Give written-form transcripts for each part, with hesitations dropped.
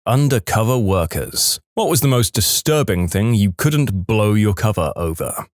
undercover workers. What was the most disturbing thing you couldn't blow your cover over?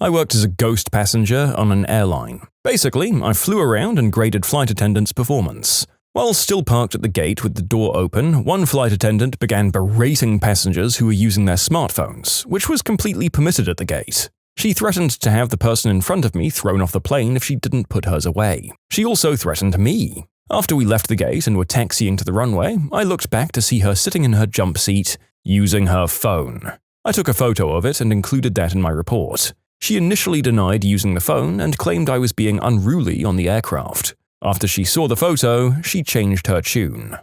I worked as a ghost passenger on an airline. Basically, I flew around and graded flight attendants' performance. While still parked at the gate with the door open, one flight attendant began berating passengers who were using their smartphones, which was completely permitted at the gate. She threatened to have the person in front of me thrown off the plane if she didn't put hers away. She also threatened me. After we left the gate and were taxiing to the runway, I looked back to see her sitting in her jump seat, using her phone. I took a photo of it and included that in my report. She initially denied using the phone and claimed I was being unruly on the aircraft. After she saw the photo, she changed her tune.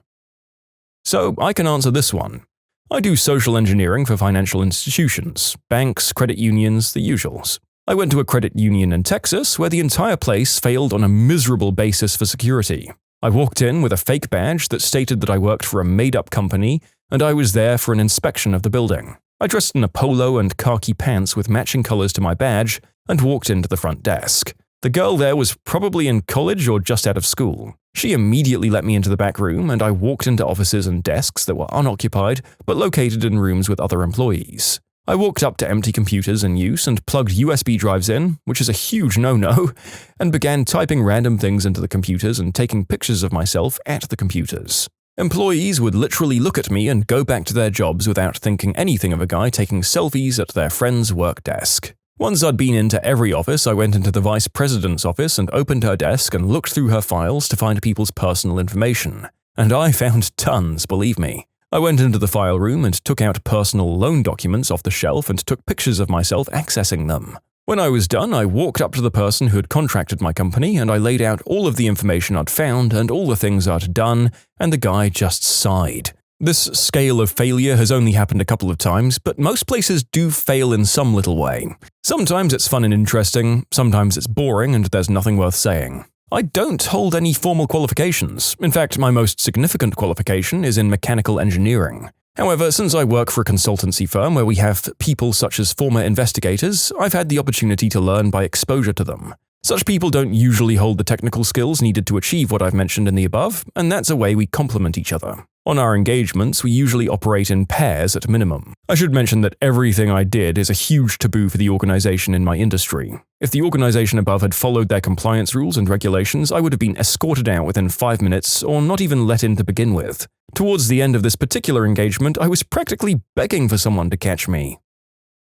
So I can answer this one. I do social engineering for financial institutions, banks, credit unions, the usuals. I went to a credit union in Texas where the entire place failed on a miserable basis for security. I walked in with a fake badge that stated that I worked for a made-up company and I was there for an inspection of the building. I dressed in a polo and khaki pants with matching colors to my badge and walked into the front desk. The girl there was probably in college or just out of school. She immediately let me into the back room and I walked into offices and desks that were unoccupied but located in rooms with other employees. I walked up to empty computers in use and plugged USB drives in, which is a huge no-no, and began typing random things into the computers and taking pictures of myself at the computers. Employees would literally look at me and go back to their jobs without thinking anything of a guy taking selfies at their friend's work desk. Once I'd been into every office, I went into the vice president's office and opened her desk and looked through her files to find people's personal information. And I found tons, believe me. I went into the file room and took out personal loan documents off the shelf and took pictures of myself accessing them. When I was done, I walked up to the person who had contracted my company and I laid out all of the information I'd found and all the things I'd done, and the guy just sighed. This scale of failure has only happened a couple of times, but most places do fail in some little way. Sometimes it's fun and interesting, sometimes it's boring and there's nothing worth saying. I don't hold any formal qualifications. In fact, my most significant qualification is in mechanical engineering. However, since I work for a consultancy firm where we have people such as former investigators, I've had the opportunity to learn by exposure to them. Such people don't usually hold the technical skills needed to achieve what I've mentioned in the above, and that's a way we complement each other. On our engagements, we usually operate in pairs at minimum. I should mention that everything I did is a huge taboo for the organization in my industry. If the organization above had followed their compliance rules and regulations, I would have been escorted out within 5 minutes or not even let in to begin with. Towards the end of this particular engagement, I was practically begging for someone to catch me.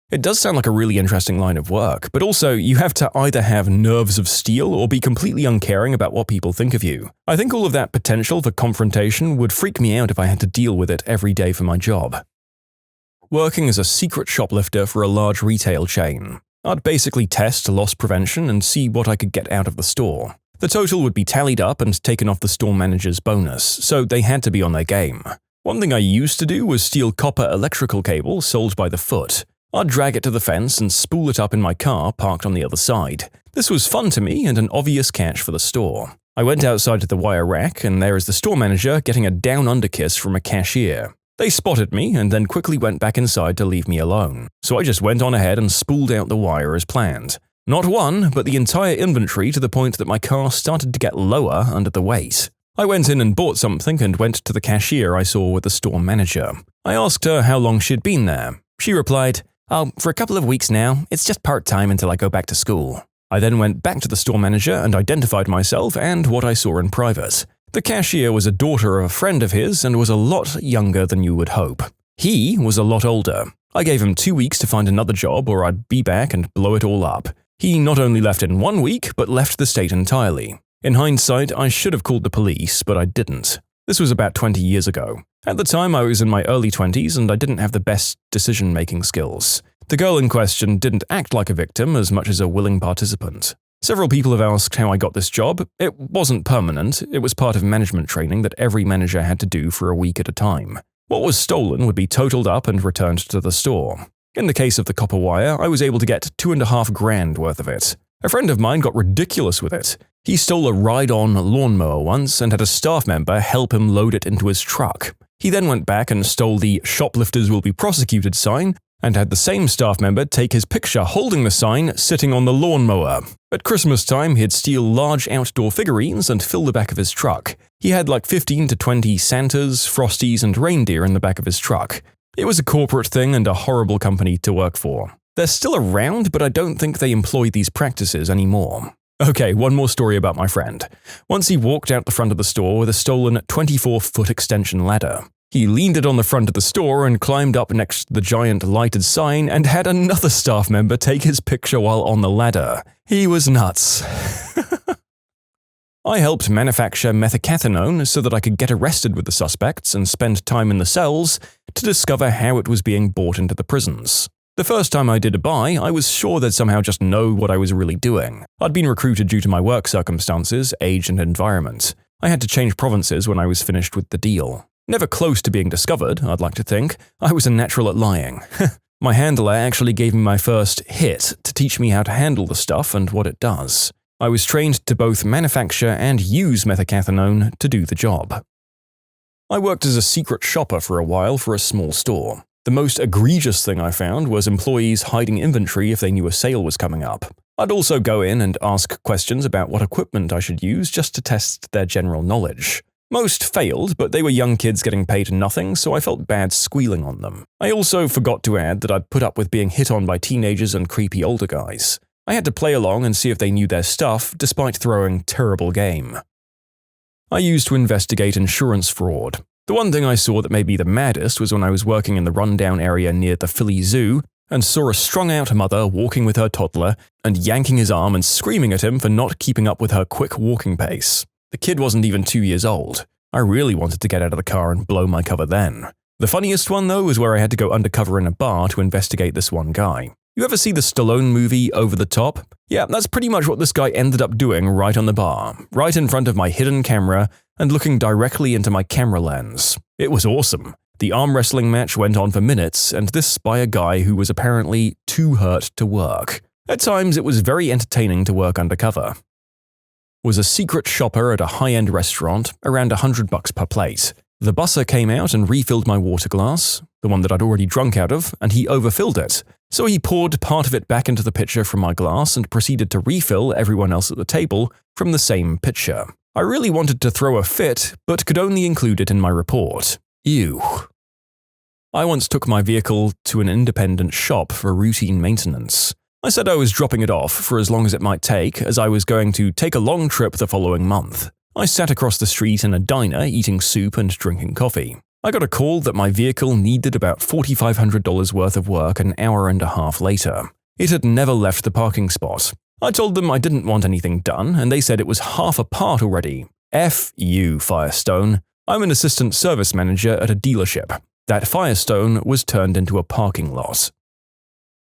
It does sound like a really interesting line of work, but also you have to either have nerves of steel or be completely uncaring about what people think of you. I think all of that potential for confrontation would freak me out if I had to deal with it every day for my job. Working as a secret shoplifter for a large retail chain. I'd basically test loss prevention and see what I could get out of the store. The total would be tallied up and taken off the store manager's bonus, so they had to be on their game. One thing I used to do was steal copper electrical cable sold by the foot. I'd drag it to the fence and spool it up in my car parked on the other side. This was fun to me and an obvious catch for the store. I went outside to the wire rack and there is the store manager getting a down-under kiss from a cashier. They spotted me and then quickly went back inside to leave me alone. So I just went on ahead and spooled out the wire as planned. Not one, but the entire inventory to the point that my car started to get lower under the weight. I went in and bought something and went to the cashier I saw with the store manager. I asked her how long she'd been there. She replied, "Oh, for a couple of weeks now. It's just part-time until I go back to school." I then went back to the store manager and identified myself and what I saw in private. The cashier was a daughter of a friend of his and was a lot younger than you would hope. He was a lot older. I gave him 2 weeks to find another job or I'd be back and blow it all up. He not only left in 1 week, but left the state entirely. In hindsight, I should have called the police, but I didn't. This was about 20 years ago. At the time, I was in my early 20s and I didn't have the best decision-making skills. The girl in question didn't act like a victim as much as a willing participant. Several people have asked how I got this job. It wasn't permanent, it was part of management training that every manager had to do for a week at a time. What was stolen would be totaled up and returned to the store. In the case of the copper wire, I was able to get $2.5 grand worth of it. A friend of mine got ridiculous with it. He stole a ride-on lawnmower once and had a staff member help him load it into his truck. He then went back and stole the "shoplifters will be prosecuted" sign and had the same staff member take his picture holding the sign sitting on the lawnmower. At Christmas time, he'd steal large outdoor figurines and fill the back of his truck. He had like 15 to 20 Santas, Frosties, and reindeer in the back of his truck. It was a corporate thing and a horrible company to work for. They're still around, but I don't think they employ these practices anymore. Okay, one more story about my friend. Once he walked out the front of the store with a stolen 24-foot extension ladder. He leaned it on the front of the store and climbed up next to the giant lighted sign and had another staff member take his picture while on the ladder. He was nuts. I helped manufacture methacathinone so that I could get arrested with the suspects and spend time in the cells to discover how it was being bought into the prisons. The first time I did a buy, I was sure they'd somehow just know what I was really doing. I'd been recruited due to my work circumstances, age, and environment. I had to change provinces when I was finished with the deal. Never close to being discovered, I'd like to think. I was a natural at lying. My handler actually gave me my first hit to teach me how to handle the stuff and what it does. I was trained to both manufacture and use methacathinone to do the job. I worked as a secret shopper for a while for a small store. The most egregious thing I found was employees hiding inventory if they knew a sale was coming up. I'd also go in and ask questions about what equipment I should use just to test their general knowledge. Most failed, but they were young kids getting paid nothing, so I felt bad squealing on them. I also forgot to add that I'd put up with being hit on by teenagers and creepy older guys. I had to play along and see if they knew their stuff, despite throwing terrible game. I used to investigate insurance fraud. The one thing I saw that made me the maddest was when I was working in the rundown area near the Philly Zoo and saw a strung-out mother walking with her toddler and yanking his arm and screaming at him for not keeping up with her quick walking pace. The kid wasn't even 2 years old. I really wanted to get out of the car and blow my cover then. The funniest one, though, was where I had to go undercover in a bar to investigate this one guy. You ever see the Stallone movie Over the Top? Yeah, that's pretty much what this guy ended up doing right on the bar, right in front of my hidden camera and looking directly into my camera lens. It was awesome. The arm wrestling match went on for minutes, and this by a guy who was apparently too hurt to work. At times, it was very entertaining to work undercover. Was a secret shopper at a high-end restaurant, around $100 per plate. The busser came out and refilled my water glass, the one that I'd already drunk out of, and he overfilled it. So he poured part of it back into the pitcher from my glass and proceeded to refill everyone else at the table from the same pitcher. I really wanted to throw a fit, but could only include it in my report. Ew. I once took my vehicle to an independent shop for routine maintenance. I said I was dropping it off for as long as it might take, as I was going to take a long trip the following month. I sat across the street in a diner eating soup and drinking coffee. I got a call that my vehicle needed about $4,500 worth of work an hour and a half later. It had never left the parking spot. I told them I didn't want anything done, and they said it was half apart already. F you, Firestone. I'm an assistant service manager at a dealership. That Firestone was turned into a parking lot.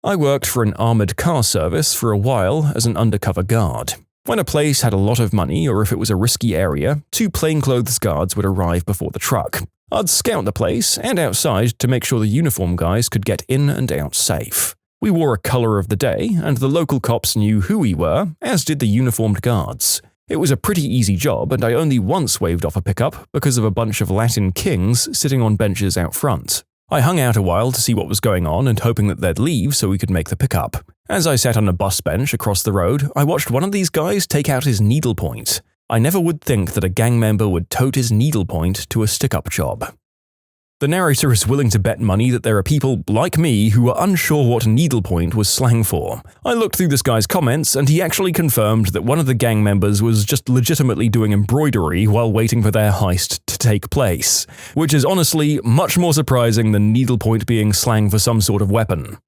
I worked for an armored car service for a while as an undercover guard. When a place had a lot of money or if it was a risky area, 2 plainclothes guards would arrive before the truck. I'd scout the place and outside to make sure the uniform guys could get in and out safe. We wore a color of the day, and the local cops knew who we were, as did the uniformed guards. It was a pretty easy job, and I only once waved off a pickup because of a bunch of Latin kings sitting on benches out front. I hung out a while to see what was going on and hoping that they'd leave so we could make the pickup. As I sat on a bus bench across the road, I watched one of these guys take out his needlepoint. I never would think that a gang member would tote his needlepoint to a stick-up job. The narrator is willing to bet money that there are people like me who are unsure what needlepoint was slang for. I looked through this guy's comments and he actually confirmed that one of the gang members was just legitimately doing embroidery while waiting for their heist to take place, which is honestly much more surprising than needlepoint being slang for some sort of weapon.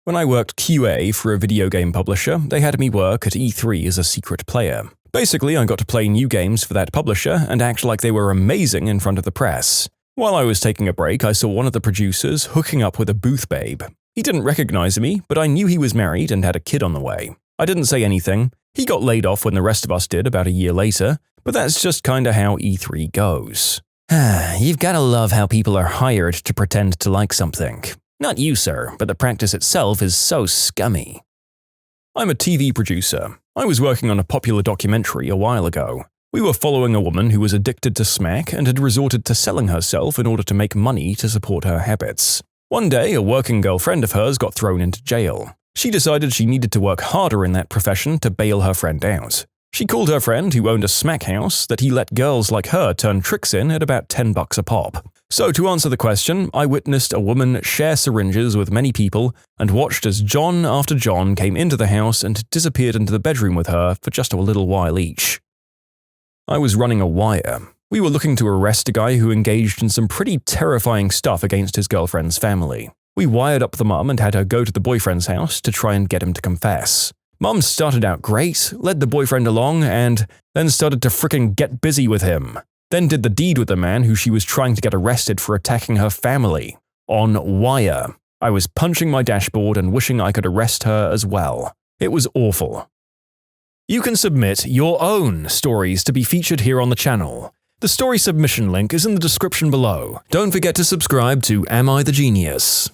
When I worked QA for a video game publisher, they had me work at E3 as a secret player. Basically, I got to play new games for that publisher and act like they were amazing in front of the press. While I was taking a break, I saw one of the producers hooking up with a booth babe. He didn't recognize me, but I knew he was married and had a kid on the way. I didn't say anything. He got laid off when the rest of us did about a year later, but that's just kinda how E3 goes. You've gotta love how people are hired to pretend to like something. Not you, sir, but the practice itself is so scummy. I'm a TV producer. I was working on a popular documentary a while ago. We were following a woman who was addicted to smack and had resorted to selling herself in order to make money to support her habits. One day, a working girlfriend of hers got thrown into jail. She decided she needed to work harder in that profession to bail her friend out. She called her friend, who owned a smack house, that he let girls like her turn tricks in at about $10 a pop. So to answer the question, I witnessed a woman share syringes with many people and watched as John after John came into the house and disappeared into the bedroom with her for just a little while each. I was running a wire. We were looking to arrest a guy who engaged in some pretty terrifying stuff against his girlfriend's family. We wired up the mum and had her go to the boyfriend's house to try and get him to confess. Mum started out great, led the boyfriend along, and then started to frickin' get busy with him. Then did the deed with the man who she was trying to get arrested for attacking her family. On wire. I was punching my dashboard and wishing I could arrest her as well. It was awful. You can submit your own stories to be featured here on the channel. The story submission link is in the description below. Don't forget to subscribe to Am I the Genius?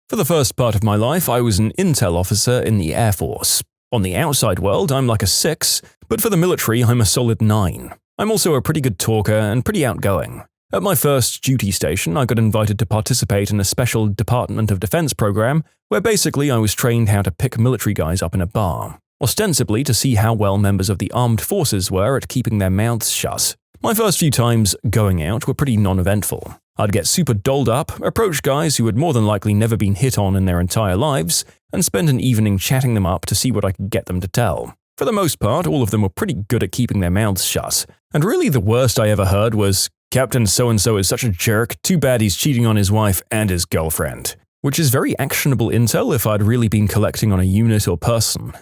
For the first part of my life, I was an intel officer in the Air Force. On the outside world, I'm like a 6, but for the military, I'm a solid 9. I'm also a pretty good talker and pretty outgoing. At my first duty station, I got invited to participate in a special Department of Defense program where basically I was trained how to pick military guys up in a bar, ostensibly to see how well members of the armed forces were at keeping their mouths shut. My first few times going out were pretty non-eventful. I'd get super dolled up, approach guys who had more than likely never been hit on in their entire lives, and spend an evening chatting them up to see what I could get them to tell. For the most part, all of them were pretty good at keeping their mouths shut, and really the worst I ever heard was, "Captain so-and-so is such a jerk, too bad he's cheating on his wife and his girlfriend." Which is very actionable intel if I'd really been collecting on a unit or person.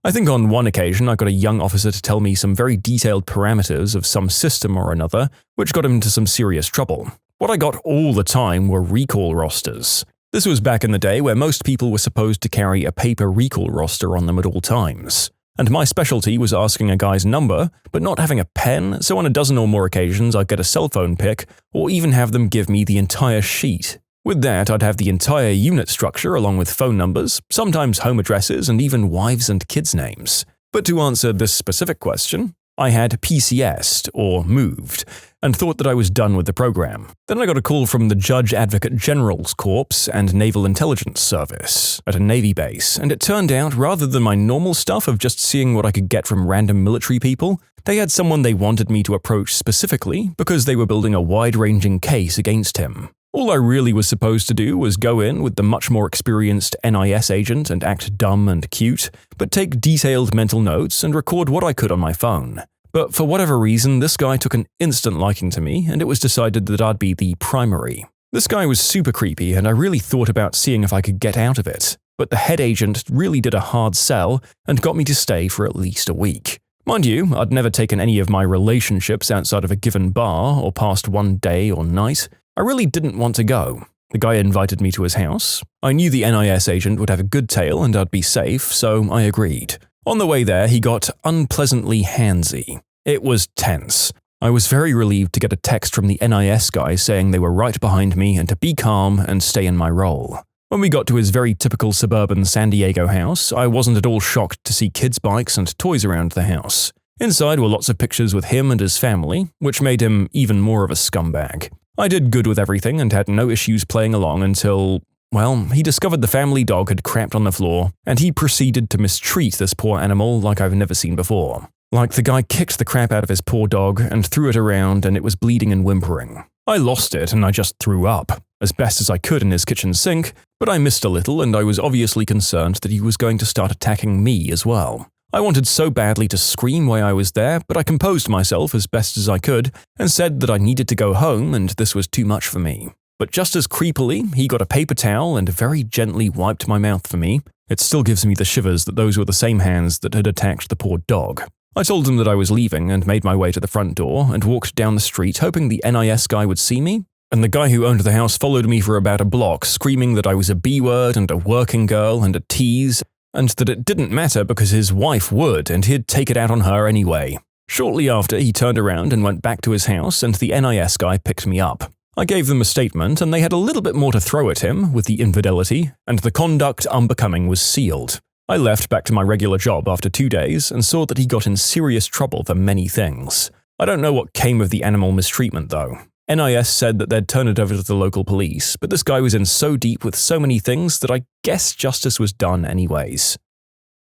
I think on one occasion I got a young officer to tell me some very detailed parameters of some system or another, which got him into some serious trouble. What I got all the time were recall rosters. This was back in the day where most people were supposed to carry a paper recall roster on them at all times. And my specialty was asking a guy's number, but not having a pen, so on a dozen or more occasions I'd get a cell phone pic, or even have them give me the entire sheet. With that, I'd have the entire unit structure along with phone numbers, sometimes home addresses, and even wives' and kids' names. But to answer this specific question, I had PCS'd, or moved, and thought that I was done with the program. Then I got a call from the Judge Advocate General's Corps and Naval Intelligence Service at a Navy base, and it turned out rather than my normal stuff of just seeing what I could get from random military people, they had someone they wanted me to approach specifically because they were building a wide-ranging case against him. All I really was supposed to do was go in with the much more experienced NIS agent and act dumb and cute, but take detailed mental notes and record what I could on my phone. But for whatever reason, this guy took an instant liking to me, and it was decided that I'd be the primary. This guy was super creepy, and I really thought about seeing if I could get out of it. But the head agent really did a hard sell and got me to stay for at least a week. Mind you, I'd never taken any of my relationships outside of a given bar or past one day or night. I really didn't want to go. The guy invited me to his house. I knew the NIS agent would have a good tale and I'd be safe, so I agreed. On the way there, he got unpleasantly handsy. It was tense. I was very relieved to get a text from the NIS guy saying they were right behind me and to be calm and stay in my role. When we got to his very typical suburban San Diego house, I wasn't at all shocked to see kids' bikes and toys around the house. Inside were lots of pictures with him and his family, which made him even more of a scumbag. I did good with everything and had no issues playing along until, well, he discovered the family dog had crapped on the floor, and he proceeded to mistreat this poor animal like I've never seen before. Like the guy kicked the crap out of his poor dog and threw it around and it was bleeding and whimpering. I lost it and I just threw up, as best as I could in his kitchen sink, but I missed a little and I was obviously concerned that he was going to start attacking me as well. I wanted so badly to scream while I was there, but I composed myself as best as I could and said that I needed to go home and this was too much for me. But just as creepily, he got a paper towel and very gently wiped my mouth for me. It still gives me the shivers that those were the same hands that had attacked the poor dog. I told him that I was leaving and made my way to the front door and walked down the street hoping the NIS guy would see me, and the guy who owned the house followed me for about a block screaming that I was a B-word and a working girl and a tease, and that it didn't matter because his wife would and he'd take it out on her anyway. Shortly after, he turned around and went back to his house and the NIS guy picked me up. I gave them a statement and they had a little bit more to throw at him with the infidelity, and the conduct unbecoming was sealed. I left back to my regular job after 2 days and saw that he got in serious trouble for many things. I don't know what came of the animal mistreatment though. NIS said that they'd turn it over to the local police, but this guy was in so deep with so many things that I guess justice was done anyways.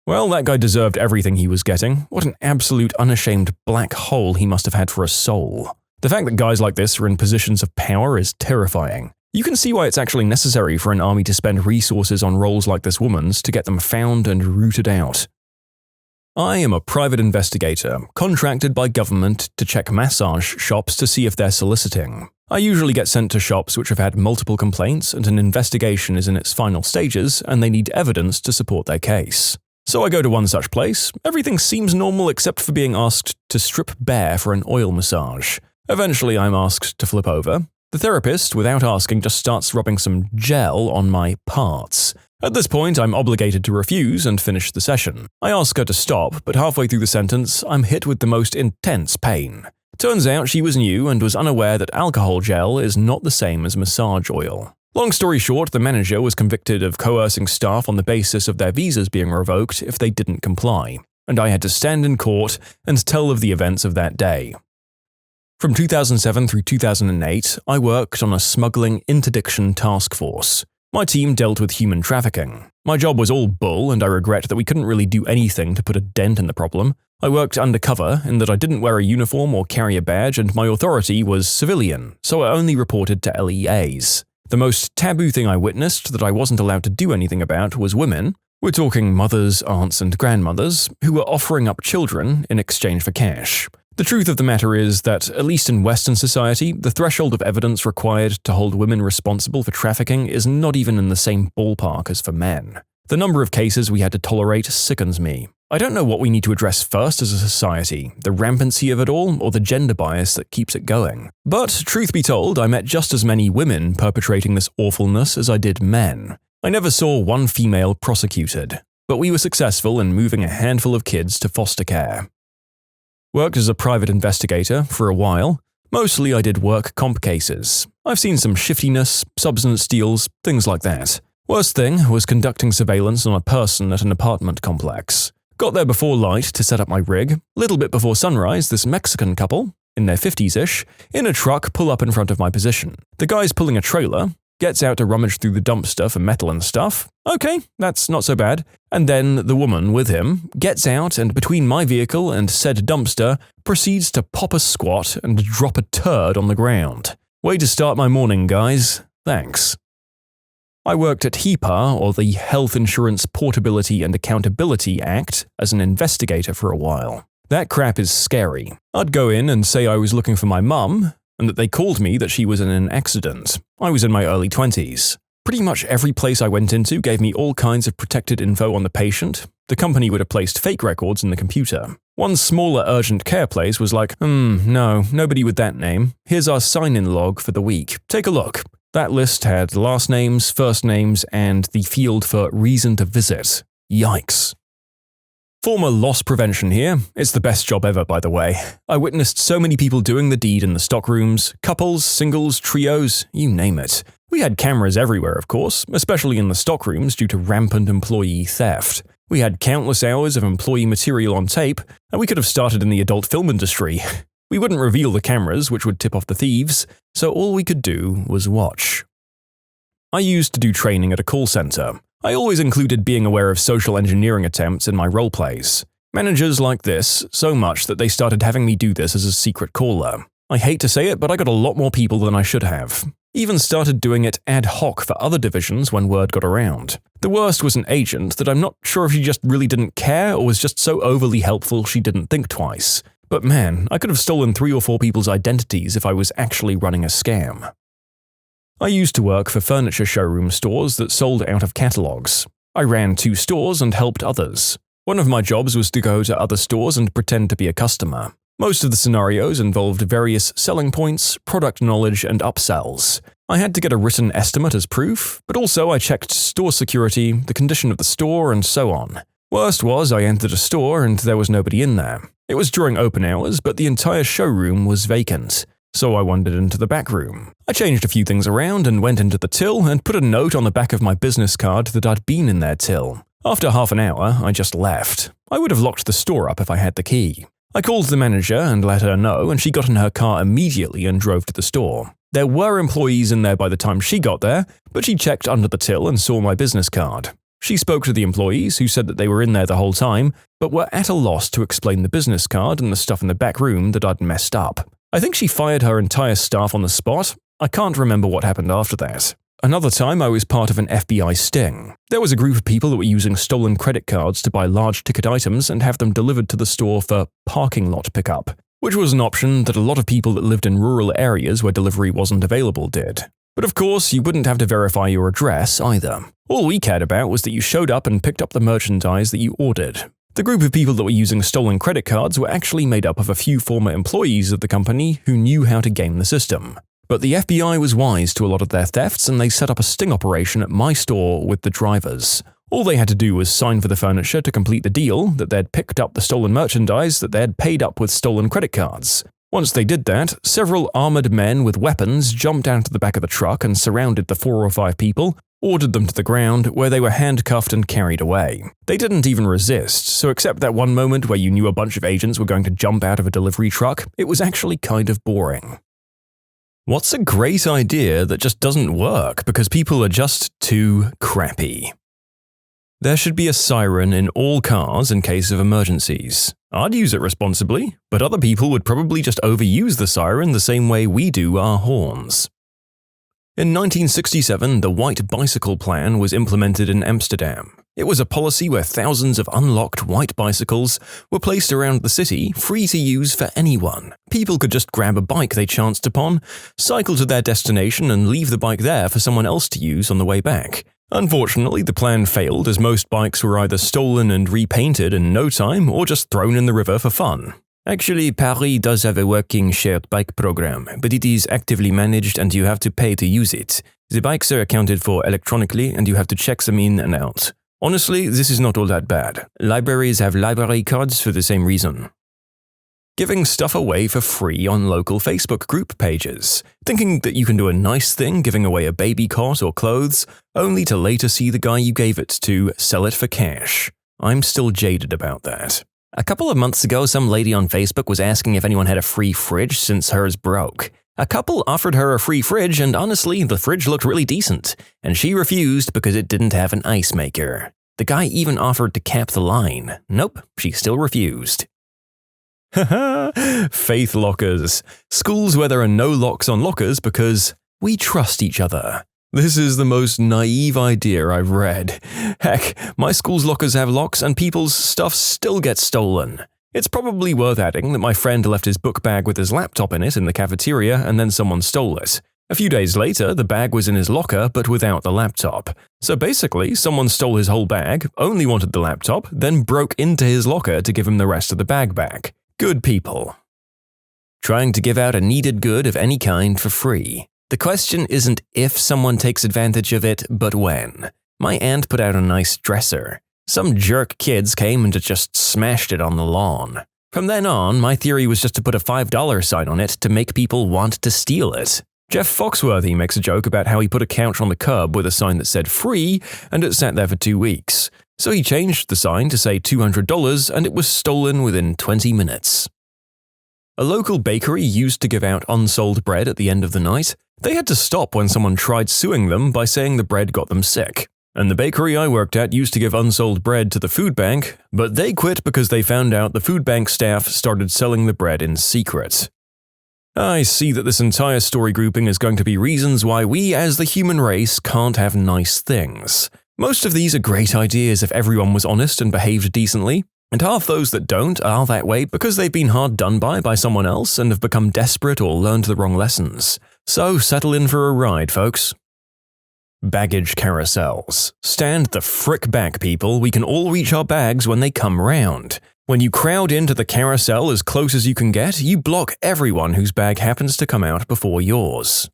Well, that guy deserved everything he was getting. What an absolute unashamed black hole he must have had for a soul. The fact that guys like this are in positions of power is terrifying. You can see why it's actually necessary for an army to spend resources on roles like this woman's to get them found and rooted out. I am a private investigator, contracted by government to check massage shops to see if they're soliciting. I usually get sent to shops which have had multiple complaints and an investigation is in its final stages and they need evidence to support their case. So I go to one such place, everything seems normal except for being asked to strip bare for an oil massage. Eventually I'm asked to flip over. The therapist, without asking, just starts rubbing some gel on my parts. At this point, I'm obligated to refuse and finish the session. I ask her to stop, but halfway through the sentence, I'm hit with the most intense pain. Turns out she was new and was unaware that alcohol gel is not the same as massage oil. Long story short, the manager was convicted of coercing staff on the basis of their visas being revoked if they didn't comply, and I had to stand in court and tell of the events of that day. From 2007 through 2008, I worked on a smuggling interdiction task force. My team dealt with human trafficking. My job was all bull, and I regret that we couldn't really do anything to put a dent in the problem. I worked undercover in that I didn't wear a uniform or carry a badge, and my authority was civilian, so I only reported to LEAs. The most taboo thing I witnessed that I wasn't allowed to do anything about was women. We're talking mothers, aunts, and grandmothers who were offering up children in exchange for cash. The truth of the matter is that, at least in Western society, the threshold of evidence required to hold women responsible for trafficking is not even in the same ballpark as for men. The number of cases we had to tolerate sickens me. I don't know what we need to address first as a society, the rampancy of it all or the gender bias that keeps it going. But, truth be told, I met just as many women perpetrating this awfulness as I did men. I never saw one female prosecuted, but we were successful in moving a handful of kids to foster care. Worked as a private investigator for a while. Mostly I did work comp cases. I've seen some shiftiness, substance deals, things like that. Worst thing was conducting surveillance on a person at an apartment complex. Got there before light to set up my rig. Little bit before sunrise, this Mexican couple, in their 50s-ish, in a truck pull up in front of my position. The guy's pulling a trailer, gets out to rummage through the dumpster for metal and stuff. Okay, that's not so bad. And then the woman with him gets out and between my vehicle and said dumpster proceeds to pop a squat and drop a turd on the ground. Way to start my morning, guys. Thanks. I worked at HIPAA, or the Health Insurance Portability and Accountability Act, as an investigator for a while. That crap is scary. I'd go in and say I was looking for my mum, and that they called me that she was in an accident. I was in my early 20s. Pretty much every place I went into gave me all kinds of protected info on the patient. The company would have placed fake records in the computer. One smaller urgent care place was like, no, nobody with that name. Here's our sign-in log for the week. Take a look. That list had last names, first names, and the field for reason to visit. Yikes. Former loss prevention here. It's the best job ever, by the way. I witnessed so many people doing the deed in the stockrooms, couples, singles, trios, you name it. We had cameras everywhere, of course, especially in the stockrooms due to rampant employee theft. We had countless hours of employee material on tape, and we could have started in the adult film industry. We wouldn't reveal the cameras, which would tip off the thieves, so all we could do was watch. I used to do training at a call center. I always included being aware of social engineering attempts in my roleplays. Managers liked this so much that they started having me do this as a secret caller. I hate to say it, but I got a lot more people than I should have. Even started doing it ad hoc for other divisions when word got around. The worst was an agent that I'm not sure if she just really didn't care or was just so overly helpful she didn't think twice. But man, I could have stolen 3 or 4 people's identities if I was actually running a scam. I used to work for furniture showroom stores that sold out of catalogs. I ran 2 stores and helped others. One of my jobs was to go to other stores and pretend to be a customer. Most of the scenarios involved various selling points, product knowledge, and upsells. I had to get a written estimate as proof, but also I checked store security, the condition of the store, and so on. Worst was I entered a store and there was nobody in there. It was during open hours, but the entire showroom was vacant. So I wandered into the back room. I changed a few things around and went into the till and put a note on the back of my business card that I'd been in their till. After half an hour, I just left. I would have locked the store up if I had the key. I called the manager and let her know, and she got in her car immediately and drove to the store. There were employees in there by the time she got there, but she checked under the till and saw my business card. She spoke to the employees, who said that they were in there the whole time, but were at a loss to explain the business card and the stuff in the back room that I'd messed up. I think she fired her entire staff on the spot. I can't remember what happened after that. Another time I was part of an FBI sting. There was a group of people that were using stolen credit cards to buy large ticket items and have them delivered to the store for parking lot pickup, which was an option that a lot of people that lived in rural areas where delivery wasn't available did. But of course, you wouldn't have to verify your address either. All we cared about was that you showed up and picked up the merchandise that you ordered. The group of people that were using stolen credit cards were actually made up of a few former employees of the company who knew how to game the system. But the FBI was wise to a lot of their thefts, and they set up a sting operation at my store with the drivers. All they had to do was sign for the furniture to complete the deal that they'd picked up the stolen merchandise that they'd paid up with stolen credit cards. Once they did that, several armored men with weapons jumped out of the back of the truck and surrounded the 4 or 5 people, ordered them to the ground, where they were handcuffed and carried away. They didn't even resist, so except that one moment where you knew a bunch of agents were going to jump out of a delivery truck, it was actually kind of boring. What's a great idea that just doesn't work because people are just too crappy? There should be a siren in all cars in case of emergencies. I'd use it responsibly, but other people would probably just overuse the siren the same way we do our horns. In 1967, the White Bicycle Plan was implemented in Amsterdam. It was a policy where thousands of unlocked white bicycles were placed around the city, free to use for anyone. People could just grab a bike they chanced upon, cycle to their destination, and leave the bike there for someone else to use on the way back. Unfortunately, the plan failed as most bikes were either stolen and repainted in no time or just thrown in the river for fun. Actually, Paris does have a working shared bike program, but it is actively managed and you have to pay to use it. The bikes are accounted for electronically and you have to check them in and out. Honestly, this is not all that bad. Libraries have library cards for the same reason. Giving stuff away for free on local Facebook group pages. Thinking that you can do a nice thing giving away a baby cot or clothes, only to later see the guy you gave it to sell it for cash. I'm still jaded about that. A couple of months ago, some lady on Facebook was asking if anyone had a free fridge since hers broke. A couple offered her a free fridge, and honestly, the fridge looked really decent, and she refused because it didn't have an ice maker. The guy even offered to cap the line. Nope, she still refused. Haha, faith lockers. Schools where there are no locks on lockers because we trust each other. This is the most naive idea I've read. Heck, my school's lockers have locks and people's stuff still gets stolen. It's probably worth adding that my friend left his book bag with his laptop in it in the cafeteria and then someone stole it. A few days later, the bag was in his locker but without the laptop. So basically, someone stole his whole bag, only wanted the laptop, then broke into his locker to give him the rest of the bag back. Good people. Trying to give out a needed good of any kind for free. The question isn't if someone takes advantage of it, but when. My aunt put out a nice dresser. Some jerk kids came and just smashed it on the lawn. From then on, my theory was just to put a $5 sign on it to make people want to steal it. Jeff Foxworthy makes a joke about how he put a couch on the curb with a sign that said free, and it sat there for 2 weeks. So he changed the sign to say $200, and it was stolen within 20 minutes. A local bakery used to give out unsold bread at the end of the night. They had to stop when someone tried suing them by saying the bread got them sick. And the bakery I worked at used to give unsold bread to the food bank, but they quit because they found out the food bank staff started selling the bread in secret. I see that this entire story grouping is going to be reasons why we as the human race can't have nice things. Most of these are great ideas if everyone was honest and behaved decently, and half those that don't are that way because they've been hard done by someone else and have become desperate or learned the wrong lessons. So settle in for a ride, folks. Baggage carousels. Stand the frick back, people. We can all reach our bags when they come round. When you crowd into the carousel as close as you can get, you block everyone whose bag happens to come out before yours.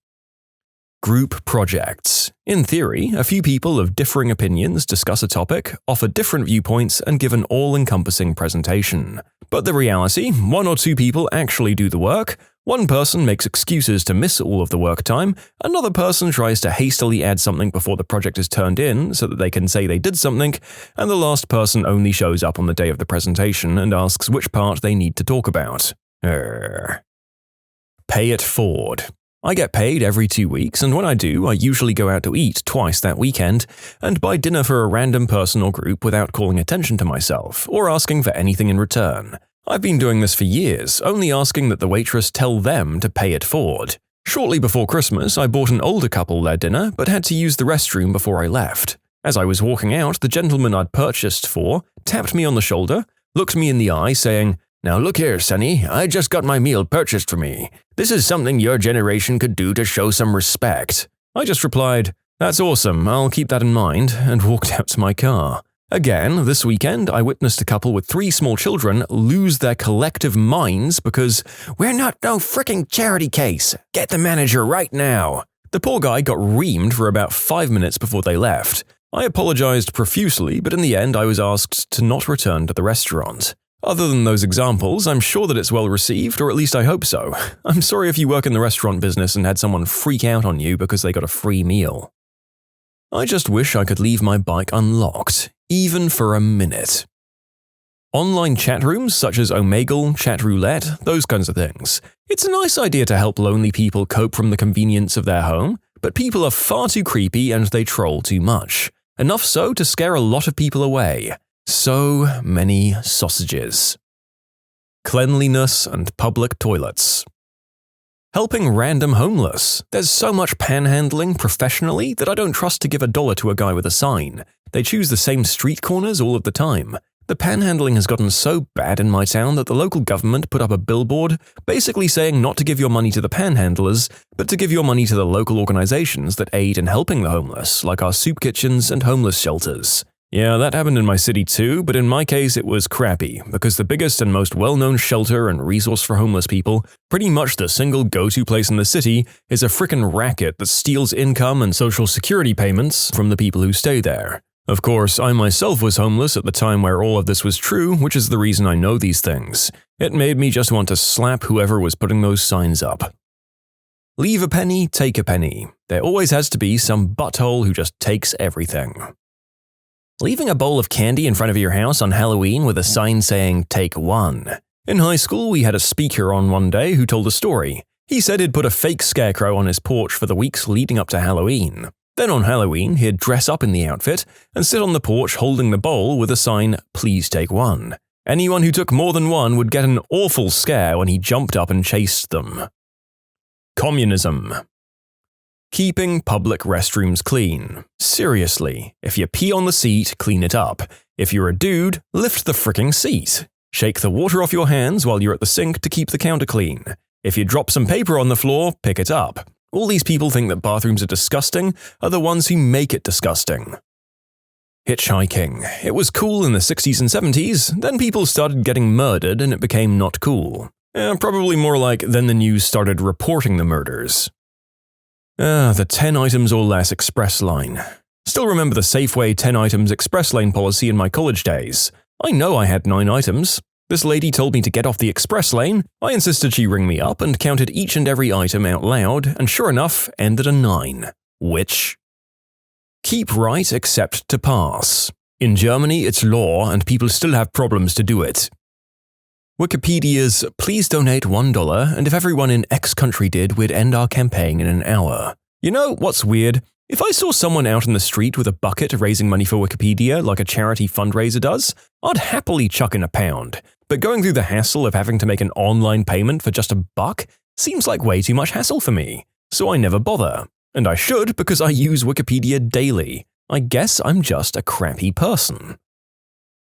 Group projects. In theory, a few people of differing opinions discuss a topic, offer different viewpoints, and give an all-encompassing presentation. But the reality, 1 or 2 people actually do the work, One person makes excuses to miss all of the work time, another person tries to hastily add something before the project is turned in so that they can say they did something, and the last person only shows up on the day of the presentation and asks which part they need to talk about. Pay it forward. I get paid every 2 weeks, and when I do, I usually go out to eat twice that weekend and buy dinner for a random person or group without calling attention to myself or asking for anything in return. I've been doing this for years, only asking that the waitress tell them to pay it forward. Shortly before Christmas, I bought an older couple their dinner, but had to use the restroom before I left. As I was walking out, the gentleman I'd purchased for tapped me on the shoulder, looked me in the eye, saying, "Now look here, Sonny, I just got my meal purchased for me. This is something your generation could do to show some respect." I just replied, "That's awesome, I'll keep that in mind," and walked out to my car. Again, this weekend, I witnessed a couple with 3 small children lose their collective minds because "we're not no fricking charity case. Get the manager right now." The poor guy got reamed for about 5 minutes before they left. I apologized profusely, but in the end I was asked to not return to the restaurant. Other than those examples, I'm sure that it's well received, or at least I hope so. I'm sorry if you work in the restaurant business and had someone freak out on you because they got a free meal. I just wish I could leave my bike unlocked, even for a minute. Online chat rooms such as Omegle, Chat Roulette, those kinds of things. It's a nice idea to help lonely people cope from the convenience of their home, but people are far too creepy and they troll too much. Enough so to scare a lot of people away. So many sausages. Cleanliness and public toilets. Helping random homeless. There's so much panhandling professionally that I don't trust to give $1 to a guy with a sign. They choose the same street corners all of the time. The panhandling has gotten so bad in my town that the local government put up a billboard basically saying not to give your money to the panhandlers, but to give your money to the local organizations that aid in helping the homeless, like our soup kitchens and homeless shelters. Yeah, that happened in my city too, but in my case it was crappy, because the biggest and most well-known shelter and resource for homeless people, pretty much the single go-to place in the city, is a frickin' racket that steals income and social security payments from the people who stay there. Of course, I myself was homeless at the time where all of this was true, which is the reason I know these things. It made me just want to slap whoever was putting those signs up. Leave a penny, take a penny. There always has to be some butthole who just takes everything. Leaving a bowl of candy in front of your house on Halloween with a sign saying, "Take one." In high school, we had a speaker on one day who told a story. He said he'd put a fake scarecrow on his porch for the weeks leading up to Halloween. Then on Halloween, he'd dress up in the outfit and sit on the porch holding the bowl with a sign, "Please take one." Anyone who took more than one would get an awful scare when he jumped up and chased them. Communism. Keeping public restrooms clean. Seriously, if you pee on the seat, clean it up. If you're a dude, lift the fricking seat. Shake the water off your hands while you're at the sink to keep the counter clean. If you drop some paper on the floor, pick it up. All these people think that bathrooms are disgusting are the ones who make it disgusting. Hitchhiking. It was cool in the 60s and 70s, then people started getting murdered and it became not cool. Probably more like then the news started reporting the murders. The 10 items or less express lane. Still remember the Safeway 10 items express lane policy in my college days. I know I had 9 items. This lady told me to get off the express lane. I insisted she ring me up and counted each and every item out loud, and sure enough, ended a 9. Which? Keep right except to pass. In Germany, it's law and people still have problems to do it. Wikipedia's "Please donate $1, and if everyone in X country did, we'd end our campaign in an hour." You know what's weird? If I saw someone out in the street with a bucket raising money for Wikipedia like a charity fundraiser does, I'd happily chuck in £1. But going through the hassle of having to make an online payment for just $1 seems like way too much hassle for me. So I never bother. And I should because I use Wikipedia daily. I guess I'm just a crappy person.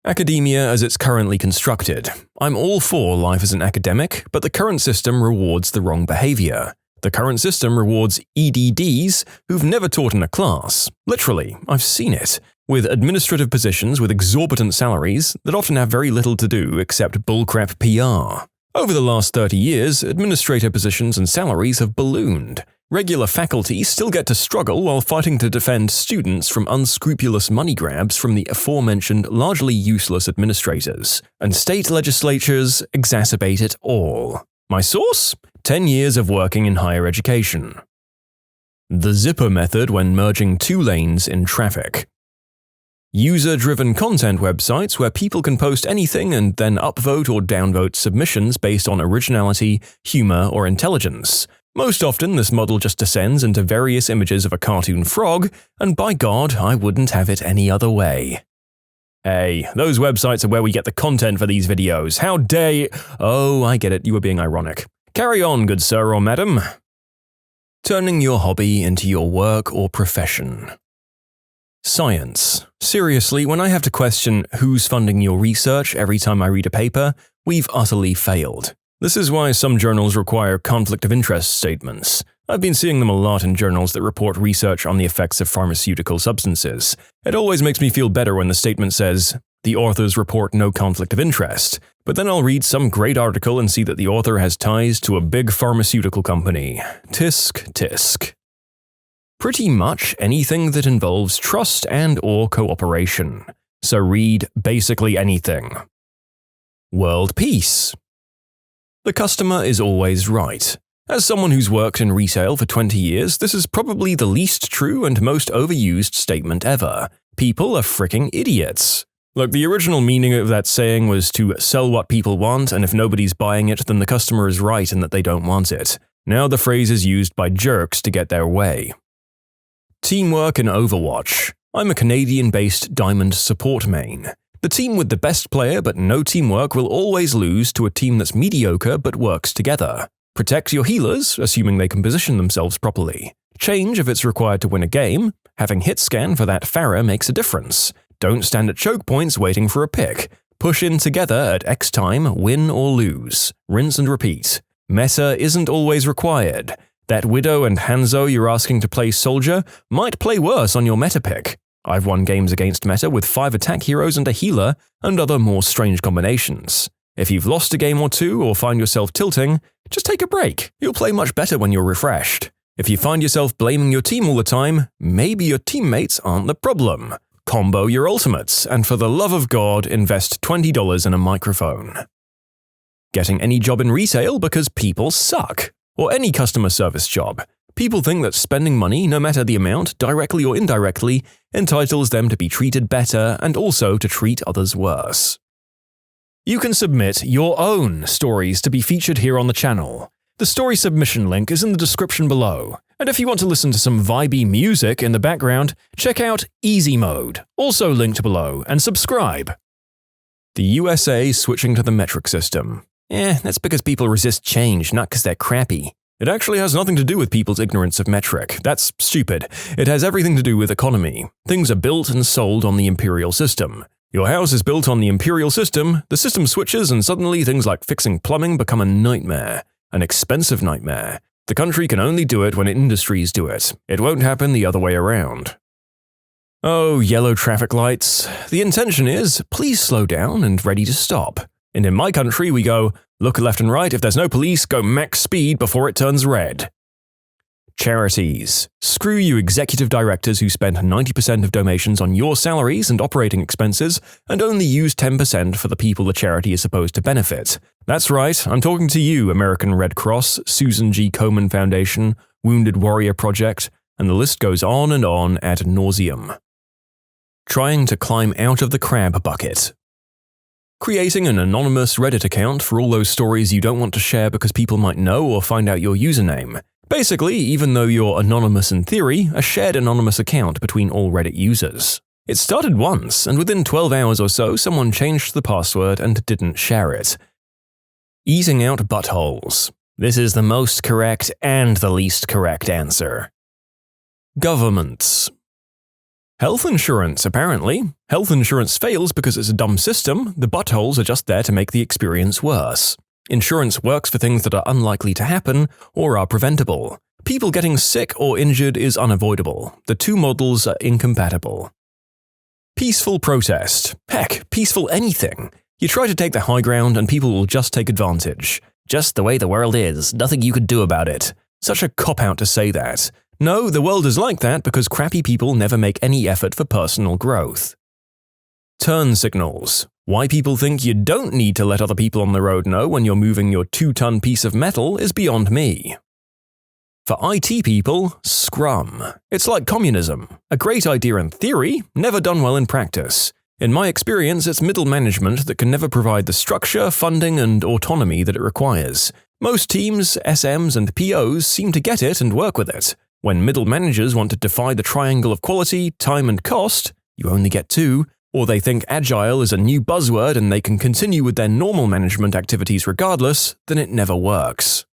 Academia as it's currently constructed. I'm all for life as an academic, but the current system rewards the wrong behavior. The current system rewards EDDs who've never taught in a class. Literally, I've seen it. With administrative positions with exorbitant salaries that often have very little to do except bullcrap PR. Over the last 30 years, administrator positions and salaries have ballooned. Regular faculty still get to struggle while fighting to defend students from unscrupulous money grabs from the aforementioned largely useless administrators, and state legislatures exacerbate it all. My source? 10 years of working in higher education. The zipper method when merging 2 lanes in traffic. User-driven content websites where people can post anything and then upvote or downvote submissions based on originality, humor, or intelligence. Most often, this model just descends into various images of a cartoon frog, and by God, I wouldn't have it any other way. Hey, those websites are where we get the content for these videos. How dare you— Oh, I get it, you were being ironic. Carry on, good sir or madam. Turning your hobby into your work or profession. Science. Seriously, when I have to question who's funding your research every time I read a paper, we've utterly failed. This is why some journals require conflict of interest statements. I've been seeing them a lot in journals that report research on the effects of pharmaceutical substances. It always makes me feel better when the statement says, "The authors report no conflict of interest," but then I'll read some great article and see that the author has ties to a big pharmaceutical company. Tisk, tisk. Pretty much anything that involves trust and/or cooperation. So read basically anything. World peace. The customer is always right. As someone who's worked in retail for 20 years, this is probably the least true and most overused statement ever. People are freaking idiots. Look, the original meaning of that saying was to sell what people want, and if nobody's buying it, then the customer is right in that they don't want it. Now the phrase is used by jerks to get their way. Teamwork in Overwatch. I'm a Canadian-based Diamond support main. The team with the best player but no teamwork will always lose to a team that's mediocre but works together. Protect your healers, assuming they can position themselves properly. Change if it's required to win a game. Having hit scan for that Pharah makes a difference. Don't stand at choke points waiting for a pick. Push in together at X time, win or lose. Rinse and repeat. Meta isn't always required. That Widow and Hanzo you're asking to play Soldier might play worse on your meta pick. I've won games against meta with 5 attack heroes and a healer, and other more strange combinations. If you've lost a game or two or find yourself tilting, just take a break. You'll play much better when you're refreshed. If you find yourself blaming your team all the time, maybe your teammates aren't the problem. Combo your ultimates, and for the love of God, invest $20 in a microphone. Getting any job in retail because people suck. Or any customer service job. People think that spending money, no matter the amount, directly or indirectly, entitles them to be treated better and also to treat others worse. You can submit your own stories to be featured here on the channel. The story submission link is in the description below. And if you want to listen to some vibey music in the background, check out easymode, also linked below, and subscribe. The USA switching to the metric system. That's because people resist change, not because they're crappy. It actually has nothing to do with people's ignorance of metric. That's stupid. It has everything to do with economy. Things are built and sold on the imperial system. Your house is built on the imperial system, the system switches, and suddenly things like fixing plumbing become a nightmare. An expensive nightmare. The country can only do it when industries do it. It won't happen the other way around. Oh, yellow traffic lights. The intention is, please slow down and ready to stop. And in my country, we go, look left and right, if there's no police, go max speed before it turns red. Charities. Screw you executive directors who spend 90% of donations on your salaries and operating expenses and only use 10% for the people the charity is supposed to benefit. That's right, I'm talking to you, American Red Cross, Susan G. Komen Foundation, Wounded Warrior Project, and the list goes on and on ad nauseum. Trying to climb out of the crab bucket. Creating an anonymous Reddit account for all those stories you don't want to share because people might know or find out your username. Basically, even though you're anonymous in theory, a shared anonymous account between all Reddit users. It started once, and within 12 hours or so, someone changed the password and didn't share it. Eating out buttholes. This is the most correct and the least correct answer. Governments. Health insurance, apparently. Health insurance fails because it's a dumb system. The buttholes are just there to make the experience worse. Insurance works for things that are unlikely to happen or are preventable. People getting sick or injured is unavoidable. The two models are incompatible. Peaceful protest. Heck, peaceful anything. You try to take the high ground and people will just take advantage. Just the way the world is, nothing you could do about it. Such a cop-out to say that. No, the world is like that because crappy people never make any effort for personal growth. Turn signals. Why people think you don't need to let other people on the road know when you're moving your 2-ton piece of metal is beyond me. For IT people, Scrum. It's like communism. A great idea in theory, never done well in practice. In my experience, it's middle management that can never provide the structure, funding, and autonomy that it requires. Most teams, SMs, and POs seem to get it and work with it. When middle managers want to defy the triangle of quality, time, and cost, you only get 2, or they think agile is a new buzzword and they can continue with their normal management activities regardless, then it never works.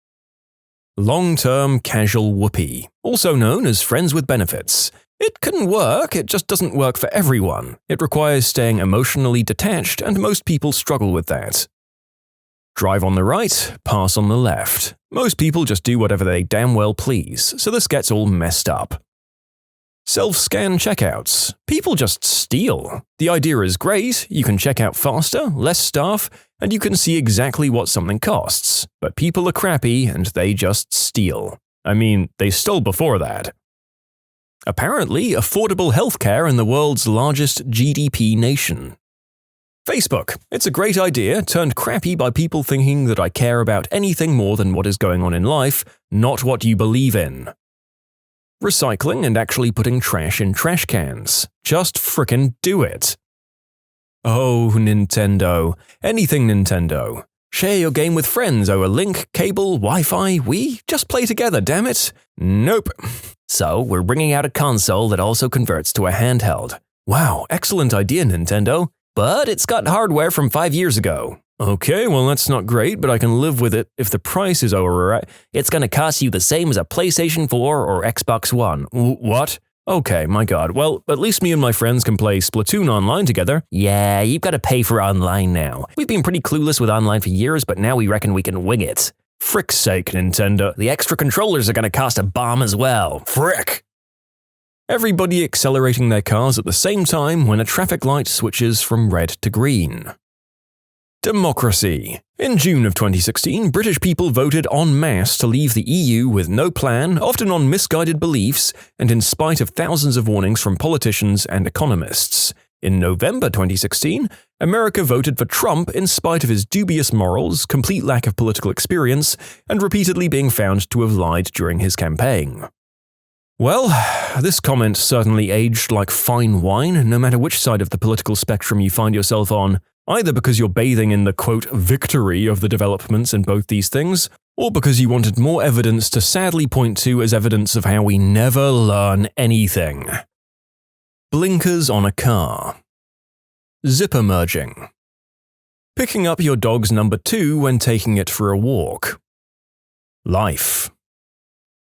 Long-term casual whoopee, also known as friends with benefits. It can work, it just doesn't work for everyone. It requires staying emotionally detached, and most people struggle with that. Drive on the right, pass on the left. Most people just do whatever they damn well please, so this gets all messed up. Self-scan checkouts. People just steal. The idea is great, you can check out faster, less staff, and you can see exactly what something costs. But people are crappy and they just steal. I mean, they stole before that. Apparently, affordable healthcare in the world's largest GDP nation. Facebook. It's a great idea, turned crappy by people thinking that I care about anything more than what is going on in life, not what you believe in. Recycling and actually putting trash in trash cans. Just frickin' do it. Oh, Nintendo. Anything Nintendo. Share your game with friends over link, cable, Wi-Fi, Wii. Just play together, damn it. Nope. So, we're bringing out a console that also converts to a handheld. Wow, excellent idea, Nintendo. But it's got hardware from 5 years ago. Okay, well that's not great, but I can live with it if the price is alright. It's gonna cost you the same as a PlayStation 4 or Xbox One. What? Okay, my god. Well, at least me and my friends can play Splatoon online together. Yeah, you've gotta pay for online now. We've been pretty clueless with online for years, but now we reckon we can wing it. Frick's sake, Nintendo. The extra controllers are gonna cost a bomb as well. Frick! Everybody accelerating their cars at the same time when a traffic light switches from red to green. Democracy. In June of 2016, British people voted en masse to leave the EU with no plan, often on misguided beliefs, and in spite of thousands of warnings from politicians and economists. In November 2016, America voted for Trump in spite of his dubious morals, complete lack of political experience, and repeatedly being found to have lied during his campaign. Well, this comment certainly aged like fine wine, no matter which side of the political spectrum you find yourself on, either because you're bathing in the, quote, victory of the developments in both these things, or because you wanted more evidence to sadly point to as evidence of how we never learn anything. Blinkers on a car. Zipper merging. Picking up your dog's number 2 when taking it for a walk. Life.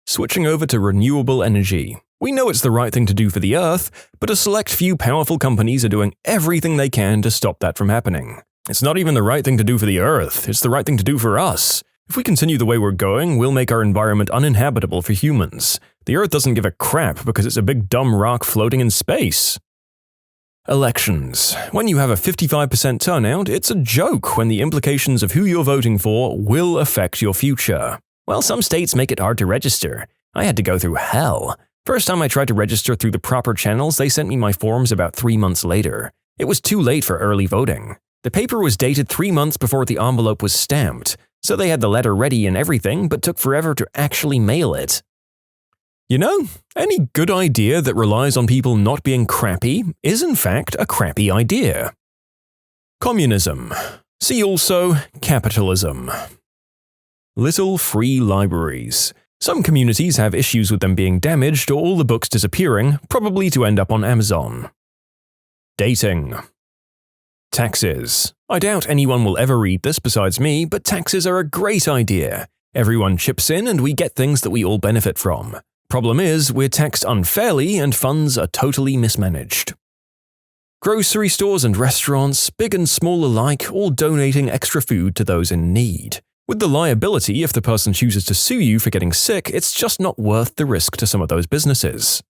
Switching over to renewable energy. We know it's the right thing to do for the Earth, but a select few powerful companies are doing everything they can to stop that from happening. It's not even the right thing to do for the Earth, it's the right thing to do for us. If we continue the way we're going, we'll make our environment uninhabitable for humans. The Earth doesn't give a crap because it's a big dumb rock floating in space. Elections. When you have a 55% turnout, it's a joke when the implications of who you're voting for will affect your future. Well, some states make it hard to register. I had to go through hell. First time I tried to register through the proper channels, they sent me my forms about 3 months later. It was too late for early voting. The paper was dated 3 months before the envelope was stamped, so they had the letter ready and everything, but took forever to actually mail it. You know, any good idea that relies on people not being crappy is in fact a crappy idea. Communism. See also capitalism. Little free libraries. Some communities have issues with them being damaged or all the books disappearing, probably to end up on Amazon. Dating. Taxes. I doubt anyone will ever read this besides me, but taxes are a great idea. Everyone chips in and we get things that we all benefit from. Problem is, we're taxed unfairly and funds are totally mismanaged. Grocery stores and restaurants, big and small alike, all donating extra food to those in need. With the liability if the person chooses to sue you for getting sick, it's just not worth the risk to some of those businesses.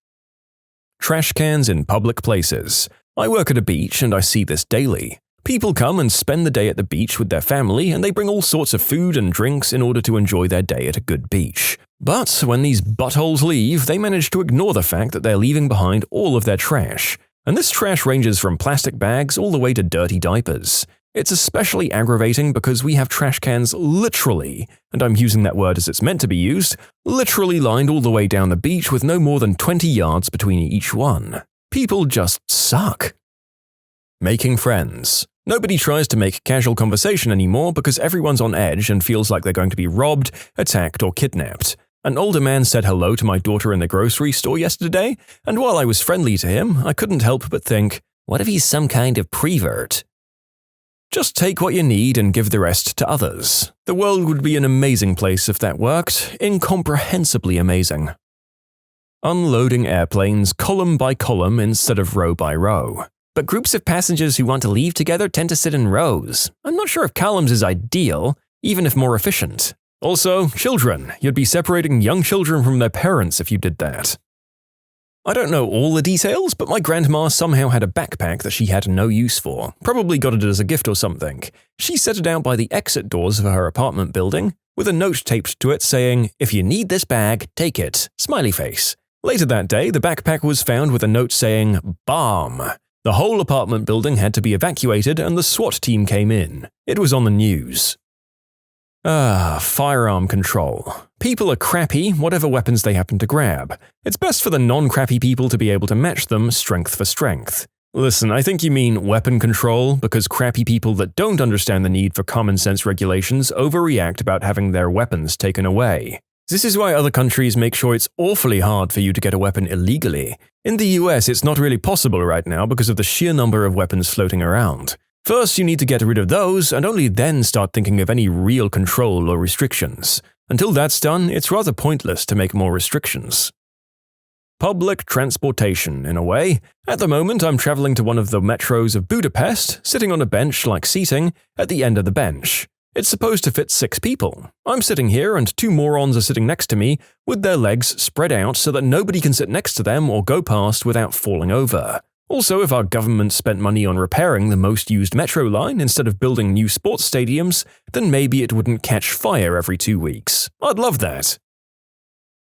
Trash cans in public places. I work at a beach and I see this daily. People come and spend the day at the beach with their family and they bring all sorts of food and drinks in order to enjoy their day at a good beach. But when these buttholes leave, they manage to ignore the fact that they're leaving behind all of their trash. And this trash ranges from plastic bags all the way to dirty diapers. It's especially aggravating because we have trash cans literally, and I'm using that word as it's meant to be used, literally lined all the way down the beach with no more than 20 yards between each one. People just suck. Making friends. Nobody tries to make casual conversation anymore because everyone's on edge and feels like they're going to be robbed, attacked, or kidnapped. An older man said hello to my daughter in the grocery store yesterday, and while I was friendly to him, I couldn't help but think, what if he's some kind of prevert? Just take what you need and give the rest to others. The world would be an amazing place if that worked, incomprehensibly amazing. Unloading airplanes column by column instead of row by row. But groups of passengers who want to leave together tend to sit in rows. I'm not sure if columns is ideal, even if more efficient. Also, children. You'd be separating young children from their parents if you did that. I don't know all the details, but my grandma somehow had a backpack that she had no use for. Probably got it as a gift or something. She set it out by the exit doors of her apartment building, with a note taped to it saying, "If you need this bag, take it. Smiley face." Later that day, the backpack was found with a note saying, "Bomb." The whole apartment building had to be evacuated and the SWAT team came in. It was on the news. Firearm control. People are crappy, whatever weapons they happen to grab. It's best for the non-crappy people to be able to match them strength for strength. Listen, I think you mean weapon control, because crappy people that don't understand the need for common sense regulations overreact about having their weapons taken away. This is why other countries make sure it's awfully hard for you to get a weapon illegally. In the US, it's not really possible right now because of the sheer number of weapons floating around. First, you need to get rid of those, and only then start thinking of any real control or restrictions. Until that's done, it's rather pointless to make more restrictions. Public transportation, in a way. At the moment, I'm traveling to one of the metros of Budapest, sitting on a bench-like seating, at the end of the bench. It's supposed to fit 6 people. I'm sitting here and 2 morons are sitting next to me, with their legs spread out so that nobody can sit next to them or go past without falling over. Also, if our government spent money on repairing the most used metro line instead of building new sports stadiums, then maybe it wouldn't catch fire every 2 weeks. I'd love that.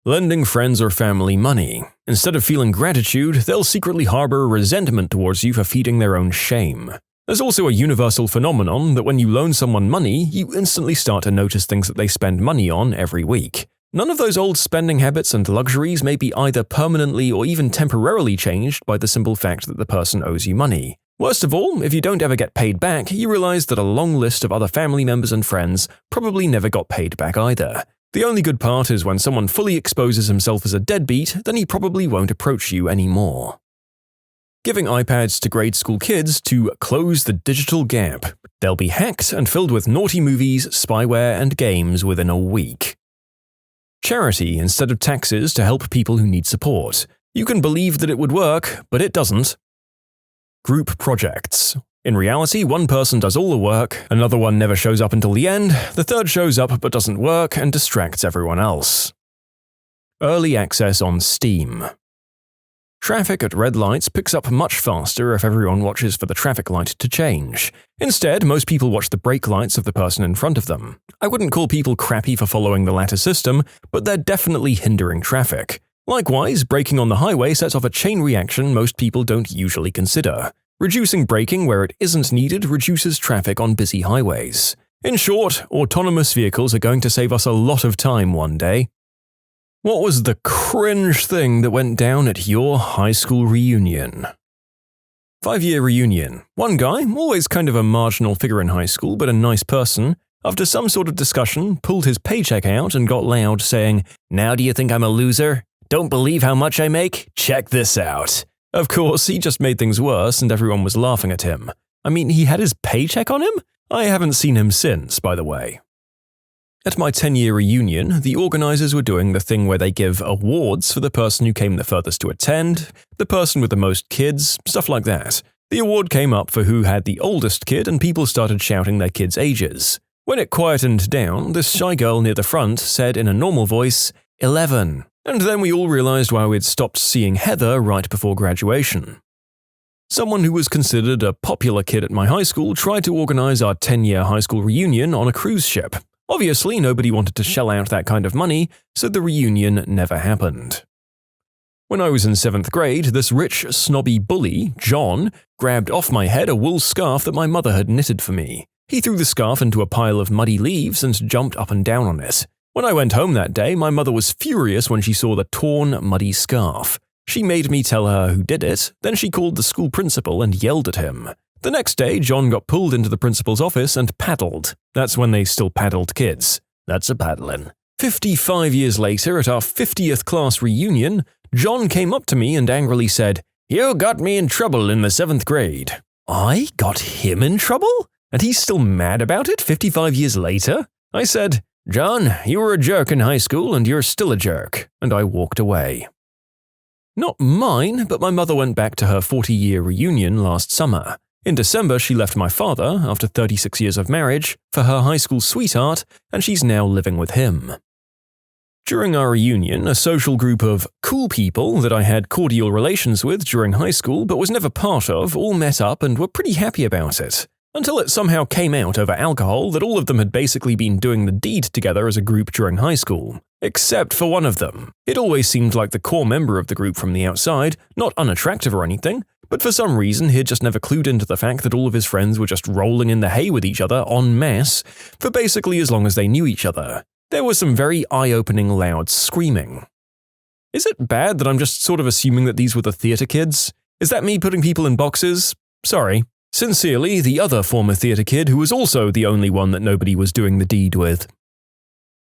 Lending friends or family money. Instead of feeling gratitude, they'll secretly harbor resentment towards you for feeding their own shame. There's also a universal phenomenon that when you loan someone money, you instantly start to notice things that they spend money on every week. None of those old spending habits and luxuries may be either permanently or even temporarily changed by the simple fact that the person owes you money. Worst of all, if you don't ever get paid back, you realize that a long list of other family members and friends probably never got paid back either. The only good part is when someone fully exposes himself as a deadbeat, then he probably won't approach you anymore. Giving iPads to grade school kids to close the digital gap. They'll be hacked and filled with naughty movies, spyware, and games within a week. Charity instead of taxes to help people who need support. You can believe that it would work, but it doesn't. Group projects. In reality, one person does all the work, another one never shows up until the end, the third shows up but doesn't work and distracts everyone else. Early access on Steam. Traffic at red lights picks up much faster if everyone watches for the traffic light to change. Instead, most people watch the brake lights of the person in front of them. I wouldn't call people crappy for following the latter system, but they're definitely hindering traffic. Likewise, braking on the highway sets off a chain reaction most people don't usually consider. Reducing braking where it isn't needed reduces traffic on busy highways. In short, autonomous vehicles are going to save us a lot of time one day. What was the cringe thing that went down at your high school reunion? 5-year reunion. One guy, always kind of a marginal figure in high school but a nice person, after some sort of discussion, pulled his paycheck out and got loud saying, "Now do you think I'm a loser? Don't believe how much I make? Check this out." Of course, he just made things worse and everyone was laughing at him. I mean, he had his paycheck on him? I haven't seen him since, by the way. At my 10-year reunion, the organizers were doing the thing where they give awards for the person who came the furthest to attend, the person with the most kids, stuff like that. The award came up for who had the oldest kid and people started shouting their kids' ages. When it quietened down, this shy girl near the front said in a normal voice, 11. And then we all realized why we'd stopped seeing Heather right before graduation. Someone who was considered a popular kid at my high school tried to organize our 10-year high school reunion on a cruise ship. Obviously, nobody wanted to shell out that kind of money, so the reunion never happened. When I was in 7th grade, this rich, snobby bully, John, grabbed off my head a wool scarf that my mother had knitted for me. He threw the scarf into a pile of muddy leaves and jumped up and down on it. When I went home that day, my mother was furious when she saw the torn, muddy scarf. She made me tell her who did it, then she called the school principal and yelled at him. The next day, John got pulled into the principal's office and paddled. That's when they still paddled kids. That's a paddlin'. 55 years later, at our 50th class reunion, John came up to me and angrily said, "You got me in trouble in the 7th grade." I got him in trouble? And he's still mad about it 55 years later? I said, "John, you were a jerk in high school and you're still a jerk," and I walked away. Not mine, but my mother went back to her 40-year reunion last summer. In December, she left my father, after 36 years of marriage, for her high school sweetheart, and she's now living with him. During our reunion, a social group of cool people that I had cordial relations with during high school but was never part of all met up and were pretty happy about it. Until it somehow came out over alcohol that all of them had basically been doing the deed together as a group during high school. Except for one of them. It always seemed like the core member of the group from the outside, not unattractive or anything, but for some reason he'd just never clued into the fact that all of his friends were just rolling in the hay with each other en masse for basically as long as they knew each other. There was some very eye-opening loud screaming. Is it bad that I'm just sort of assuming that these were the theatre kids? Is that me putting people in boxes? Sorry. Sincerely, the other former theatre kid who was also the only one that nobody was doing the deed with.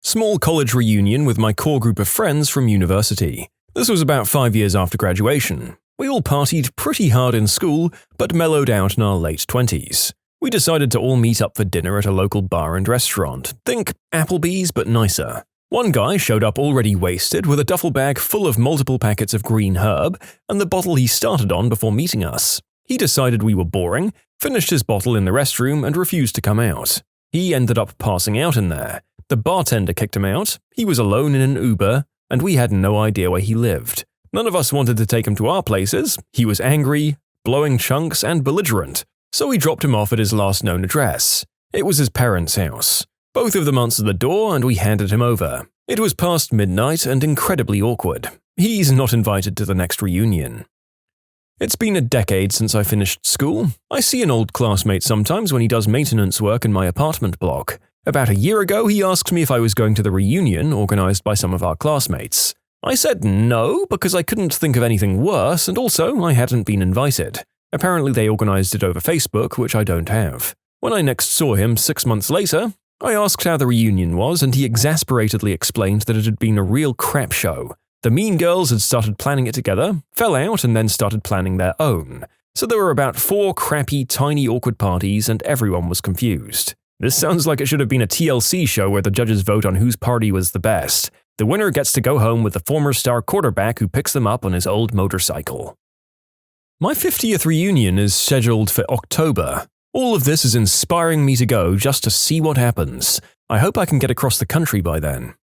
Small college reunion with my core group of friends from university. This was about 5 years after graduation. We all partied pretty hard in school, but mellowed out in our late 20s. We decided to all meet up for dinner at a local bar and restaurant. Think Applebee's, but nicer. One guy showed up already wasted with a duffel bag full of multiple packets of green herb and the bottle he started on before meeting us. He decided we were boring, finished his bottle in the restroom, and refused to come out. He ended up passing out in there. The bartender kicked him out, he was alone in an Uber, and we had no idea where he lived. None of us wanted to take him to our places. He was angry, blowing chunks, and belligerent. So we dropped him off at his last known address. It was his parents' house. Both of them answered the door and we handed him over. It was past midnight and incredibly awkward. He's not invited to the next reunion. It's been a decade since I finished school. I see an old classmate sometimes when he does maintenance work in my apartment block. About a year ago, he asked me if I was going to the reunion organized by some of our classmates. I said no because I couldn't think of anything worse and also I hadn't been invited. Apparently they organized it over Facebook, which I don't have. When I next saw him 6 months later, I asked how the reunion was and he exasperatedly explained that it had been a real crap show. The mean girls had started planning it together, fell out and then started planning their own. So there were about 4 crappy, tiny, awkward parties and everyone was confused. This sounds like it should have been a TLC show where the judges vote on whose party was the best. The winner gets to go home with the former star quarterback who picks them up on his old motorcycle. My 50th reunion is scheduled for October. All of this is inspiring me to go just to see what happens. I hope I can get across the country by then.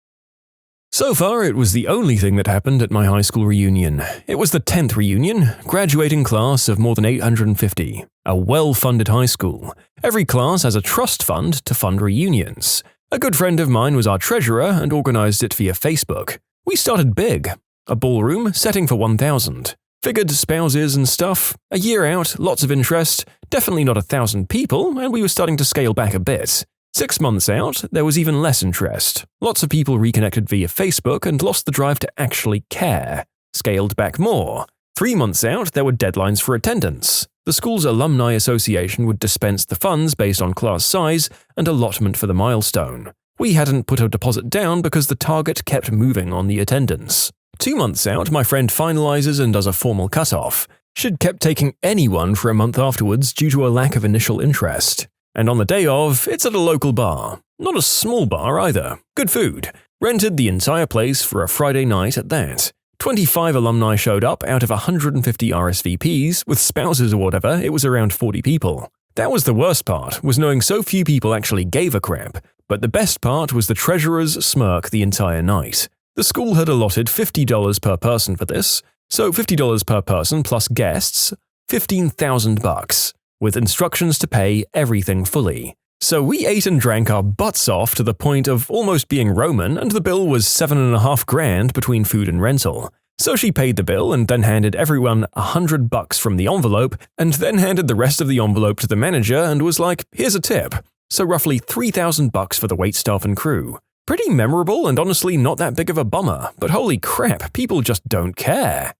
So far, it was the only thing that happened at my high school reunion. It was the 10th reunion, graduating class of more than 850. A well-funded high school. Every class has a trust fund to fund reunions. A good friend of mine was our treasurer and organized it via Facebook. We started big. A ballroom, setting for 1,000. Figured spouses and stuff. A year out, lots of interest. Definitely not 1,000 people, and we were starting to scale back a bit. 6 months out, there was even less interest. Lots of people reconnected via Facebook and lost the drive to actually care. Scaled back more. 3 months out, there were deadlines for attendance. The school's alumni association would dispense the funds based on class size and allotment for the milestone. We hadn't put a deposit down because the target kept moving on the attendance. 2 months out, my friend finalizes and does a formal cutoff. She'd kept taking anyone for a month afterwards due to a lack of initial interest. And on the day of, it's at a local bar. Not a small bar either. Good food. Rented the entire place for a Friday night at that. 25 alumni showed up out of 150 RSVPs, with spouses or whatever, it was around 40 people. That was the worst part, was knowing so few people actually gave a crap. But the best part was the treasurer's smirk the entire night. The school had allotted $50 per person for this, so $50 per person plus guests, $15,000, with instructions to pay everything fully. So we ate and drank our butts off to the point of almost being Roman, and the bill was $7,500 between food and rental. So she paid the bill and then handed everyone $100 from the envelope and then handed the rest of the envelope to the manager and was like, here's a tip. So roughly $3,000 for the waitstaff and crew. Pretty memorable and honestly not that big of a bummer, but holy crap, people just don't care.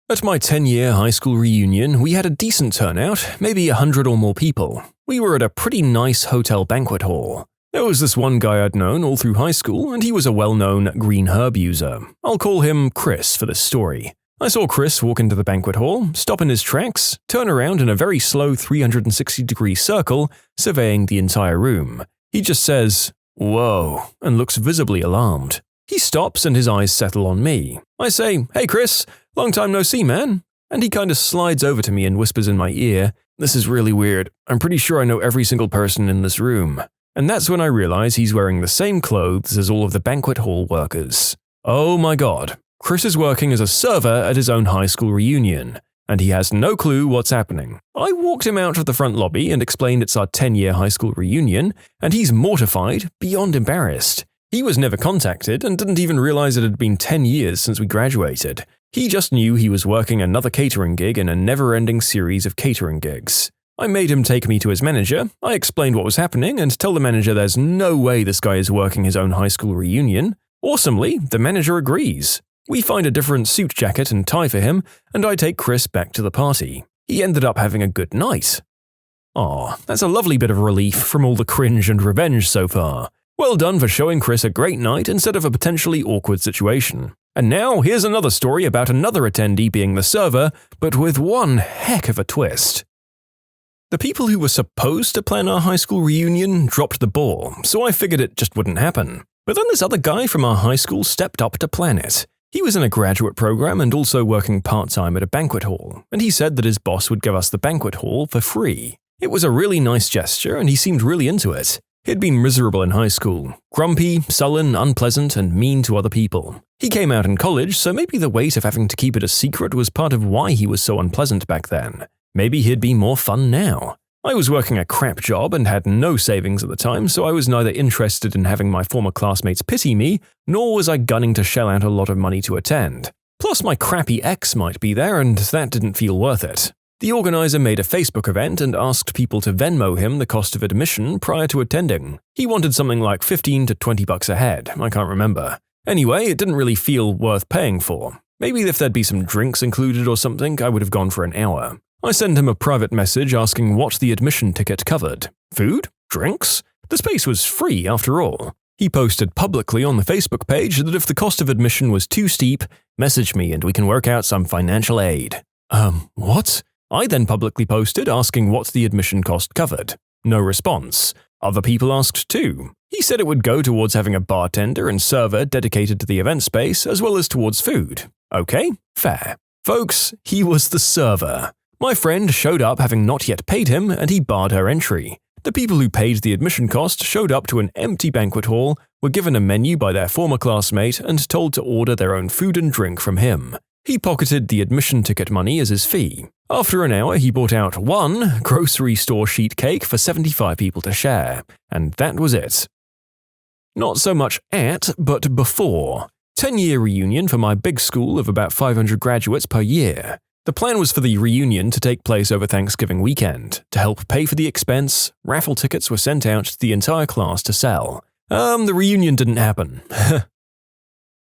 At my 10-year high school reunion, we had a decent turnout, maybe 100 or more people. We were at a pretty nice hotel banquet hall. There was this one guy I'd known all through high school, and he was a well-known green herb user. I'll call him Chris for this story. I saw Chris walk into the banquet hall, stop in his tracks, turn around in a very slow 360-degree circle, surveying the entire room. He just says, "Whoa," and looks visibly alarmed. He stops and his eyes settle on me. I say, "Hey Chris, long time no see, man." And he kind of slides over to me and whispers in my ear, "This is really weird. I'm pretty sure I know every single person in this room." And that's when I realize he's wearing the same clothes as all of the banquet hall workers. Oh my god, Chris is working as a server at his own high school reunion, and he has no clue what's happening. I walked him out of the front lobby and explained it's our 10-year high school reunion, and he's mortified, beyond embarrassed. He was never contacted and didn't even realize it had been 10 years since we graduated. He just knew he was working another catering gig in a never-ending series of catering gigs. I made him take me to his manager, I explained what was happening, and tell the manager there's no way this guy is working his own high school reunion. Awesomely, the manager agrees. We find a different suit jacket and tie for him, and I take Chris back to the party. He ended up having a good night. Aw, that's a lovely bit of relief from all the cringe and revenge so far. Well done for showing Chris a great night instead of a potentially awkward situation. And now, here's another story about another attendee being the server, but with one heck of a twist. The people who were supposed to plan our high school reunion dropped the ball, so I figured it just wouldn't happen. But then this other guy from our high school stepped up to plan it. He was in a graduate program and also working part-time at a banquet hall, and he said that his boss would give us the banquet hall for free. It was a really nice gesture, and he seemed really into it. He'd been miserable in high school, grumpy, sullen, unpleasant, and mean to other people. He came out in college, so maybe the weight of having to keep it a secret was part of why he was so unpleasant back then. Maybe he'd be more fun now. I was working a crap job and had no savings at the time, so I was neither interested in having my former classmates pity me, nor was I gunning to shell out a lot of money to attend. Plus my crappy ex might be there, and that didn't feel worth it. The organizer made a Facebook event and asked people to Venmo him the cost of admission prior to attending. He wanted something like $15 to $20 a head, I can't remember. Anyway, it didn't really feel worth paying for. Maybe if there'd be some drinks included or something, I would have gone for an hour. I sent him a private message asking what the admission ticket covered. Food? Drinks? The space was free after all. He posted publicly on the Facebook page that if the cost of admission was too steep, message me and we can work out some financial aid. What? I then publicly posted asking what the admission cost covered. No response. Other people asked too. He said it would go towards having a bartender and server dedicated to the event space as well as towards food. Okay, fair. Folks, he was the server. My friend showed up having not yet paid him and he barred her entry. The people who paid the admission cost showed up to an empty banquet hall, were given a menu by their former classmate and told to order their own food and drink from him. He pocketed the admission ticket money as his fee. After an hour, he bought out one grocery store sheet cake for 75 people to share, and that was it. Not so much at, but before. 10-year reunion for my big school of about 500 graduates per year. The plan was for the reunion to take place over Thanksgiving weekend. To help pay for the expense, raffle tickets were sent out to the entire class to sell. The reunion didn't happen.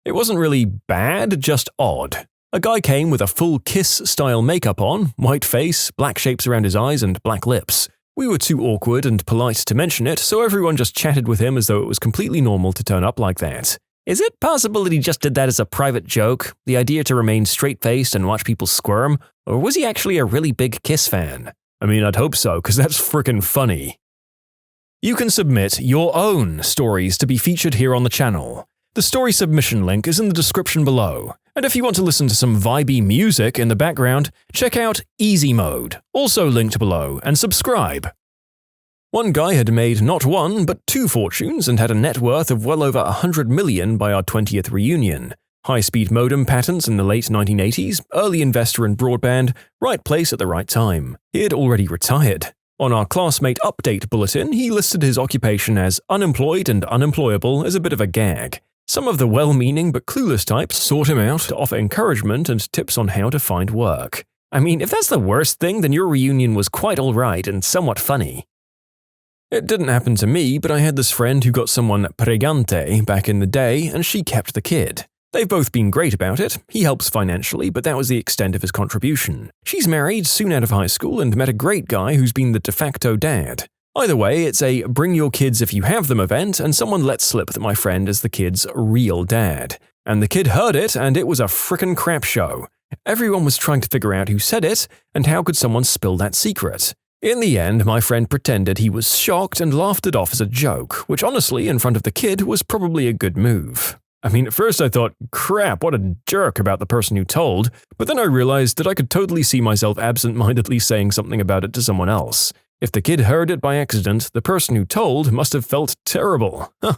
It wasn't really bad, just odd. A guy came with a full Kiss-style makeup on, white face, black shapes around his eyes, and black lips. We were too awkward and polite to mention it, so everyone just chatted with him as though it was completely normal to turn up like that. Is it possible that he just did that as a private joke, the idea to remain straight-faced and watch people squirm, or was he actually a really big Kiss fan? I mean, I'd hope so, because that's frickin' funny. You can submit your own stories to be featured here on the channel. The story submission link is in the description below, and if you want to listen to some vibey music in the background, check out easymode, also linked below, and subscribe. One guy had made not one, but 2 fortunes and had a net worth of well over $100 million by our 20th reunion. High-speed modem patents in the late 1980s, early investor in broadband, right place at the right time. He had already retired. On our classmate update bulletin, he listed his occupation as unemployed and unemployable as a bit of a gag. Some of the well-meaning but clueless types sought him out to offer encouragement and tips on how to find work. I mean, if that's the worst thing, then your reunion was quite alright and somewhat funny. It didn't happen to me, but I had this friend who got someone pregante back in the day, and she kept the kid. They've both been great about it. He helps financially, but that was the extent of his contribution. She's married soon out of high school and met a great guy who's been the de facto dad. Either way, it's a bring your kids if you have them event, and someone let slip that my friend is the kid's real dad. And the kid heard it, and it was a frickin' crap show. Everyone was trying to figure out who said it, and how could someone spill that secret. In the end, my friend pretended he was shocked and laughed it off as a joke, which honestly, in front of the kid, was probably a good move. I mean, at first I thought, crap, what a jerk about the person who told, but then I realized that I could totally see myself absent-mindedly saying something about it to someone else. If the kid heard it by accident, the person who told must have felt terrible. Huh.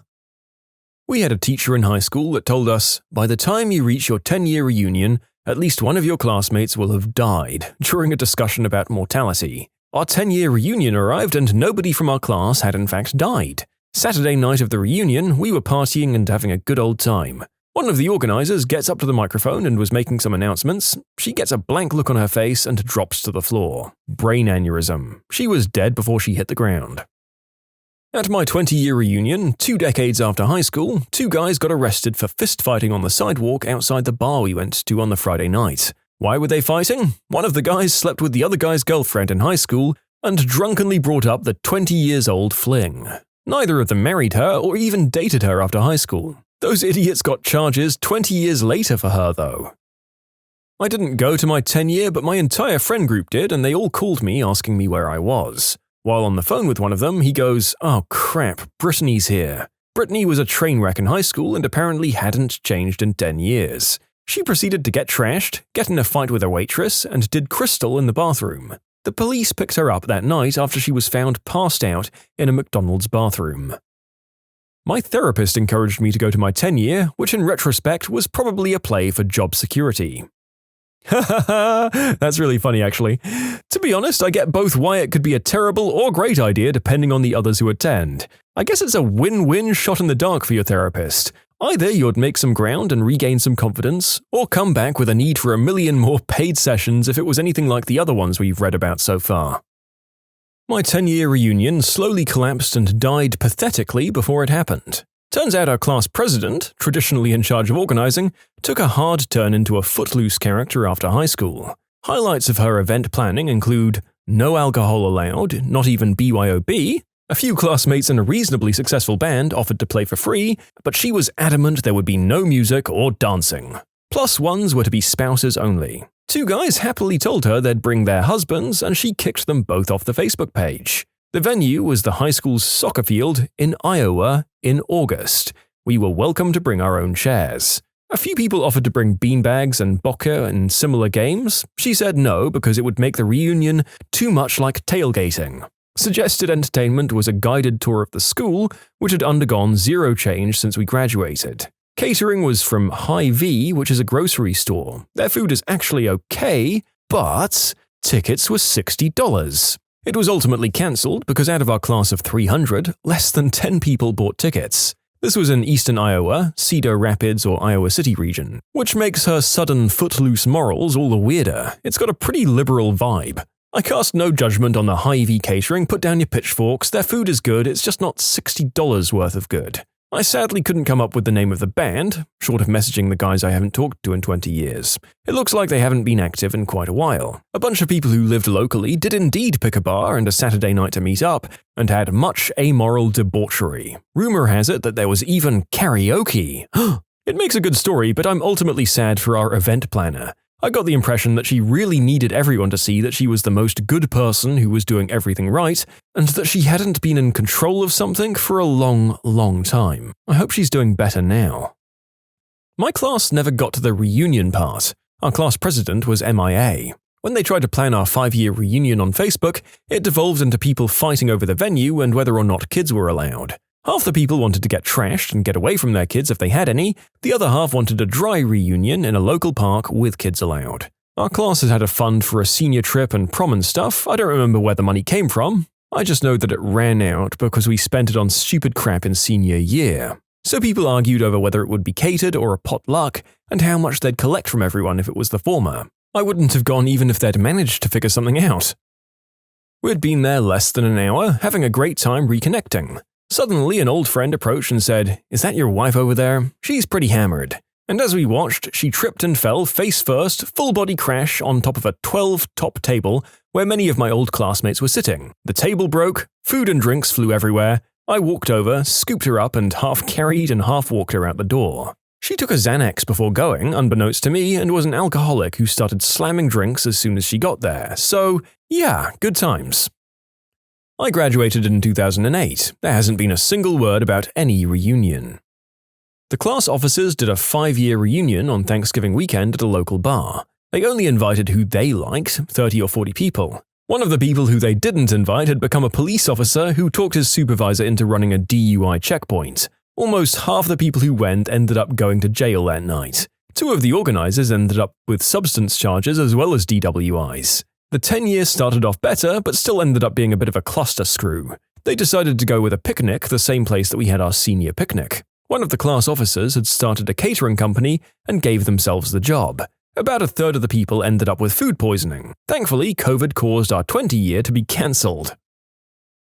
We had a teacher in high school that told us, by the time you reach your 10-year reunion, at least one of your classmates will have died, during a discussion about mortality. Our 10-year reunion arrived and nobody from our class had in fact died. Saturday night of the reunion, we were partying and having a good old time. One of the organizers gets up to the microphone and was making some announcements. She gets a blank look on her face and drops to the floor. Brain aneurysm. She was dead before she hit the ground. At my 20-year reunion, 2 decades after high school, 2 guys got arrested for fist-fighting on the sidewalk outside the bar we went to on the Friday night. Why were they fighting? One of the guys slept with the other guy's girlfriend in high school and drunkenly brought up the 20-years-old fling. Neither of them married her or even dated her after high school. Those idiots got charges 20 years later for her, though. I didn't go to my 10-year, but my entire friend group did, and they all called me asking me where I was. While on the phone with one of them, he goes, "Oh crap, Brittany's here." Brittany was a train wreck in high school and apparently hadn't changed in 10 years. She proceeded to get trashed, get in a fight with a waitress, and did crystal in the bathroom. The police picked her up that night after she was found passed out in a McDonald's bathroom. My therapist encouraged me to go to my 10-year, which in retrospect was probably a play for job security. That's really funny, actually. To be honest, I get both why it could be a terrible or great idea depending on the others who attend. I guess it's a win-win shot in the dark for your therapist. Either you'd make some ground and regain some confidence, or come back with a need for 1 million more paid sessions if it was anything like the other ones we've read about so far. My 10-year reunion slowly collapsed and died pathetically before it happened. Turns out our class president, traditionally in charge of organizing, took a hard turn into a footloose character after high school. Highlights of her event planning include no alcohol allowed, not even BYOB. A few classmates in a reasonably successful band offered to play for free, but she was adamant there would be no music or dancing. Plus ones were to be spouses only. 2 guys happily told her they'd bring their husbands, and she kicked them both off the Facebook page. The venue was the high school's soccer field in Iowa in August. We were welcome to bring our own chairs. A few people offered to bring beanbags and vodka and similar games. She said no because it would make the reunion too much like tailgating. Suggested entertainment was a guided tour of the school, which had undergone zero change since we graduated. Catering was from Hy-Vee, which is a grocery store. Their food is actually okay, but tickets were $60. It was ultimately cancelled because out of our class of 300, less than 10 people bought tickets. This was in eastern Iowa, Cedar Rapids or Iowa City region, which makes her sudden footloose morals all the weirder. It's got a pretty liberal vibe. I cast no judgment on the Hy-Vee catering, put down your pitchforks, their food is good, it's just not $60 worth of good. I sadly couldn't come up with the name of the band, short of messaging the guys I haven't talked to in 20 years. It looks like they haven't been active in quite a while. A bunch of people who lived locally did indeed pick a bar and a Saturday night to meet up, and had much amoral debauchery. Rumor has it that there was even karaoke. It makes a good story, but I'm ultimately sad for our event planner. I got the impression that she really needed everyone to see that she was the most good person who was doing everything right, and that she hadn't been in control of something for a long, long time. I hope she's doing better now. My class never got to the reunion part. Our class president was MIA. When they tried to plan our 5-year reunion on Facebook, it devolved into people fighting over the venue and whether or not kids were allowed. Half the people wanted to get trashed and get away from their kids if they had any, the other half wanted a dry reunion in a local park with kids allowed. Our class had a fund for a senior trip and prom and stuff. I don't remember where the money came from. I just know that it ran out because we spent it on stupid crap in senior year. so people argued over whether it would be catered or a potluck and how much they'd collect from everyone if it was the former. I wouldn't have gone even if they'd managed to figure something out. We'd been there less than an hour, having a great time reconnecting. Suddenly, an old friend approached and said, "Is that your wife over there? She's pretty hammered." And as we watched, she tripped and fell face first, full-body crash on top of a 12-top table where many of my old classmates were sitting. The table broke, food and drinks flew everywhere. I walked over, scooped her up, and half carried and half walked her out the door. She took a Xanax before going, unbeknownst to me, and was an alcoholic who started slamming drinks as soon as she got there. So, yeah, good times. I graduated in 2008. There hasn't been a single word about any reunion. The class officers did a 5-year reunion on Thanksgiving weekend at a local bar. They only invited who they liked, 30 or 40 people. One of the people who they didn't invite had become a police officer who talked his supervisor into running a DUI checkpoint. Almost half the people who went ended up going to jail that night. 2 of the organizers ended up with substance charges as well as DWIs. The 10 years started off better, but still ended up being a bit of a cluster screw. They decided to go with a picnic, the same place that we had our senior picnic. One of the class officers had started a catering company and gave themselves the job. About a third of the people ended up with food poisoning. Thankfully, COVID caused our 20-year to be cancelled.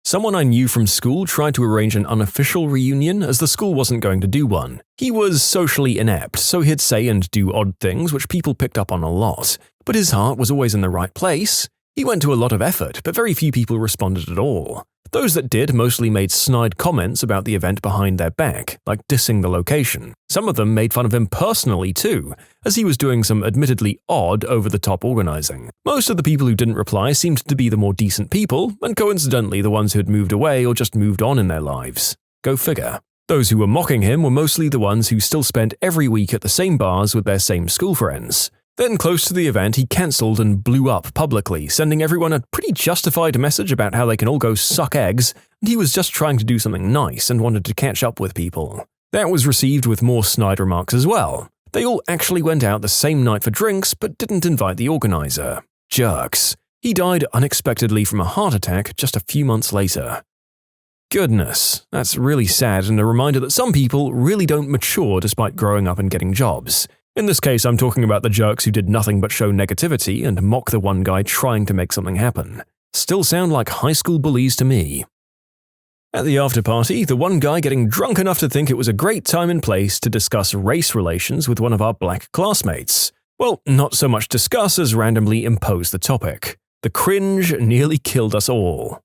Someone I knew from school tried to arrange an unofficial reunion as the school wasn't going to do one. He was socially inept, so he'd say and do odd things which people picked up on a lot. But his heart was always in the right place. He went to a lot of effort, but very few people responded at all. Those that did mostly made snide comments about the event behind their back, like dissing the location. Some of them made fun of him personally too, as he was doing some admittedly odd over-the-top organizing. Most of the people who didn't reply seemed to be the more decent people, and coincidentally the ones who had moved away or just moved on in their lives. Go figure. Those who were mocking him were mostly the ones who still spent every week at the same bars with their same school friends. Then close to the event, he cancelled and blew up publicly, sending everyone a pretty justified message about how they can all go suck eggs, and he was just trying to do something nice and wanted to catch up with people. That was received with more snide remarks as well. They all actually went out the same night for drinks, but didn't invite the organizer. Jerks. He died unexpectedly from a heart attack just a few months later. Goodness, that's really sad and a reminder that some people really don't mature despite growing up and getting jobs. In this case, I'm talking about the jerks who did nothing but show negativity and mock the one guy trying to make something happen. Still sound like high school bullies to me. At the after-party, the one guy getting drunk enough to think it was a great time and place to discuss race relations with one of our black classmates. Well, not so much discuss as randomly impose the topic. The cringe nearly killed us all.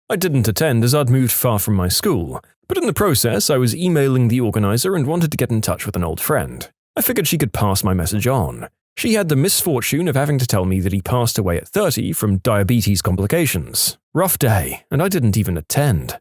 I didn't attend as I'd moved far from my school, but in the process I was emailing the organizer and wanted to get in touch with an old friend. I figured she could pass my message on. She had the misfortune of having to tell me that he passed away at 30 from diabetes complications. Rough day, and I didn't even attend.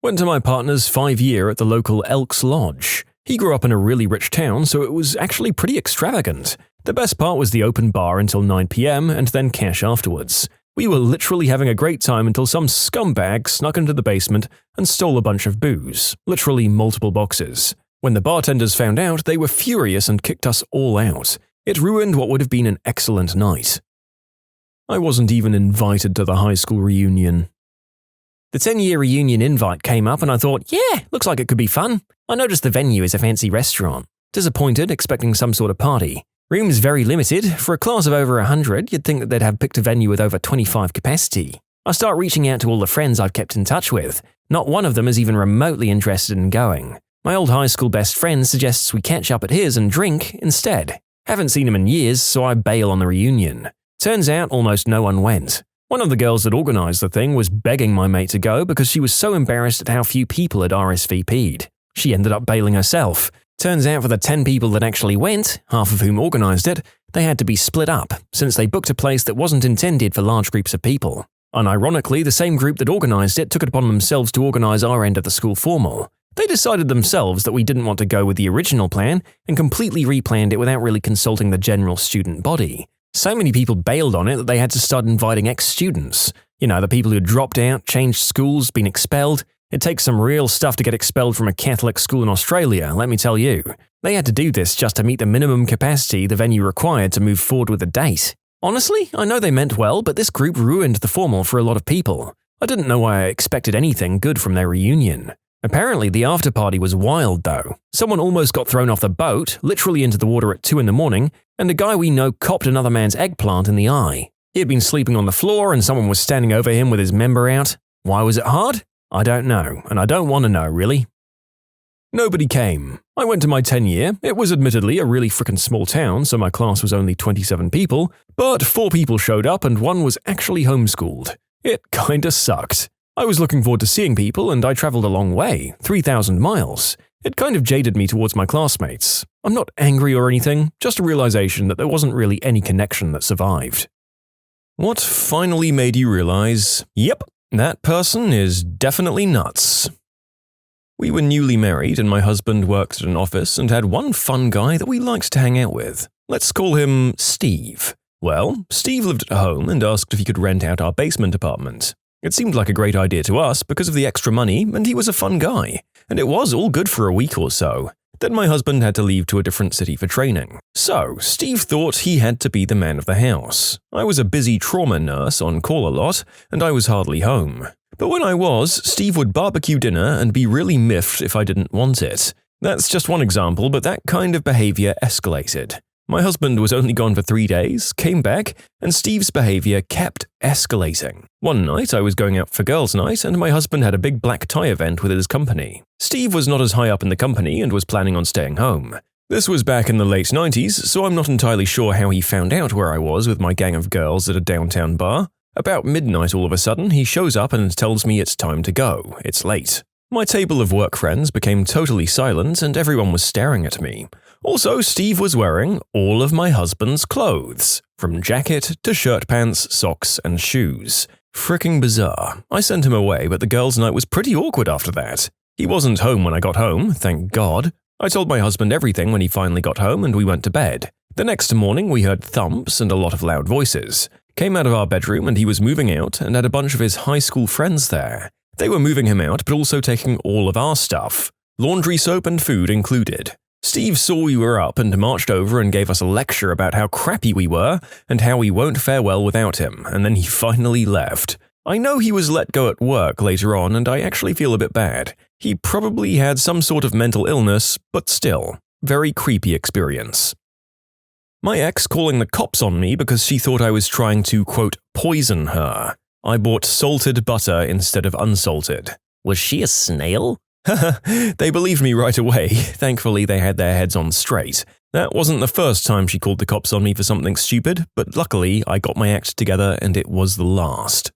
Went to my partner's 5-year at the local Elks Lodge. He grew up in a really rich town, so it was actually pretty extravagant. The best part was the open bar until 9 p.m. and then cash afterwards. We were literally having a great time until some scumbag snuck into the basement and stole a bunch of booze, literally multiple boxes. When the bartenders found out, they were furious and kicked us all out. It ruined what would have been an excellent night. I wasn't even invited to the high school reunion. The 10-year reunion invite came up and I thought, yeah, looks like it could be fun. I noticed the venue is a fancy restaurant. Disappointed, expecting some sort of party. Rooms very limited. For a class of over 100, you'd think that they'd have picked a venue with over 25 capacity. I start reaching out to all the friends I've kept in touch with. Not one of them is even remotely interested in going. My old high school best friend suggests we catch up at his and drink instead. Haven't seen him in years, so I bail on the reunion. Turns out almost no one went. One of the girls that organized the thing was begging my mate to go because she was so embarrassed at how few people had RSVP'd. She ended up bailing herself. Turns out for the 10 people that actually went, half of whom organized it, they had to be split up, since they booked a place that wasn't intended for large groups of people. Unironically, the same group that organized it took it upon themselves to organize our end of the school formal. They decided themselves that we didn't want to go with the original plan and completely replanned it without really consulting the general student body. So many people bailed on it that they had to start inviting ex-students. You know, the people who had dropped out, changed schools, been expelled. It takes some real stuff to get expelled from a Catholic school in Australia, let me tell you. They had to do this just to meet the minimum capacity the venue required to move forward with the date. Honestly, I know they meant well, but this group ruined the formal for a lot of people. I didn't know I expected anything good from their reunion. Apparently, the after-party was wild, though. Someone almost got thrown off the boat, literally into the water at 2 in the morning, and a guy we know copped another man's eggplant in the eye. He had been sleeping on the floor and someone was standing over him with his member out. Why was it hard? I don't know, and I don't want to know, really. Nobody came. I went to my 10-year. It was admittedly a really frickin' small town, so my class was only 27 people, but 4 people showed up and 1 was actually homeschooled. It kinda sucked. I was looking forward to seeing people and I traveled a long way, 3,000 miles. It kind of jaded me towards my classmates. I'm not angry or anything, just a realization that there wasn't really any connection that survived. What finally made you realize, yep, that person is definitely nuts? We were newly married and my husband worked at an office and had one fun guy that we liked to hang out with. Let's call him Steve. Well, Steve lived at home and asked if he could rent out our basement apartment. It seemed like a great idea to us because of the extra money and he was a fun guy. And it was all good for a week or so. Then my husband had to leave to a different city for training. So, Steve thought he had to be the man of the house. I was a busy trauma nurse on call a lot, and I was hardly home. But when I was, Steve would barbecue dinner and be really miffed if I didn't want it. That's just one example, but that kind of behavior escalated. My husband was only gone for 3 days, came back, and Steve's behavior kept escalating. One night I was going out for girls' night and my husband had a big black tie event with his company. Steve was not as high up in the company and was planning on staying home. This was back in the late 90s, so I'm not entirely sure how he found out where I was with my gang of girls at a downtown bar. About midnight all of a sudden, he shows up and tells me it's time to go, it's late. My table of work friends became totally silent and everyone was staring at me. Also, Steve was wearing all of my husband's clothes, from jacket to shirt pants, socks, and shoes. Fricking bizarre. I sent him away, but the girls' night was pretty awkward after that. He wasn't home when I got home, thank God. I told my husband everything when he finally got home and we went to bed. The next morning we heard thumps and a lot of loud voices. Came out of our bedroom and he was moving out and had a bunch of his high school friends there. They were moving him out but also taking all of our stuff. Laundry soap and food included. Steve saw we were up and marched over and gave us a lecture about how crappy we were and how we won't fare well without him, and then he finally left. I know he was let go at work later on and I actually feel a bit bad. He probably had some sort of mental illness, but still, very creepy experience. My ex calling the cops on me because she thought I was trying to, quote, poison her. I bought salted butter instead of unsalted. Was she a snail? They believed me right away. Thankfully, they had their heads on straight. That wasn't the first time she called the cops on me for something stupid, but luckily, I got my act together and it was the last.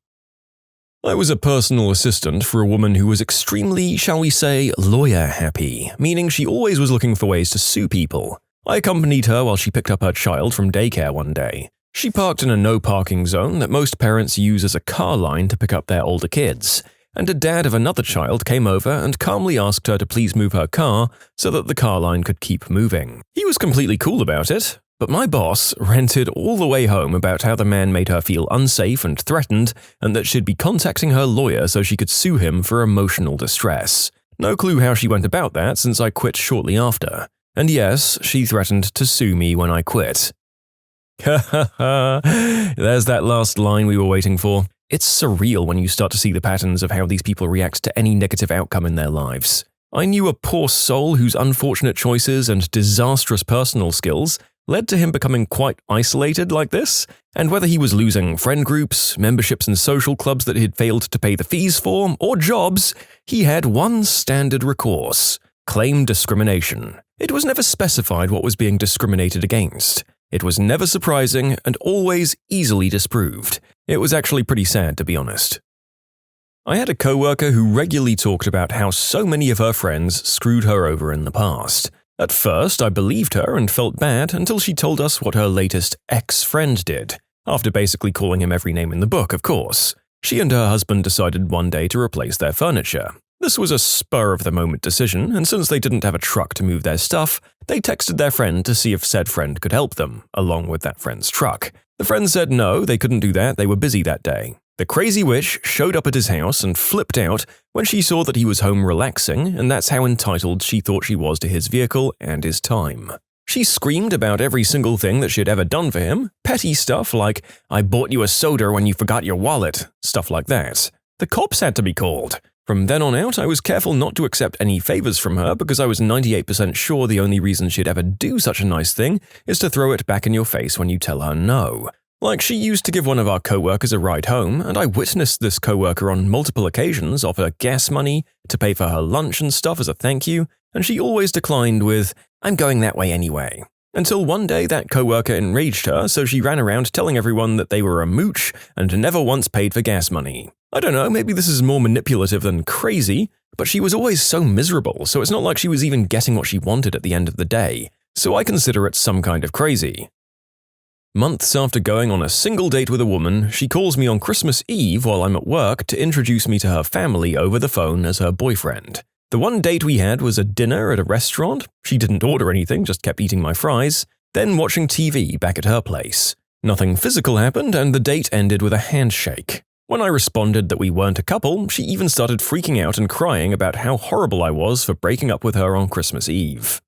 I was a personal assistant for a woman who was extremely, shall we say, lawyer-happy, meaning she always was looking for ways to sue people. I accompanied her while she picked up her child from daycare one day. She parked in a no-parking zone that most parents use as a car line to pick up their older kids, and a dad of another child came over and calmly asked her to please move her car so that the car line could keep moving. He was completely cool about it, but my boss ranted all the way home about how the man made her feel unsafe and threatened and that she'd be contacting her lawyer so she could sue him for emotional distress. No clue how she went about that since I quit shortly after. And yes, she threatened to sue me when I quit. Ha ha ha, there's that last line we were waiting for. It's surreal when you start to see the patterns of how these people react to any negative outcome in their lives. I knew a poor soul whose unfortunate choices and disastrous personal skills led to him becoming quite isolated like this, and whether he was losing friend groups, memberships in social clubs that he'd failed to pay the fees for, or jobs, he had one standard recourse: claim discrimination. It was never specified what was being discriminated against. It was never surprising and always easily disproved. It was actually pretty sad, to be honest. I had a coworker who regularly talked about how so many of her friends screwed her over in the past. At first, I believed her and felt bad until she told us what her latest ex-friend did. After basically calling him every name in the book, of course. She and her husband decided one day to replace their furniture. This was a spur-of-the-moment decision, and since they didn't have a truck to move their stuff, they texted their friend to see if said friend could help them, along with that friend's truck. The friend said no, they couldn't do that, they were busy that day. The crazy witch showed up at his house and flipped out when she saw that he was home relaxing, and that's how entitled she thought she was to his vehicle and his time. She screamed about every single thing that she'd ever done for him, petty stuff like, "I bought you a soda when you forgot your wallet," stuff like that. The cops had to be called. From then on out, I was careful not to accept any favors from her because I was 98% sure the only reason she'd ever do such a nice thing is to throw it back in your face when you tell her no. Like, she used to give one of our co-workers a ride home, and I witnessed this co-worker on multiple occasions offer gas money to pay for her lunch and stuff as a thank you, and she always declined with, "I'm going that way anyway." Until one day that co-worker enraged her, so she ran around telling everyone that they were a mooch and never once paid for gas money. I don't know, maybe this is more manipulative than crazy, but she was always so miserable, so it's not like she was even getting what she wanted at the end of the day, so I consider it some kind of crazy. Months after going on a single date with a woman, she calls me on Christmas Eve while I'm at work to introduce me to her family over the phone as her boyfriend. The one date we had was a dinner at a restaurant. She didn't order anything, just kept eating my fries, then watching TV back at her place. Nothing physical happened, and the date ended with a handshake. When I responded that we weren't a couple, she even started freaking out and crying about how horrible I was for breaking up with her on Christmas Eve.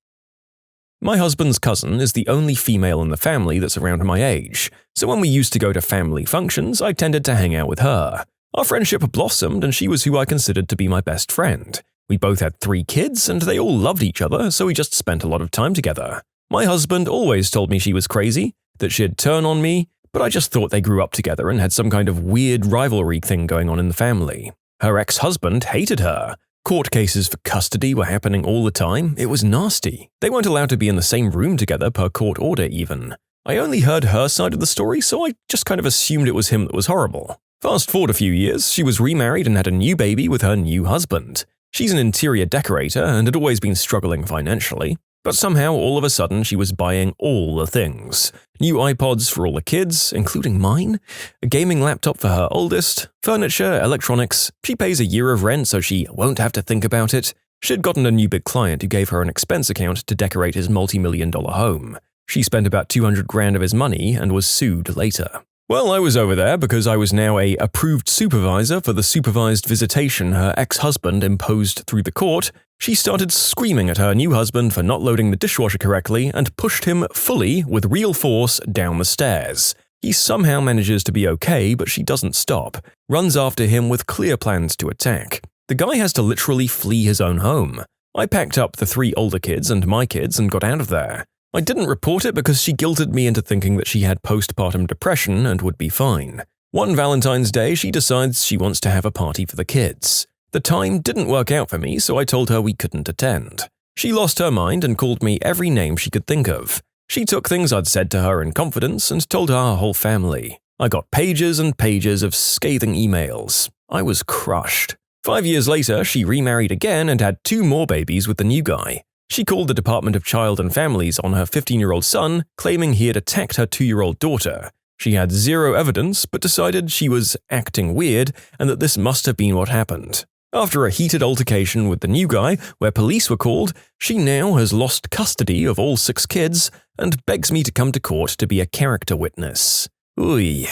My husband's cousin is the only female in the family that's around my age, so when we used to go to family functions, I tended to hang out with her. Our friendship blossomed, and she was who I considered to be my best friend. We both had 3 kids, and they all loved each other, so we just spent a lot of time together. My husband always told me she was crazy, that she'd turn on me, but I just thought they grew up together and had some kind of weird rivalry thing going on in the family. Her ex-husband hated her. Court cases for custody were happening all the time. It was nasty. They weren't allowed to be in the same room together per court order even. I only heard her side of the story, so I just kind of assumed it was him that was horrible. Fast forward a few years, she was remarried and had a new baby with her new husband. She's an interior decorator and had always been struggling financially. But somehow, all of a sudden, she was buying all the things. New iPods for all the kids, including mine, a gaming laptop for her oldest, furniture, electronics, she pays a year of rent so she won't have to think about it. She'd gotten a new big client who gave her an expense account to decorate his multi-million-dollar home. She spent about $200,000 of his money and was sued later. Well, I was over there because I was now a approved supervisor for the supervised visitation her ex-husband imposed through the court. She started screaming at her new husband for not loading the dishwasher correctly and pushed him fully with real force down the stairs. He somehow manages to be okay, but she doesn't stop, runs after him with clear plans to attack. The guy has to literally flee his own home. I packed up the 3 older kids and my kids and got out of there. I didn't report it because she guilted me into thinking that she had postpartum depression and would be fine. One Valentine's Day, she decides she wants to have a party for the kids. The time didn't work out for me, so I told her we couldn't attend. She lost her mind and called me every name she could think of. She took things I'd said to her in confidence and told our whole family. I got pages and pages of scathing emails. I was crushed. 5 years later, she remarried again and had 2 more babies with the new guy. She called the Department of Child and Families on her 15-year-old son, claiming he had attacked her 2-year-old daughter. She had 0 evidence, but decided she was acting weird and that this must have been what happened. After a heated altercation with the new guy, where police were called, she now has lost custody of all 6 kids and begs me to come to court to be a character witness. Oy.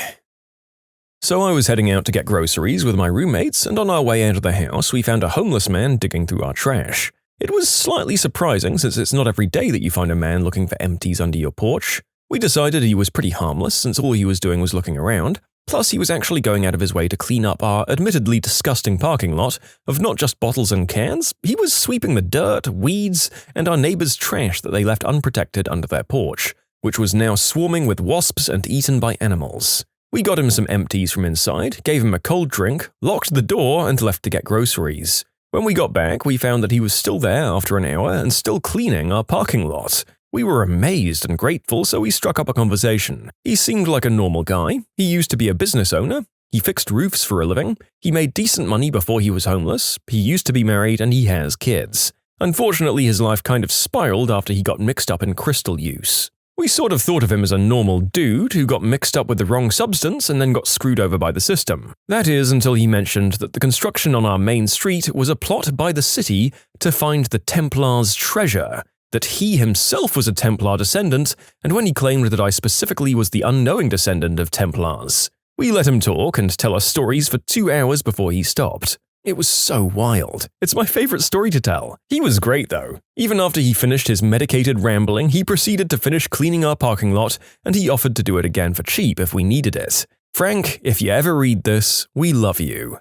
So I was heading out to get groceries with my roommates, and on our way out of the house, we found a homeless man digging through our trash. It was slightly surprising since it's not every day that you find a man looking for empties under your porch. We decided he was pretty harmless since all he was doing was looking around. Plus, he was actually going out of his way to clean up our admittedly disgusting parking lot of not just bottles and cans, he was sweeping the dirt, weeds, and our neighbors' trash that they left unprotected under their porch, which was now swarming with wasps and eaten by animals. We got him some empties from inside, gave him a cold drink, locked the door, and left to get groceries. When we got back, we found that he was still there after an hour and still cleaning our parking lot. We were amazed and grateful, so we struck up a conversation. He seemed like a normal guy. He used to be a business owner. He fixed roofs for a living. He made decent money before he was homeless. He used to be married and he has kids. Unfortunately, his life kind of spiraled after he got mixed up in crystal use. We sort of thought of him as a normal dude who got mixed up with the wrong substance and then got screwed over by the system. That is, until he mentioned that the construction on our main street was a plot by the city to find the Templars' treasure, that he himself was a Templar descendant, and when he claimed that I specifically was the unknowing descendant of Templars. We let him talk and tell us stories for 2 hours before he stopped. It was so wild. It's my favorite story to tell. He was great though. Even after he finished his medicated rambling, he proceeded to finish cleaning our parking lot, and he offered to do it again for cheap if we needed it. Frank, if you ever read this, we love you.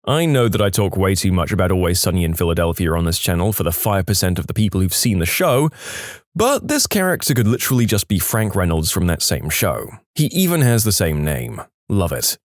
I know that I talk way too much about Always Sunny in Philadelphia on this channel for the 5% of the people who've seen the show, but this character could literally just be Frank Reynolds from that same show. He even has the same name. Love it.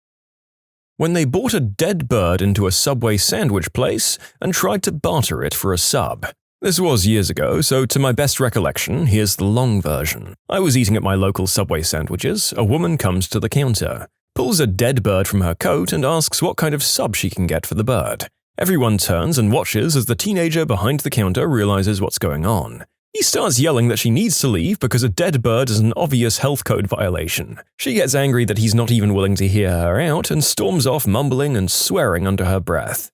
When they bought a dead bird into a Subway sandwich place and tried to barter it for a sub. This was years ago, so to my best recollection, here's the long version. I was eating at my local Subway sandwiches, a woman comes to the counter, pulls a dead bird from her coat and asks what kind of sub she can get for the bird. Everyone turns and watches as the teenager behind the counter realizes what's going on. He starts yelling that she needs to leave because a dead bird is an obvious health code violation. She gets angry that he's not even willing to hear her out and storms off mumbling and swearing under her breath.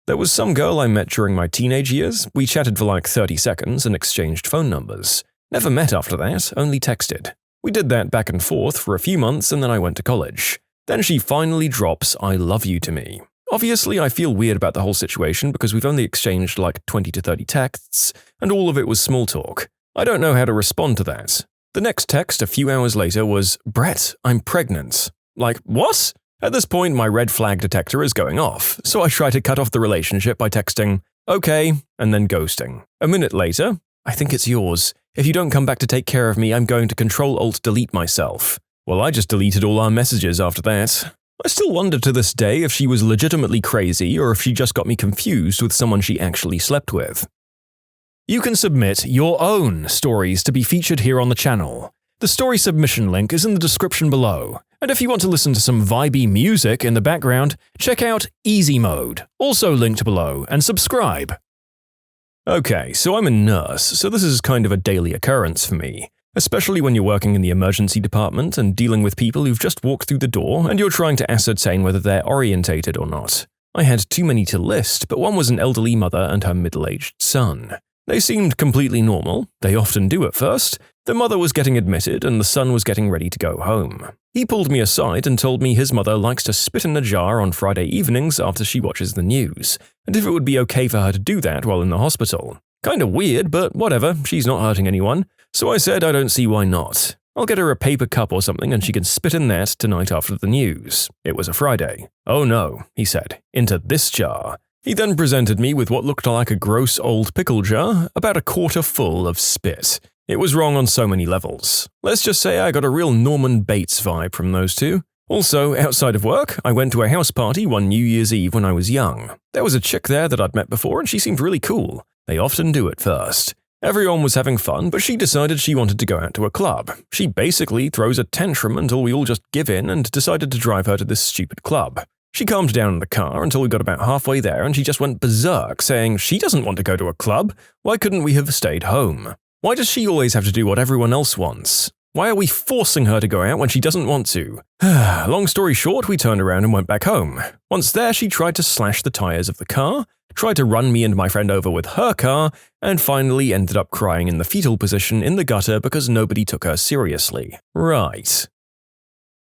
There was some girl I met during my teenage years. We chatted for like 30 seconds and exchanged phone numbers. Never met after that, only texted. We did that back and forth for a few months and then I went to college. Then she finally drops "I love you" to me. Obviously, I feel weird about the whole situation because we've only exchanged like 20 to 30 texts, and all of it was small talk. I don't know how to respond to that. The next text a few hours later was, "Brett, I'm pregnant." Like, what? At this point, my red flag detector is going off, so I try to cut off the relationship by texting, "Okay," and then ghosting. A minute later, "I think it's yours. If you don't come back to take care of me, I'm going to Control-Alt-Delete myself." Well, I just deleted all our messages after that. I still wonder to this day if she was legitimately crazy or if she just got me confused with someone she actually slept with. You can submit your own stories to be featured here on the channel. The story submission link is in the description below, and if you want to listen to some vibey music in the background, check out easymode, also linked below, and subscribe. Okay, so I'm a nurse, so this is kind of a daily occurrence for me. Especially when you're working in the emergency department and dealing with people who've just walked through the door and you're trying to ascertain whether they're orientated or not. I had too many to list, but one was an elderly mother and her middle-aged son. They seemed completely normal, they often do at first. The mother was getting admitted and the son was getting ready to go home. He pulled me aside and told me his mother likes to spit in a jar on Friday evenings after she watches the news, and if it would be okay for her to do that while in the hospital. Kinda weird, but whatever, she's not hurting anyone. So I said I don't see why not. I'll get her a paper cup or something and she can spit in that tonight after the news. It was a Friday. "Oh no," he said, "into this jar." He then presented me with what looked like a gross old pickle jar, about a quarter full of spit. It was wrong on so many levels. Let's just say I got a real Norman Bates vibe from those two. Also, outside of work, I went to a house party one New Year's Eve when I was young. There was a chick there that I'd met before and she seemed really cool. They often do at first. Everyone was having fun, but she decided she wanted to go out to a club. She basically throws a tantrum until we all just give in and decided to drive her to this stupid club. She calmed down in the car until we got about halfway there and she just went berserk, saying she doesn't want to go to a club. Why couldn't we have stayed home? Why does she always have to do what everyone else wants? Why are we forcing her to go out when she doesn't want to? Long story short, we turned around and went back home. Once there, she tried to slash the tires of the car, tried to run me and my friend over with her car, and finally ended up crying in the fetal position in the gutter because nobody took her seriously. Right.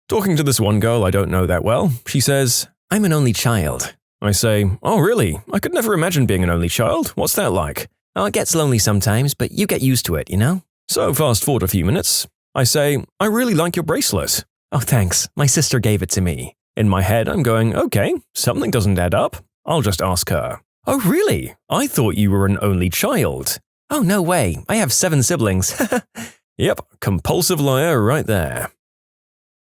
Talking to this one girl I don't know that well, she says, "I'm an only child." I say, "Oh really? I could never imagine being an only child. What's that like?" "Oh, it gets lonely sometimes, but you get used to it, you know?" So fast forward a few minutes. I say, "I really like your bracelet." "Oh thanks, my sister gave it to me." In my head I'm going, okay, something doesn't add up. I'll just ask her. "Oh really? I thought you were an only child." "Oh no way, I have 7 siblings." Yep, compulsive liar right there.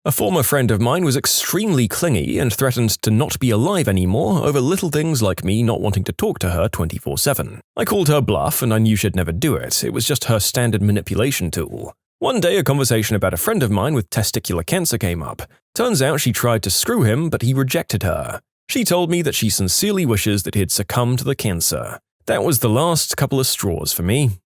A former friend of mine was extremely clingy and threatened to not be alive anymore over little things like me not wanting to talk to her 24/7. I called her bluff and I knew she'd never do it. It was just her standard manipulation tool. One day, a conversation about a friend of mine with testicular cancer came up. Turns out she tried to screw him, but he rejected her. She told me that she sincerely wishes that he'd succumb to the cancer. That was the last couple of straws for me.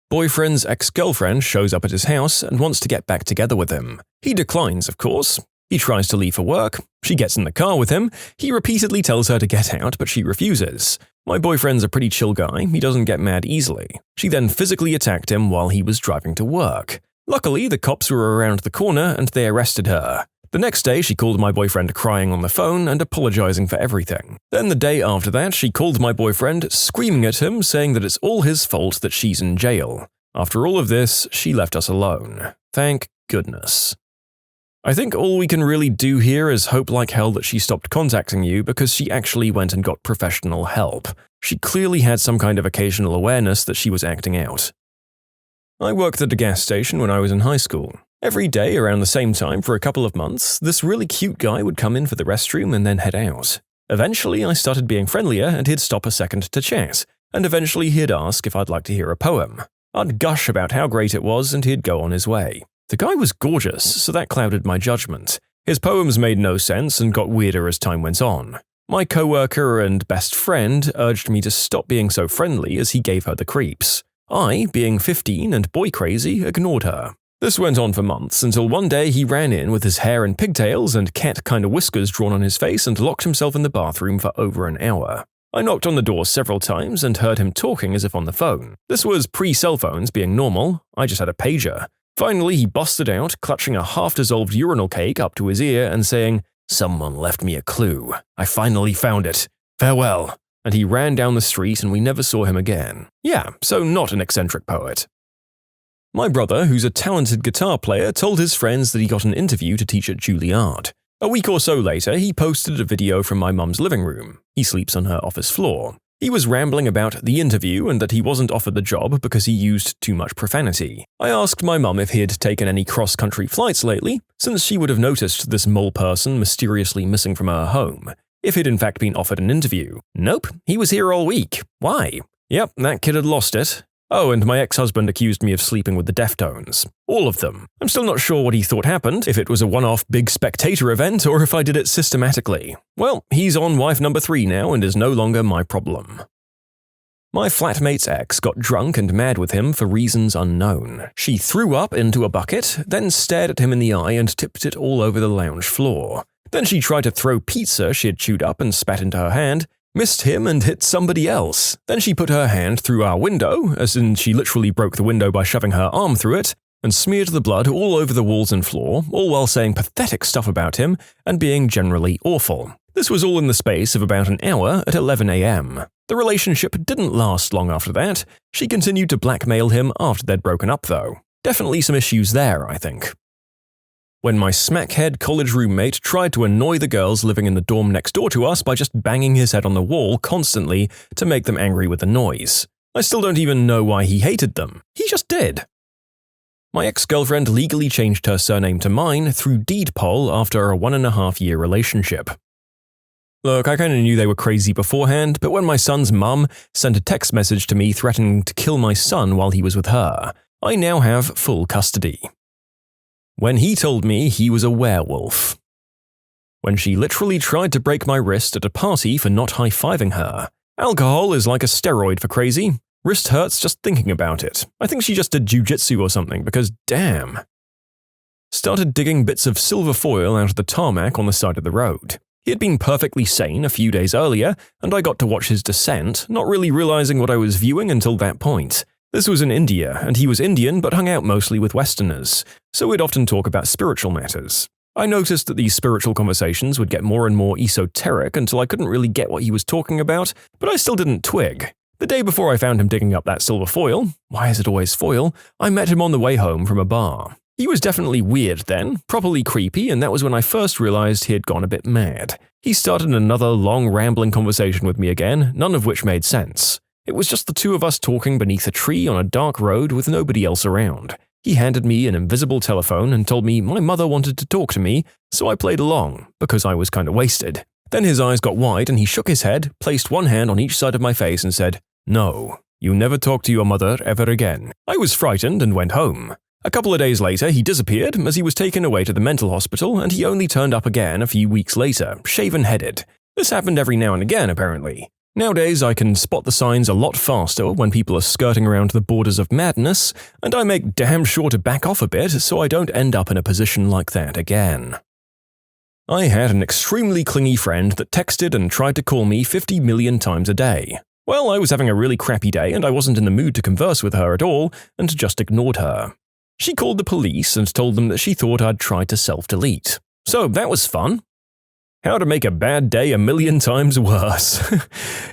Boyfriend's ex-girlfriend shows up at his house and wants to get back together with him. He declines, of course. He tries to leave for work. She gets in the car with him. He repeatedly tells her to get out, but she refuses. My boyfriend's a pretty chill guy. He doesn't get mad easily. She then physically attacked him while he was driving to work. Luckily, the cops were around the corner and they arrested her. The next day, she called my boyfriend crying on the phone and apologizing for everything. Then the day after that, she called my boyfriend, screaming at him, saying that it's all his fault that she's in jail. After all of this, she left us alone. Thank goodness. I think all we can really do here is hope like hell that she stopped contacting you because she actually went and got professional help. She clearly had some kind of occasional awareness that she was acting out. I worked at a gas station when I was in high school. Every day around the same time for a couple of months, this really cute guy would come in for the restroom and then head out. Eventually, I started being friendlier and he'd stop a second to chat, and eventually he'd ask if I'd like to hear a poem. I'd gush about how great it was and he'd go on his way. The guy was gorgeous, so that clouded my judgment. His poems made no sense and got weirder as time went on. My coworker and best friend urged me to stop being so friendly as he gave her the creeps. I, being 15 and boy crazy, ignored her. This went on for months until one day he ran in with his hair in pigtails and cat-kind of whiskers drawn on his face and locked himself in the bathroom for over an hour. I knocked on the door several times and heard him talking as if on the phone. This was pre-cell phones being normal. I just had a pager. Finally, he busted out, clutching a half-dissolved urinal cake up to his ear and saying, "Someone left me a clue. I finally found it. Farewell." And he ran down the street and we never saw him again. Yeah, so not an eccentric poet. My brother, who's a talented guitar player, told his friends that he got an interview to teach at Juilliard. A week or so later, he posted a video from my mum's living room. He sleeps on her office floor. He was rambling about the interview and that he wasn't offered the job because he used too much profanity. I asked my mum if he had taken any cross-country flights lately, since she would have noticed this mole person mysteriously missing from her home. If he'd in fact been offered an interview. Nope, he was here all week. Why? Yep, that kid had lost it. Oh, and my ex-husband accused me of sleeping with the Deftones. All of them. I'm still not sure what he thought happened, if it was a one-off big spectator event or if I did it systematically. Well, he's on wife number 3 now and is no longer my problem. My flatmate's ex got drunk and mad with him for reasons unknown. She threw up into a bucket, then stared at him in the eye and tipped it all over the lounge floor. Then she tried to throw pizza she had chewed up and spat into her hand, missed him and hit somebody else. Then she put her hand through our window, as in she literally broke the window by shoving her arm through it, and smeared the blood all over the walls and floor, all while saying pathetic stuff about him and being generally awful. This was all in the space of about an hour at 11 a.m. The relationship didn't last long after that. She continued to blackmail him after they'd broken up though. Definitely some issues there, I think. When my smackhead college roommate tried to annoy the girls living in the dorm next door to us by just banging his head on the wall constantly to make them angry with the noise. I still don't even know why he hated them. He just did. My ex-girlfriend legally changed her surname to mine through deed poll after a 1.5-year relationship. Look, I kinda knew they were crazy beforehand, but when my son's mum sent a text message to me threatening to kill my son while he was with her, I now have full custody. When he told me he was a werewolf. When she literally tried to break my wrist at a party for not high-fiving her. Alcohol is like a steroid for crazy. Wrist hurts just thinking about it. I think she just did jujitsu or something because damn. Started digging bits of silver foil out of the tarmac on the side of the road. He had been perfectly sane a few days earlier, and I got to watch his descent, not really realizing what I was viewing until that point. This was in India, and he was Indian but hung out mostly with Westerners, so we'd often talk about spiritual matters. I noticed that these spiritual conversations would get more and more esoteric until I couldn't really get what he was talking about, but I still didn't twig. The day before I found him digging up that silver foil, why is it always foil, I met him on the way home from a bar. He was definitely weird then, properly creepy, and that was when I first realized he had gone a bit mad. He started another long rambling conversation with me again, none of which made sense. It was just the two of us talking beneath a tree on a dark road with nobody else around. He handed me an invisible telephone and told me my mother wanted to talk to me, so I played along, because I was kinda wasted. Then his eyes got wide and he shook his head, placed one hand on each side of my face and said, "No, you never talk to your mother ever again." I was frightened and went home. A couple of days later, he disappeared as he was taken away to the mental hospital and he only turned up again a few weeks later, shaven-headed. This happened every now and again, apparently. Nowadays, I can spot the signs a lot faster when people are skirting around the borders of madness, and I make damn sure to back off a bit so I don't end up in a position like that again. I had an extremely clingy friend that texted and tried to call me 50 million times a day. Well, I was having a really crappy day and I wasn't in the mood to converse with her at all, and just ignored her. She called the police and told them that she thought I'd tried to self-delete. So that was fun. How to make a bad day a million times worse.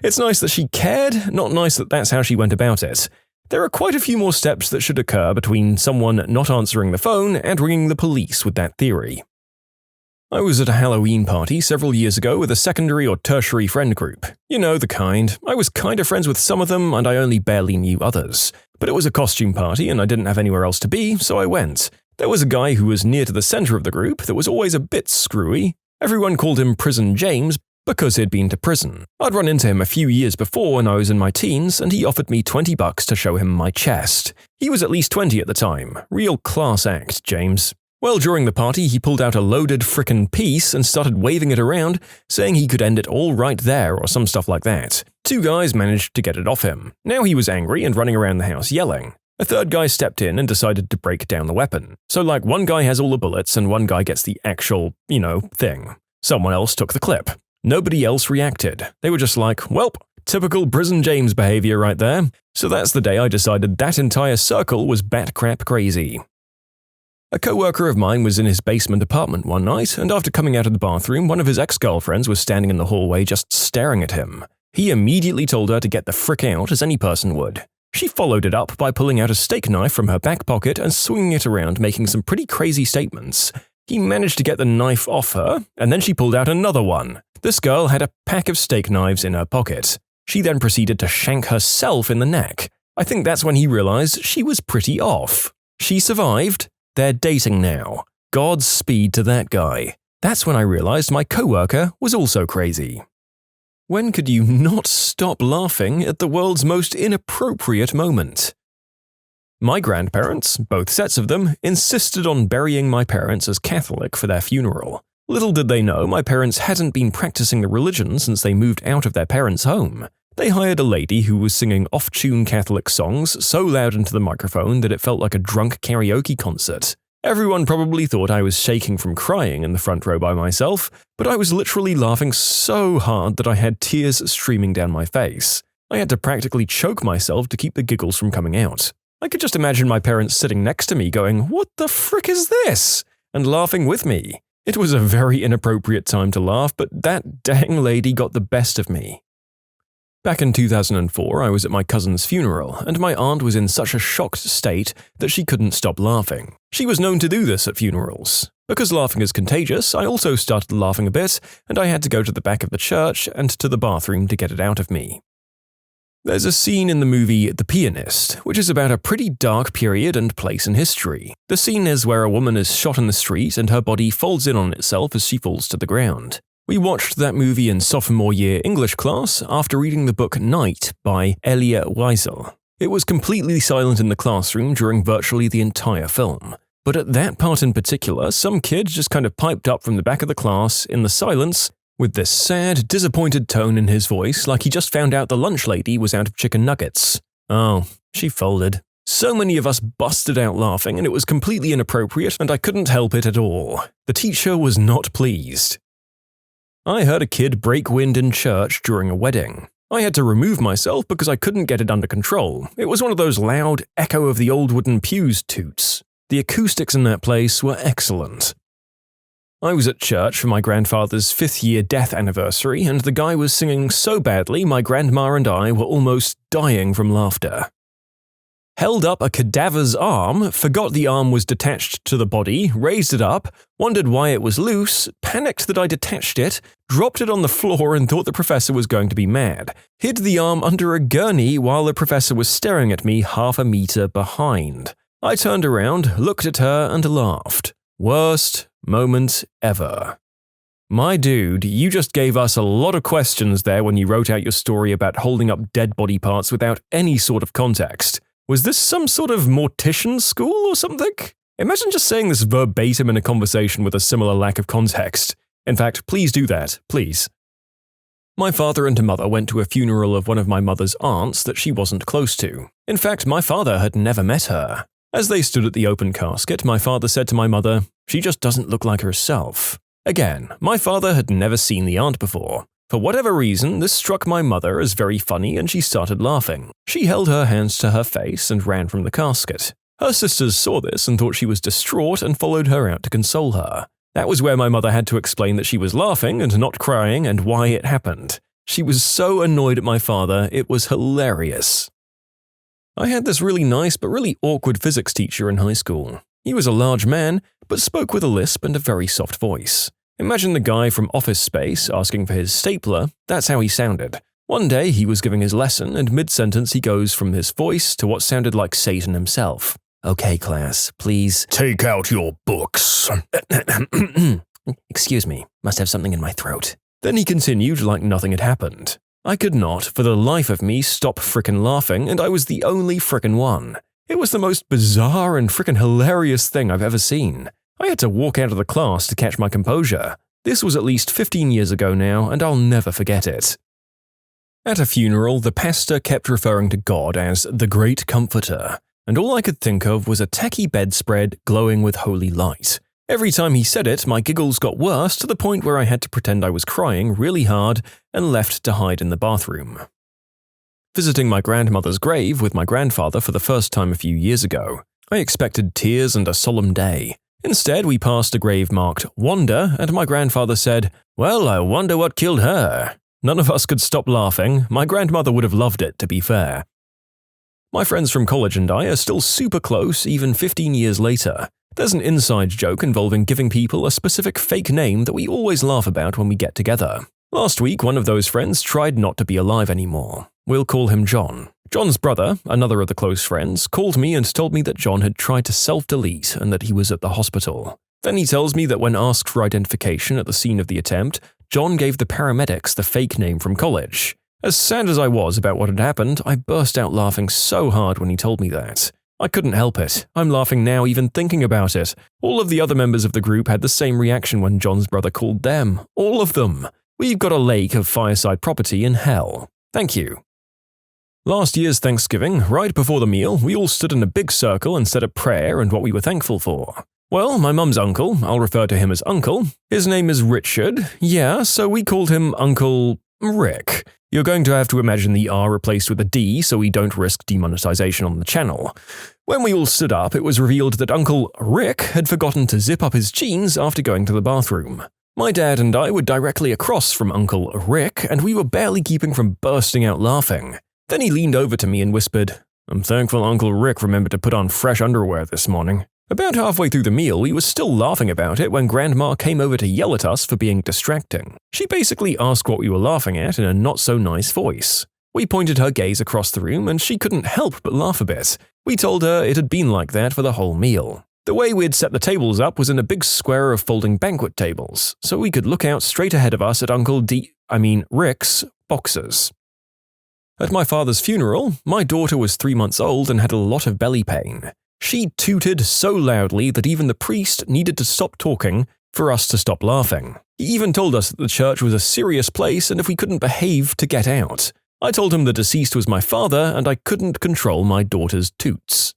It's nice that she cared, not nice that that's how she went about it. There are quite a few more steps that should occur between someone not answering the phone and ringing the police with that theory. I was at a Halloween party several years ago with a secondary or tertiary friend group. You know, the kind. I was kind of friends with some of them and I only barely knew others. But it was a costume party and I didn't have anywhere else to be, so I went. There was a guy who was near to the center of the group that was always a bit screwy. Everyone called him Prison James because he'd been to prison. I'd run into him a few years before when I was in my teens and he offered me $20 to show him my chest. He was at least 20 at the time. Real class act, James. Well, during the party, he pulled out a loaded frickin' piece and started waving it around, saying he could end it all right there or some stuff like that. Two guys managed to get it off him. Now he was angry and running around the house yelling. A third guy stepped in and decided to break down the weapon. So one guy has all the bullets and one guy gets the actual, thing. Someone else took the clip. Nobody else reacted. They were just like, welp, typical Prison James behavior right there. So that's the day I decided that entire circle was bat crap crazy. A co-worker of mine was in his basement apartment one night, and after coming out of the bathroom, one of his ex-girlfriends was standing in the hallway just staring at him. He immediately told her to get the frick out, as any person would. She followed it up by pulling out a steak knife from her back pocket and swinging it around, making some pretty crazy statements. He managed to get the knife off her, and then she pulled out another one. This girl had a pack of steak knives in her pocket. She then proceeded to shank herself in the neck. I think that's when he realized she was pretty off. She survived. They're dating now. Godspeed to that guy. That's when I realized my coworker was also crazy. When could you not stop laughing at the world's most inappropriate moment? My grandparents, both sets of them, insisted on burying my parents as Catholic for their funeral. Little did they know my parents hadn't been practicing the religion since they moved out of their parents' home. They hired a lady who was singing off-tune Catholic songs so loud into the microphone that it felt like a drunk karaoke concert. Everyone probably thought I was shaking from crying in the front row by myself, but I was literally laughing so hard that I had tears streaming down my face. I had to practically choke myself to keep the giggles from coming out. I could just imagine my parents sitting next to me going, "What the frick is this?" and laughing with me. It was a very inappropriate time to laugh, but that dang lady got the best of me. Back in 2004, I was at my cousin's funeral, and my aunt was in such a shocked state that she couldn't stop laughing. She was known to do this at funerals. Because laughing is contagious, I also started laughing a bit, and I had to go to the back of the church and to the bathroom to get it out of me. There's a scene in the movie The Pianist, which is about a pretty dark period and place in history. The scene is where a woman is shot in the street and her body folds in on itself as she falls to the ground. We watched that movie in sophomore year English class after reading the book Night by Elia Wiesel. It was completely silent in the classroom during virtually the entire film. But at that part in particular, some kid just kind of piped up from the back of the class in the silence with this sad, disappointed tone in his voice like he just found out the lunch lady was out of chicken nuggets. Oh, she folded. So many of us busted out laughing and it was completely inappropriate and I couldn't help it at all. The teacher was not pleased. I heard a kid break wind in church during a wedding. I had to remove myself because I couldn't get it under control. It was one of those loud, echo of the old wooden pews toots. The acoustics in that place were excellent. I was at church for my grandfather's 5th-year death anniversary, and the guy was singing so badly my grandma and I were almost dying from laughter. Held up a cadaver's arm, forgot the arm was detached to the body, raised it up, wondered why it was loose, panicked that I detached it, dropped it on the floor and thought the professor was going to be mad, hid the arm under a gurney while the professor was staring at me half a meter behind. I turned around, looked at her and laughed. Worst moment ever. My dude, you just gave us a lot of questions there when you wrote out your story about holding up dead body parts without any sort of context. Was this some sort of mortician school or something? Imagine just saying this verbatim in a conversation with a similar lack of context. In fact, please do that, please. My father and mother went to a funeral of one of my mother's aunts that she wasn't close to. In fact, my father had never met her. As they stood at the open casket, my father said to my mother, "She just doesn't look like herself." Again, my father had never seen the aunt before. For whatever reason, this struck my mother as very funny and she started laughing. She held her hands to her face and ran from the casket. Her sisters saw this and thought she was distraught and followed her out to console her. That was where my mother had to explain that she was laughing and not crying and why it happened. She was so annoyed at my father, it was hilarious. I had this really nice but really awkward physics teacher in high school. He was a large man, but spoke with a lisp and a very soft voice. Imagine the guy from Office Space asking for his stapler. That's how he sounded. One day he was giving his lesson, and mid-sentence he goes from his voice to what sounded like Satan himself. "Okay, class, please take out your books." Excuse me, must have something in my throat. Then he continued like nothing had happened. I could not, for the life of me, stop frickin' laughing, and I was the only frickin' one. It was the most bizarre and frickin' hilarious thing I've ever seen. I had to walk out of the class to catch my composure. This was at least 15 years ago now, and I'll never forget it. At a funeral, the pastor kept referring to God as the Great Comforter, and all I could think of was a tacky bedspread glowing with holy light. Every time he said it, my giggles got worse to the point where I had to pretend I was crying really hard and left to hide in the bathroom. Visiting my grandmother's grave with my grandfather for the first time a few years ago, I expected tears and a solemn day. Instead, we passed a grave marked Wanda, and my grandfather said, "Well, I wonder what killed her." None of us could stop laughing. My grandmother would have loved it, to be fair. My friends from college and I are still super close even 15 years later. There's an inside joke involving giving people a specific fake name that we always laugh about when we get together. Last week, one of those friends tried not to be alive anymore. We'll call him John. John's brother, another of the close friends, called me and told me that John had tried to self-delete and that he was at the hospital. Then he tells me that when asked for identification at the scene of the attempt, John gave the paramedics the fake name from college. As sad as I was about what had happened, I burst out laughing so hard when he told me that. I couldn't help it. I'm laughing now even thinking about it. All of the other members of the group had the same reaction when John's brother called them. All of them. We've got a lake of fireside property in hell. Thank you. Last year's Thanksgiving, right before the meal, we all stood in a big circle and said a prayer and what we were thankful for. Well, my mum's uncle, I'll refer to him as Uncle, his name is Richard, so we called him Uncle Rick. You're going to have to imagine the R replaced with a D so we don't risk demonetization on the channel. When we all stood up, it was revealed that Uncle Rick had forgotten to zip up his jeans after going to the bathroom. My dad and I were directly across from Uncle Rick, and we were barely keeping from bursting out laughing. Then he leaned over to me and whispered, "I'm thankful Uncle Rick remembered to put on fresh underwear this morning." About halfway through the meal, we were still laughing about it when Grandma came over to yell at us for being distracting. She basically asked what we were laughing at in a not-so-nice voice. We pointed her gaze across the room, and she couldn't help but laugh a bit. We told her it had been like that for the whole meal. The way we'd set the tables up was in a big square of folding banquet tables, so we could look out straight ahead of us at Rick's boxes. At my father's funeral, my daughter was 3 months old and had a lot of belly pain. She tooted so loudly that even the priest needed to stop talking for us to stop laughing. He even told us that the church was a serious place and if we couldn't behave, to get out. I told him the deceased was my father and I couldn't control my daughter's toots.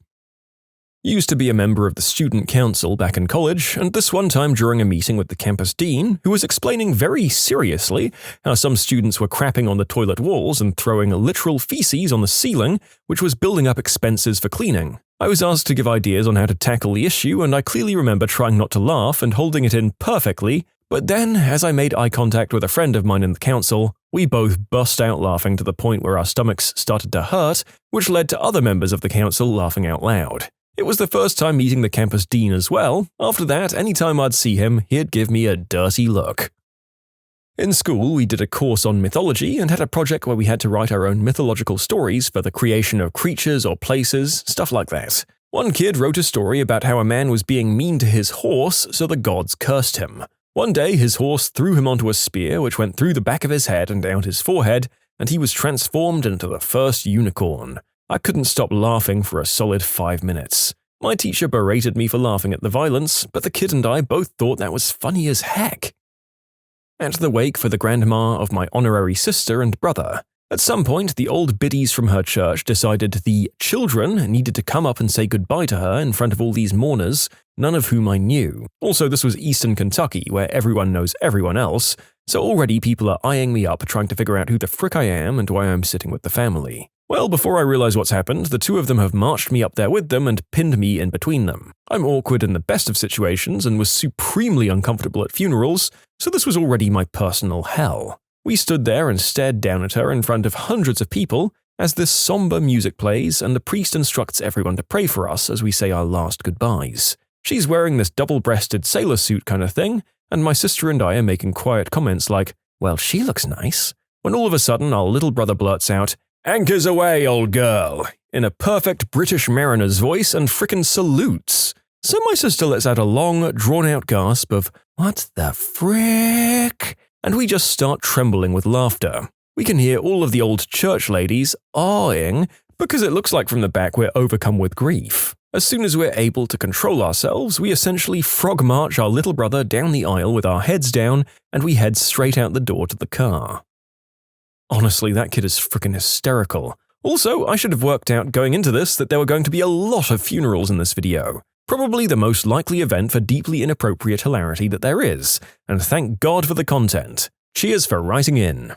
Used to be a member of the student council back in college, and this one time during a meeting with the campus dean, who was explaining very seriously how some students were crapping on the toilet walls and throwing literal feces on the ceiling, which was building up expenses for cleaning. I was asked to give ideas on how to tackle the issue, and I clearly remember trying not to laugh and holding it in perfectly, but then, as I made eye contact with a friend of mine in the council, we both burst out laughing to the point where our stomachs started to hurt, which led to other members of the council laughing out loud. It was the first time meeting the campus dean as well. After that, anytime I'd see him, he'd give me a dirty look. In school, we did a course on mythology and had a project where we had to write our own mythological stories for the creation of creatures or places, stuff like that. One kid wrote a story about how a man was being mean to his horse, so the gods cursed him. One day, his horse threw him onto a spear which went through the back of his head and down his forehead, and he was transformed into the first unicorn. I couldn't stop laughing for a solid 5 minutes. My teacher berated me for laughing at the violence, but the kid and I both thought that was funny as heck. At the wake for the grandma of my honorary sister and brother, at some point the old biddies from her church decided the children needed to come up and say goodbye to her in front of all these mourners, none of whom I knew. Also, this was Eastern Kentucky, where everyone knows everyone else, so already people are eyeing me up trying to figure out who the frick I am and why I'm sitting with the family. Well, before I realize what's happened, the two of them have marched me up there with them and pinned me in between them. I'm awkward in the best of situations and was supremely uncomfortable at funerals, so this was already my personal hell. We stood there and stared down at her in front of hundreds of people as this somber music plays and the priest instructs everyone to pray for us as we say our last goodbyes. She's wearing this double-breasted sailor suit kind of thing, and my sister and I are making quiet comments like, "Well, she looks nice," when all of a sudden our little brother blurts out, "Anchors aweigh, old girl," in a perfect British mariner's voice and frickin' salutes. So my sister lets out a long, drawn-out gasp of, "What the frick?" And we just start trembling with laughter. We can hear all of the old church ladies awing because it looks like from the back we're overcome with grief. As soon as we're able to control ourselves, we essentially frog march our little brother down the aisle with our heads down, and we head straight out the door to the car. Honestly, that kid is frickin' hysterical. Also, I should have worked out going into this that there were going to be a lot of funerals in this video. Probably the most likely event for deeply inappropriate hilarity that there is, and thank God for the content. Cheers for writing in.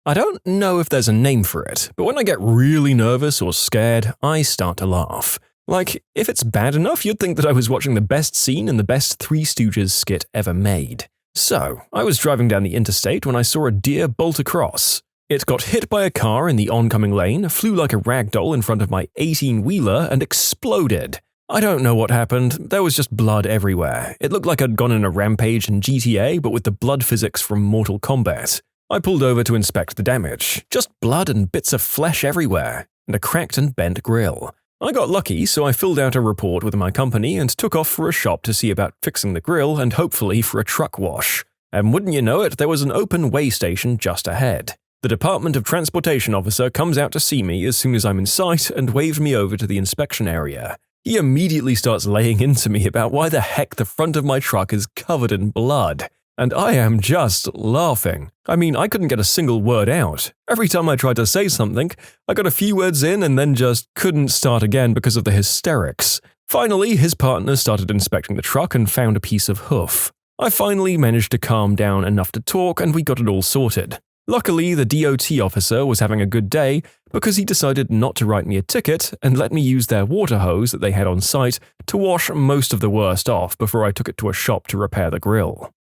I don't know if there's a name for it, but when I get really nervous or scared, I start to laugh. Like, if it's bad enough, you'd think that I was watching the best scene in the best Three Stooges skit ever made. So, I was driving down the interstate when I saw a deer bolt across. It got hit by a car in the oncoming lane, flew like a ragdoll in front of my 18-wheeler, and exploded. I don't know what happened, there was just blood everywhere. It looked like I'd gone on a rampage in GTA, but with the blood physics from Mortal Kombat. I pulled over to inspect the damage. Just blood and bits of flesh everywhere, and a cracked and bent grill. I got lucky, so I filled out a report with my company and took off for a shop to see about fixing the grill and hopefully for a truck wash. And wouldn't you know it, there was an open weigh station just ahead. The Department of Transportation officer comes out to see me as soon as I'm in sight and waved me over to the inspection area. He immediately starts laying into me about why the heck the front of my truck is covered in blood. And I am just laughing. I mean, I couldn't get a single word out. Every time I tried to say something, I got a few words in and then just couldn't start again because of the hysterics. Finally, his partner started inspecting the truck and found a piece of hoof. I finally managed to calm down enough to talk and we got it all sorted. Luckily, the DOT officer was having a good day because he decided not to write me a ticket and let me use their water hose that they had on site to wash most of the worst off before I took it to a shop to repair the grill.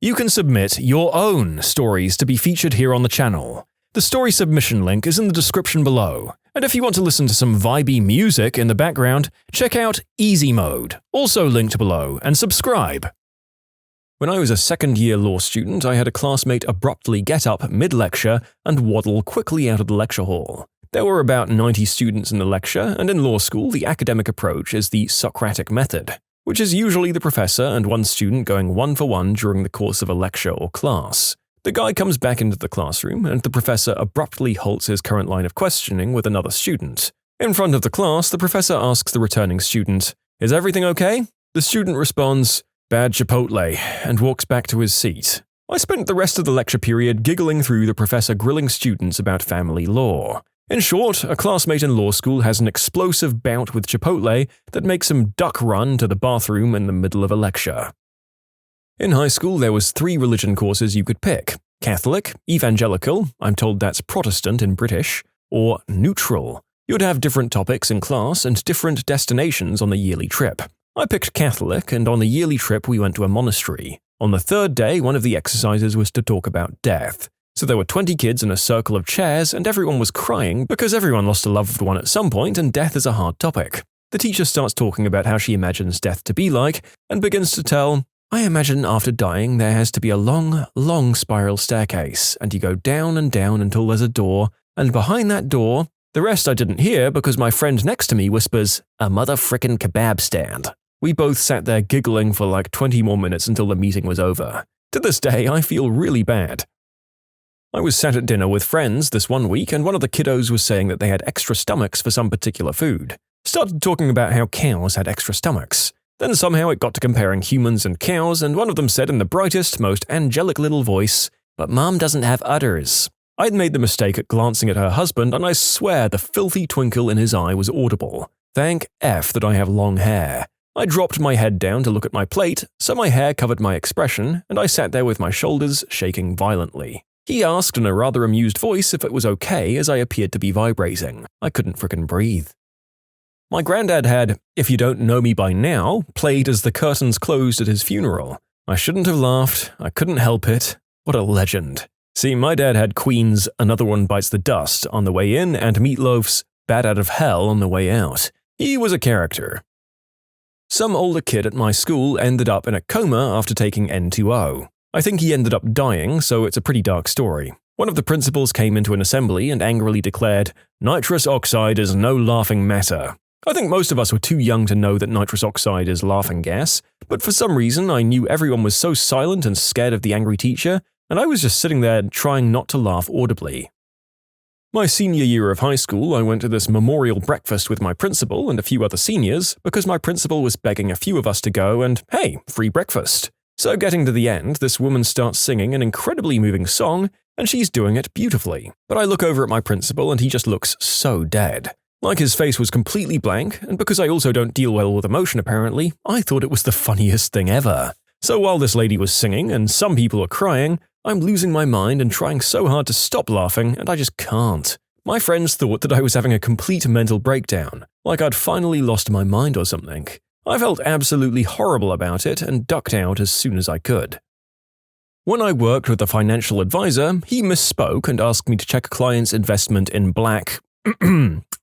You can submit your own stories to be featured here on the channel. The story submission link is in the description below, and if you want to listen to some vibey music in the background, check out easymode, also linked below, and subscribe. When I was a second-year law student, I had a classmate abruptly get up mid-lecture and waddle quickly out of the lecture hall. There were about 90 students in the lecture, and in law school the academic approach is the Socratic method, which is usually the professor and one student going one-for-one during the course of a lecture or class. The guy comes back into the classroom, and the professor abruptly halts his current line of questioning with another student. In front of the class, the professor asks the returning student, "Is everything okay?" The student responds, "Bad Chipotle," and walks back to his seat. I spent the rest of the lecture period giggling through the professor grilling students about family law. In short, a classmate in law school has an explosive bout with Chipotle that makes him duck run to the bathroom in the middle of a lecture. In high school, there was 3 religion courses you could pick: Catholic, Evangelical, I'm told that's Protestant in British, or Neutral. You'd have different topics in class and different destinations on the yearly trip. I picked Catholic, and on the yearly trip we went to a monastery. On the 3rd day, one of the exercises was to talk about death. So there were 20 kids in a circle of chairs and everyone was crying because everyone lost a loved one at some point and death is a hard topic. The teacher starts talking about how she imagines death to be like and begins to tell, "I imagine after dying there has to be a long, long spiral staircase and you go down and down until there's a door, and behind that door," the rest I didn't hear because my friend next to me whispers, "a mother frickin' kebab stand." We both sat there giggling for like 20 more minutes until the meeting was over. To this day, I feel really bad. I was sat at dinner with friends this one week and one of the kiddos was saying that they had extra stomachs for some particular food. Started talking about how cows had extra stomachs. Then somehow it got to comparing humans and cows and one of them said in the brightest, most angelic little voice, "But Mom doesn't have udders." I'd made the mistake at glancing at her husband and I swear the filthy twinkle in his eye was audible. Thank F that I have long hair. I dropped my head down to look at my plate, so my hair covered my expression, and I sat there with my shoulders shaking violently. He asked in a rather amused voice if it was okay as I appeared to be vibrating. I couldn't frickin' breathe. My granddad had "If You Don't Know Me By Now" played as the curtains closed at his funeral. I shouldn't have laughed, I couldn't help it. What a legend. See, my dad had Queen's "Another One Bites the Dust" on the way in and Meatloaf's "Bad Out of Hell" on the way out. He was a character. Some older kid at my school ended up in a coma after taking N2O. I think he ended up dying, so it's a pretty dark story. One of the principals came into an assembly and angrily declared, "Nitrous oxide is no laughing matter." I think most of us were too young to know that nitrous oxide is laughing gas, but for some reason I knew everyone was so silent and scared of the angry teacher, and I was just sitting there trying not to laugh audibly. My senior year of high school, I went to this memorial breakfast with my principal and a few other seniors because my principal was begging a few of us to go and, hey, free breakfast. So getting to the end, this woman starts singing an incredibly moving song, and she's doing it beautifully. But I look over at my principal and he just looks so dead. Like his face was completely blank, and because I also don't deal well with emotion apparently, I thought it was the funniest thing ever. So while this lady was singing and some people are crying, I'm losing my mind and trying so hard to stop laughing, and I just can't. My friends thought that I was having a complete mental breakdown, like I'd finally lost my mind or something. I felt absolutely horrible about it and ducked out as soon as I could. When I worked with a financial advisor, he misspoke and asked me to check a client's investment in black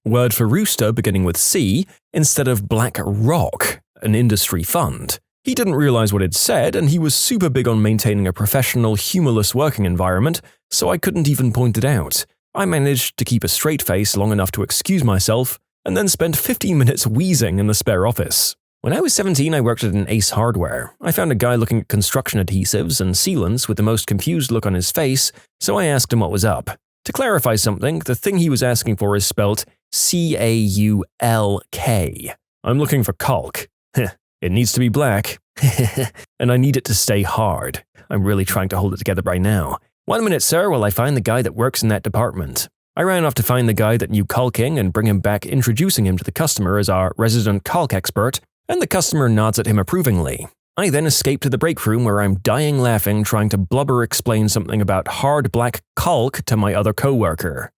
word for rooster beginning with C instead of BlackRock, an industry fund. He didn't realize what it said, and he was super big on maintaining a professional, humorless working environment, so I couldn't even point it out. I managed to keep a straight face long enough to excuse myself, and then spent 15 minutes wheezing in the spare office. When I was 17, I worked at an Ace Hardware. I found a guy looking at construction adhesives and sealants with the most confused look on his face, so I asked him what was up. To clarify something, the thing he was asking for is spelt C-A-U-L-K. I'm looking for caulk. It needs to be black. And I need it to stay hard. I'm really trying to hold it together right now. 1 minute, sir, while I find the guy that works in that department. I ran off to find the guy that knew caulking and bring him back, introducing him to the customer as our resident caulk expert, and the customer nods at him approvingly. I then escape to the break room where I'm dying laughing trying to blubber explain something about hard black caulk to my other coworker.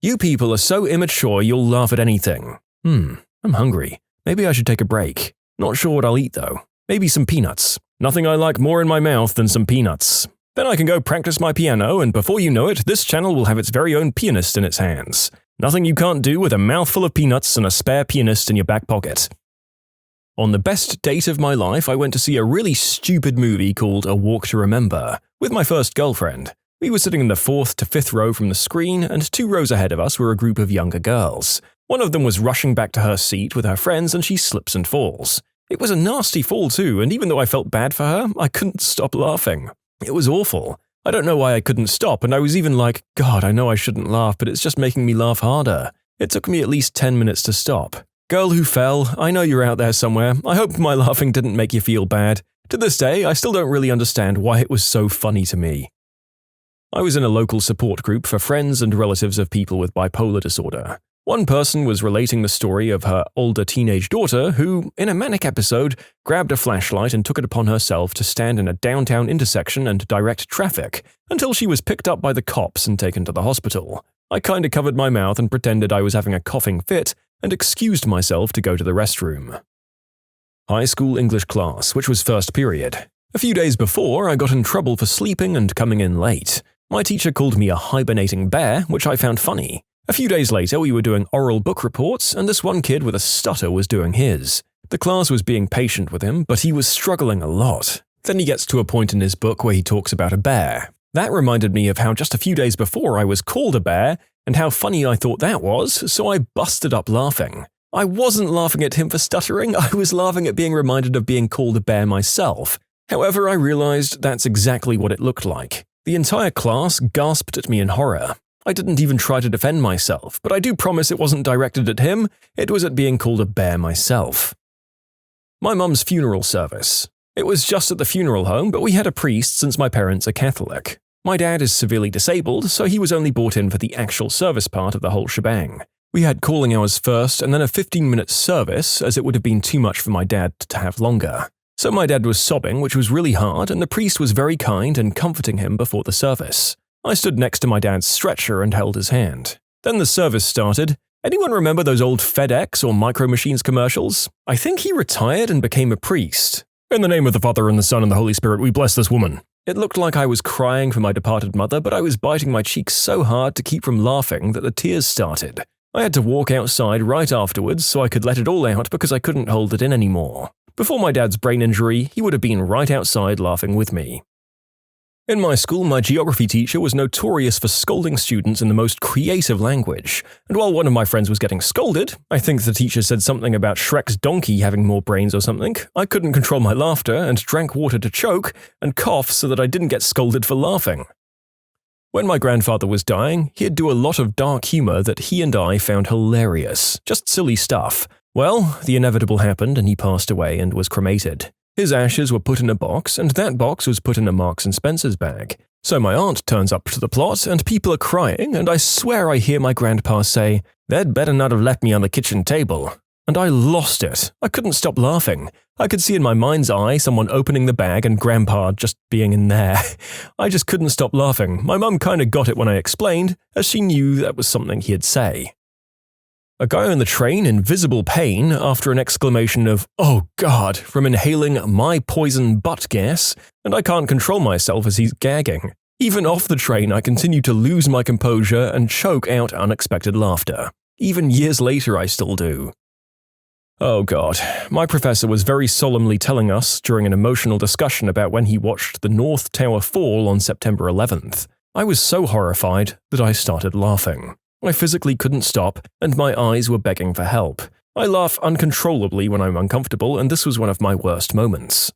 You people are so immature you'll laugh at anything. I'm hungry. Maybe I should take a break. Not sure what I'll eat though. Maybe some peanuts. Nothing I like more in my mouth than some peanuts. Then I can go practice my piano, and before you know it, this channel will have its very own pianist in its hands. Nothing you can't do with a mouthful of peanuts and a spare pianist in your back pocket. On the best date of my life, I went to see a really stupid movie called A Walk to Remember with my first girlfriend. We were sitting in the 4th to 5th row from the screen, and 2 rows ahead of us were a group of younger girls. One of them was rushing back to her seat with her friends, and she slips and falls. It was a nasty fall too, and even though I felt bad for her, I couldn't stop laughing. It was awful. I don't know why I couldn't stop, and I was even like, God, I know I shouldn't laugh, but it's just making me laugh harder. It took me at least 10 minutes to stop. Girl who fell, I know you're out there somewhere. I hope my laughing didn't make you feel bad. To this day, I still don't really understand why it was so funny to me. I was in a local support group for friends and relatives of people with bipolar disorder. One person was relating the story of her older teenage daughter who, in a manic episode, grabbed a flashlight and took it upon herself to stand in a downtown intersection and direct traffic until she was picked up by the cops and taken to the hospital. I kinda covered my mouth and pretended I was having a coughing fit and excused myself to go to the restroom. High school English class, which was first period. A few days before, I got in trouble for sleeping and coming in late. My teacher called me a hibernating bear, which I found funny. A few days later, we were doing oral book reports, and this one kid with a stutter was doing his. The class was being patient with him, but he was struggling a lot. Then he gets to a point in his book where he talks about a bear. That reminded me of how just a few days before I was called a bear, and how funny I thought that was, so I busted up laughing. I wasn't laughing at him for stuttering, I was laughing at being reminded of being called a bear myself. However, I realized that's exactly what it looked like. The entire class gasped at me in horror. I didn't even try to defend myself, but I do promise it wasn't directed at him, it was at being called a bear myself. My mum's funeral service. It was just at the funeral home, but we had a priest since my parents are Catholic. My dad is severely disabled, so he was only brought in for the actual service part of the whole shebang. We had calling hours first and then a 15-minute service, as it would have been too much for my dad to have longer. So my dad was sobbing, which was really hard, and the priest was very kind and comforting him before the service. I stood next to my dad's stretcher and held his hand. Then the service started. Anyone remember those old FedEx or Micro Machines commercials? I think he retired and became a priest. In the name of the Father and the Son and the Holy Spirit, we bless this woman. It looked like I was crying for my departed mother, but I was biting my cheeks so hard to keep from laughing that the tears started. I had to walk outside right afterwards so I could let it all out because I couldn't hold it in anymore. Before my dad's brain injury, he would have been right outside laughing with me. In my school, my geography teacher was notorious for scolding students in the most creative language, and while one of my friends was getting scolded, I think the teacher said something about Shrek's donkey having more brains or something, I couldn't control my laughter and drank water to choke and cough so that I didn't get scolded for laughing. When my grandfather was dying, he'd do a lot of dark humor that he and I found hilarious, just silly stuff. Well, the inevitable happened and he passed away and was cremated. His ashes were put in a box, and that box was put in a Marks & Spencer's bag. So my aunt turns up to the plot, and people are crying, and I swear I hear my grandpa say, "They'd better not have left me on the kitchen table." And I lost it. I couldn't stop laughing. I could see in my mind's eye someone opening the bag and Grandpa just being in there. I just couldn't stop laughing. My mum kind of got it when I explained, as she knew that was something he'd say. A guy on the train in visible pain after an exclamation of, "Oh God," from inhaling my poison butt gas, and I can't control myself as he's gagging. Even off the train, I continue to lose my composure and choke out unexpected laughter. Even years later, I still do. Oh God, my professor was very solemnly telling us during an emotional discussion about when he watched the North Tower fall on September 11th. I was so horrified that I started laughing. I physically couldn't stop, and my eyes were begging for help. I laugh uncontrollably when I'm uncomfortable, and this was one of my worst moments.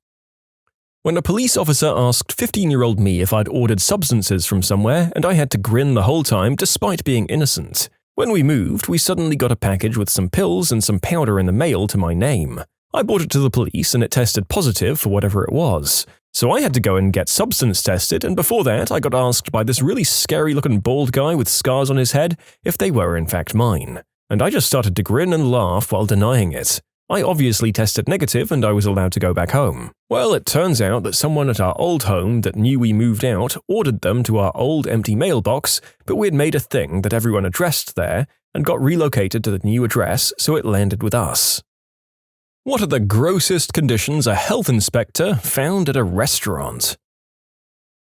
When a police officer asked 15-year-old me if I'd ordered substances from somewhere, and I had to grin the whole time despite being innocent. When we moved, we suddenly got a package with some pills and some powder in the mail to my name. I brought it to the police and it tested positive for whatever it was. So I had to go and get substance tested, and before that I got asked by this really scary-looking bald guy with scars on his head if they were in fact mine. And I just started to grin and laugh while denying it. I obviously tested negative and I was allowed to go back home. Well, it turns out that someone at our old home that knew we moved out ordered them to our old empty mailbox, but we had made a thing that everyone addressed there and got relocated to the new address, so it landed with us. What are the grossest conditions a health inspector found at a restaurant?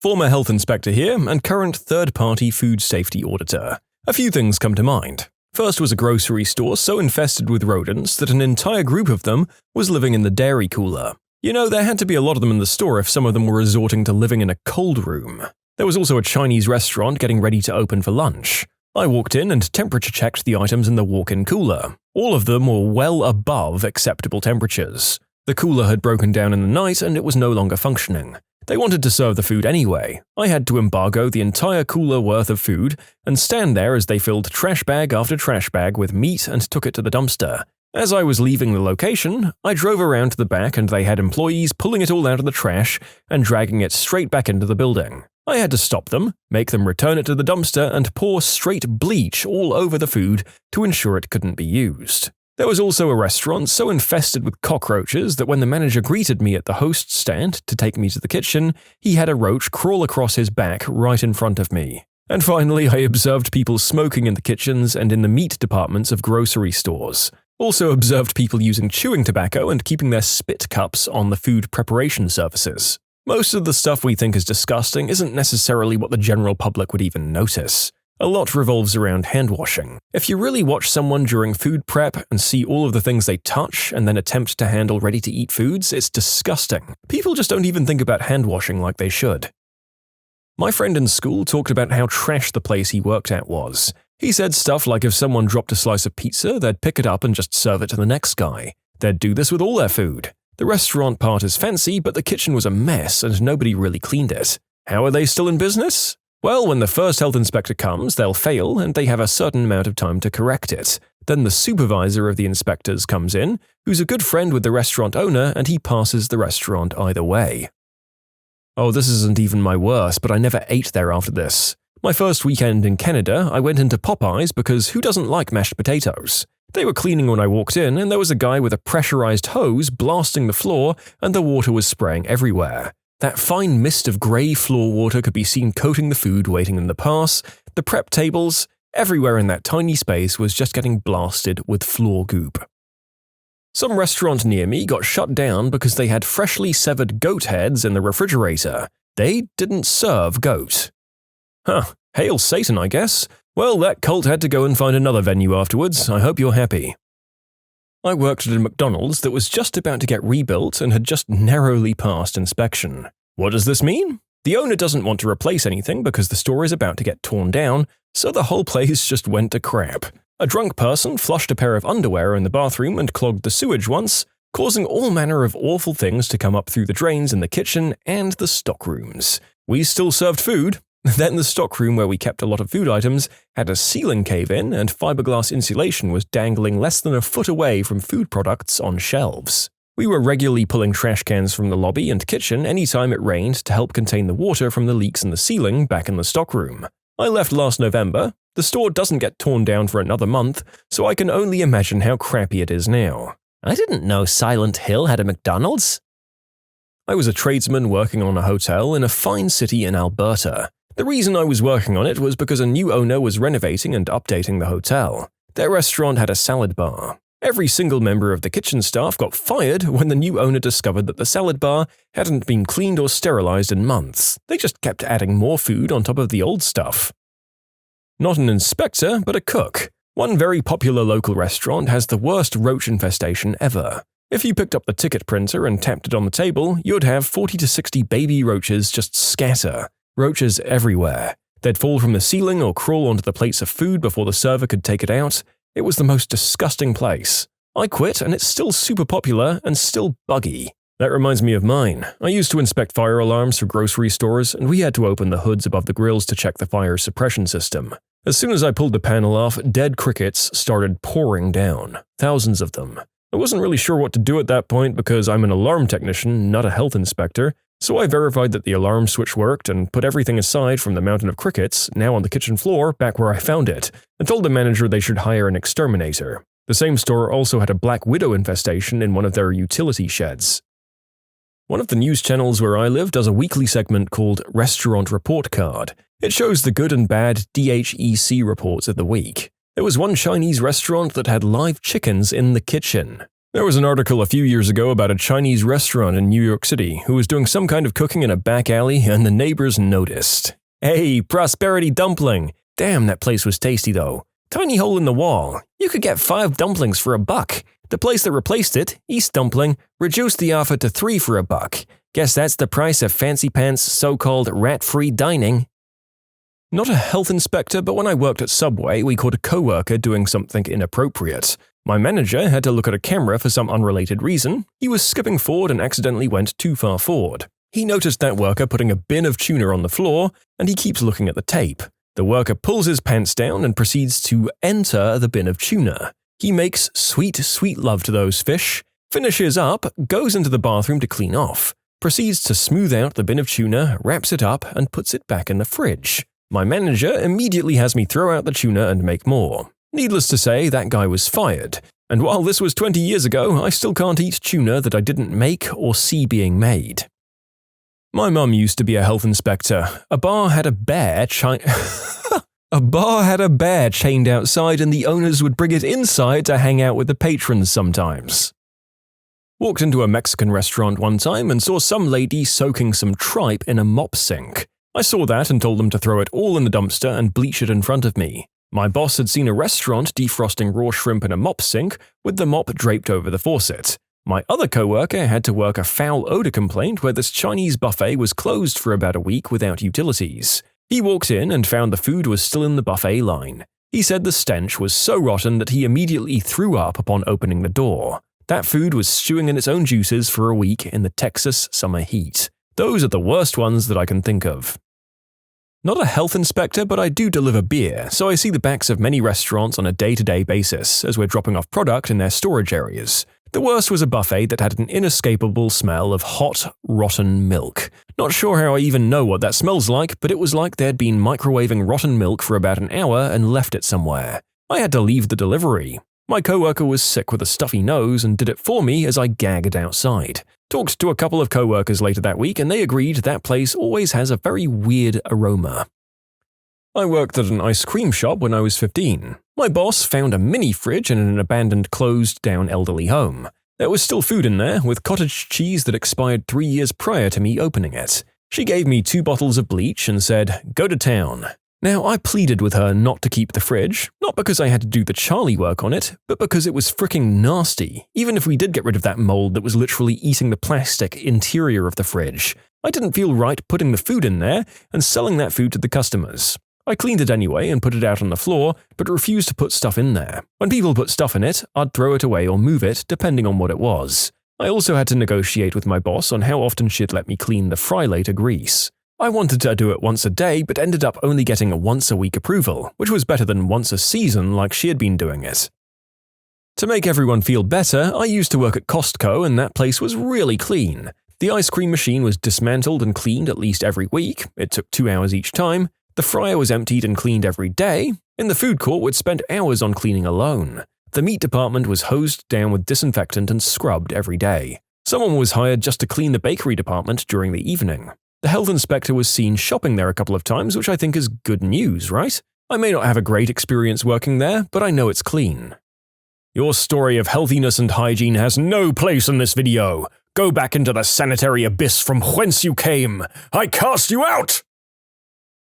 Former health inspector here and current third-party food safety auditor. A few things come to mind. First was a grocery store so infested with rodents that an entire group of them was living in the dairy cooler. You know, there had to be a lot of them in the store if some of them were resorting to living in a cold room. There was also a Chinese restaurant getting ready to open for lunch. I walked in and temperature-checked the items in the walk-in cooler. All of them were well above acceptable temperatures. The cooler had broken down in the night and it was no longer functioning. They wanted to serve the food anyway. I had to embargo the entire cooler worth of food and stand there as they filled trash bag after trash bag with meat and took it to the dumpster. As I was leaving the location, I drove around to the back and they had employees pulling it all out of the trash and dragging it straight back into the building. I had to stop them, make them return it to the dumpster, and pour straight bleach all over the food to ensure it couldn't be used. There was also a restaurant so infested with cockroaches that when the manager greeted me at the host stand to take me to the kitchen, he had a roach crawl across his back right in front of me. And finally, I observed people smoking in the kitchens and in the meat departments of grocery stores. Also observed people using chewing tobacco and keeping their spit cups on the food preparation surfaces. Most of the stuff we think is disgusting isn't necessarily what the general public would even notice. A lot revolves around hand washing. If you really watch someone during food prep and see all of the things they touch and then attempt to handle ready-to-eat foods, it's disgusting. People just don't even think about hand washing like they should. My friend in school talked about how trash the place he worked at was. He said stuff like if someone dropped a slice of pizza, they'd pick it up and just serve it to the next guy. They'd do this with all their food. The restaurant part is fancy, but the kitchen was a mess and nobody really cleaned it. How are they still in business? Well, when the first health inspector comes, they'll fail and they have a certain amount of time to correct it. Then the supervisor of the inspectors comes in, who's a good friend with the restaurant owner, and he passes the restaurant either way. Oh, this isn't even my worst, but I never ate there after this. My first weekend in Canada, I went into Popeyes because who doesn't like mashed potatoes? They were cleaning when I walked in, and there was a guy with a pressurized hose blasting the floor, and the water was spraying everywhere. That fine mist of grey floor water could be seen coating the food waiting in the pass, the prep tables, everywhere in that tiny space was just getting blasted with floor goop. Some restaurant near me got shut down because they had freshly severed goat heads in the refrigerator. They didn't serve goat. Hail Satan, I guess. Well, that cult had to go and find another venue afterwards. I hope you're happy. I worked at a McDonald's that was just about to get rebuilt and had just narrowly passed inspection. What does this mean? The owner doesn't want to replace anything because the store is about to get torn down, so the whole place just went to crap. A drunk person flushed a pair of underwear in the bathroom and clogged the sewage once, causing all manner of awful things to come up through the drains in the kitchen and the stockrooms. We still served food. Then the stockroom where we kept a lot of food items had a ceiling cave-in and fiberglass insulation was dangling less than a foot away from food products on shelves. We were regularly pulling trash cans from the lobby and kitchen anytime it rained to help contain the water from the leaks in the ceiling back in the stockroom. I left last November. The store doesn't get torn down for another month, so I can only imagine how crappy it is now. I didn't know Silent Hill had a McDonald's. I was a tradesman working on a hotel in a fine city in Alberta. The reason I was working on it was because a new owner was renovating and updating the hotel. Their restaurant had a salad bar. Every single member of the kitchen staff got fired when the new owner discovered that the salad bar hadn't been cleaned or sterilized in months. They just kept adding more food on top of the old stuff. Not an inspector, but a cook. One very popular local restaurant has the worst roach infestation ever. If you picked up the ticket printer and tapped it on the table, you'd have 40 to 60 baby roaches just scatter. Roaches everywhere. They'd fall from the ceiling or crawl onto the plates of food before the server could take it out. It was the most disgusting place. I quit and it's still super popular and still buggy. That reminds me of mine. I used to inspect fire alarms for grocery stores and we had to open the hoods above the grills to check the fire suppression system. As soon as I pulled the panel off, dead crickets started pouring down. Thousands of them. I wasn't really sure what to do at that point because I'm an alarm technician, not a health inspector, so I verified that the alarm switch worked and put everything aside from the mountain of crickets, now on the kitchen floor, back where I found it, and told the manager they should hire an exterminator. The same store also had a black widow infestation in one of their utility sheds. One of the news channels where I live does a weekly segment called Restaurant Report Card. It shows the good and bad DHEC reports of the week. There was one Chinese restaurant that had live chickens in the kitchen. There was an article a few years ago about a Chinese restaurant in New York City who was doing some kind of cooking in a back alley and the neighbors noticed. Hey, Prosperity Dumpling! Damn, that place was tasty though. Tiny hole in the wall. You could get 5 dumplings for $1. The place that replaced it, East Dumpling, reduced the offer to 3 for $1. Guess that's the price of fancy pants so-called rat-free dining. Not a health inspector, but when I worked at Subway, we caught a coworker doing something inappropriate. My manager had to look at a camera for some unrelated reason. He was skipping forward and accidentally went too far forward. He noticed that worker putting a bin of tuna on the floor, and he keeps looking at the tape. The worker pulls his pants down and proceeds to enter the bin of tuna. He makes sweet, sweet love to those fish, finishes up, goes into the bathroom to clean off, proceeds to smooth out the bin of tuna, wraps it up, and puts it back in the fridge. My manager immediately has me throw out the tuna and make more. Needless to say, that guy was fired. And while this was 20 years ago, I still can't eat tuna that I didn't make or see being made. My mum used to be a health inspector. A bar had a bear chained outside and the owners would bring it inside to hang out with the patrons sometimes. Walked into a Mexican restaurant one time and saw some lady soaking some tripe in a mop sink. I saw that and told them to throw it all in the dumpster and bleach it in front of me. My boss had seen a restaurant defrosting raw shrimp in a mop sink with the mop draped over the faucet. My other coworker had to work a foul odor complaint where this Chinese buffet was closed for about a week without utilities. He walked in and found the food was still in the buffet line. He said the stench was so rotten that he immediately threw up upon opening the door. That food was stewing in its own juices for a week in the Texas summer heat. Those are the worst ones that I can think of. Not a health inspector, but I do deliver beer, so I see the backs of many restaurants on a day-to-day basis as we're dropping off product in their storage areas. The worst was a buffet that had an inescapable smell of hot, rotten milk. Not sure how I even know what that smells like, but it was like they'd been microwaving rotten milk for about an hour and left it somewhere. I had to leave the delivery. My coworker was sick with a stuffy nose and did it for me as I gagged outside. Talked to a couple of coworkers later that week and they agreed that place always has a very weird aroma. I worked at an ice cream shop when I was 15. My boss found a mini fridge in an abandoned closed-down elderly home. There was still food in there, with cottage cheese that expired 3 years prior to me opening it. She gave me 2 bottles of bleach and said, "Go to town." Now, I pleaded with her not to keep the fridge, not because I had to do the Charlie work on it, but because it was freaking nasty, even if we did get rid of that mold that was literally eating the plastic interior of the fridge. I didn't feel right putting the food in there and selling that food to the customers. I cleaned it anyway and put it out on the floor, but refused to put stuff in there. When people put stuff in it, I'd throw it away or move it, depending on what it was. I also had to negotiate with my boss on how often she'd let me clean the fry later grease. I wanted to do it once a day, but ended up only getting a once-a-week approval, which was better than once a season like she had been doing it. To make everyone feel better, I used to work at Costco and that place was really clean. The ice cream machine was dismantled and cleaned at least every week. It took 2 hours each time. The fryer was emptied and cleaned every day. In the food court, we'd spend hours on cleaning alone. The meat department was hosed down with disinfectant and scrubbed every day. Someone was hired just to clean the bakery department during the evening. The health inspector was seen shopping there a couple of times, which I think is good news, right? I may not have a great experience working there, but I know it's clean. Your story of healthiness and hygiene has no place in this video. Go back into the sanitary abyss from whence you came. I cast you out!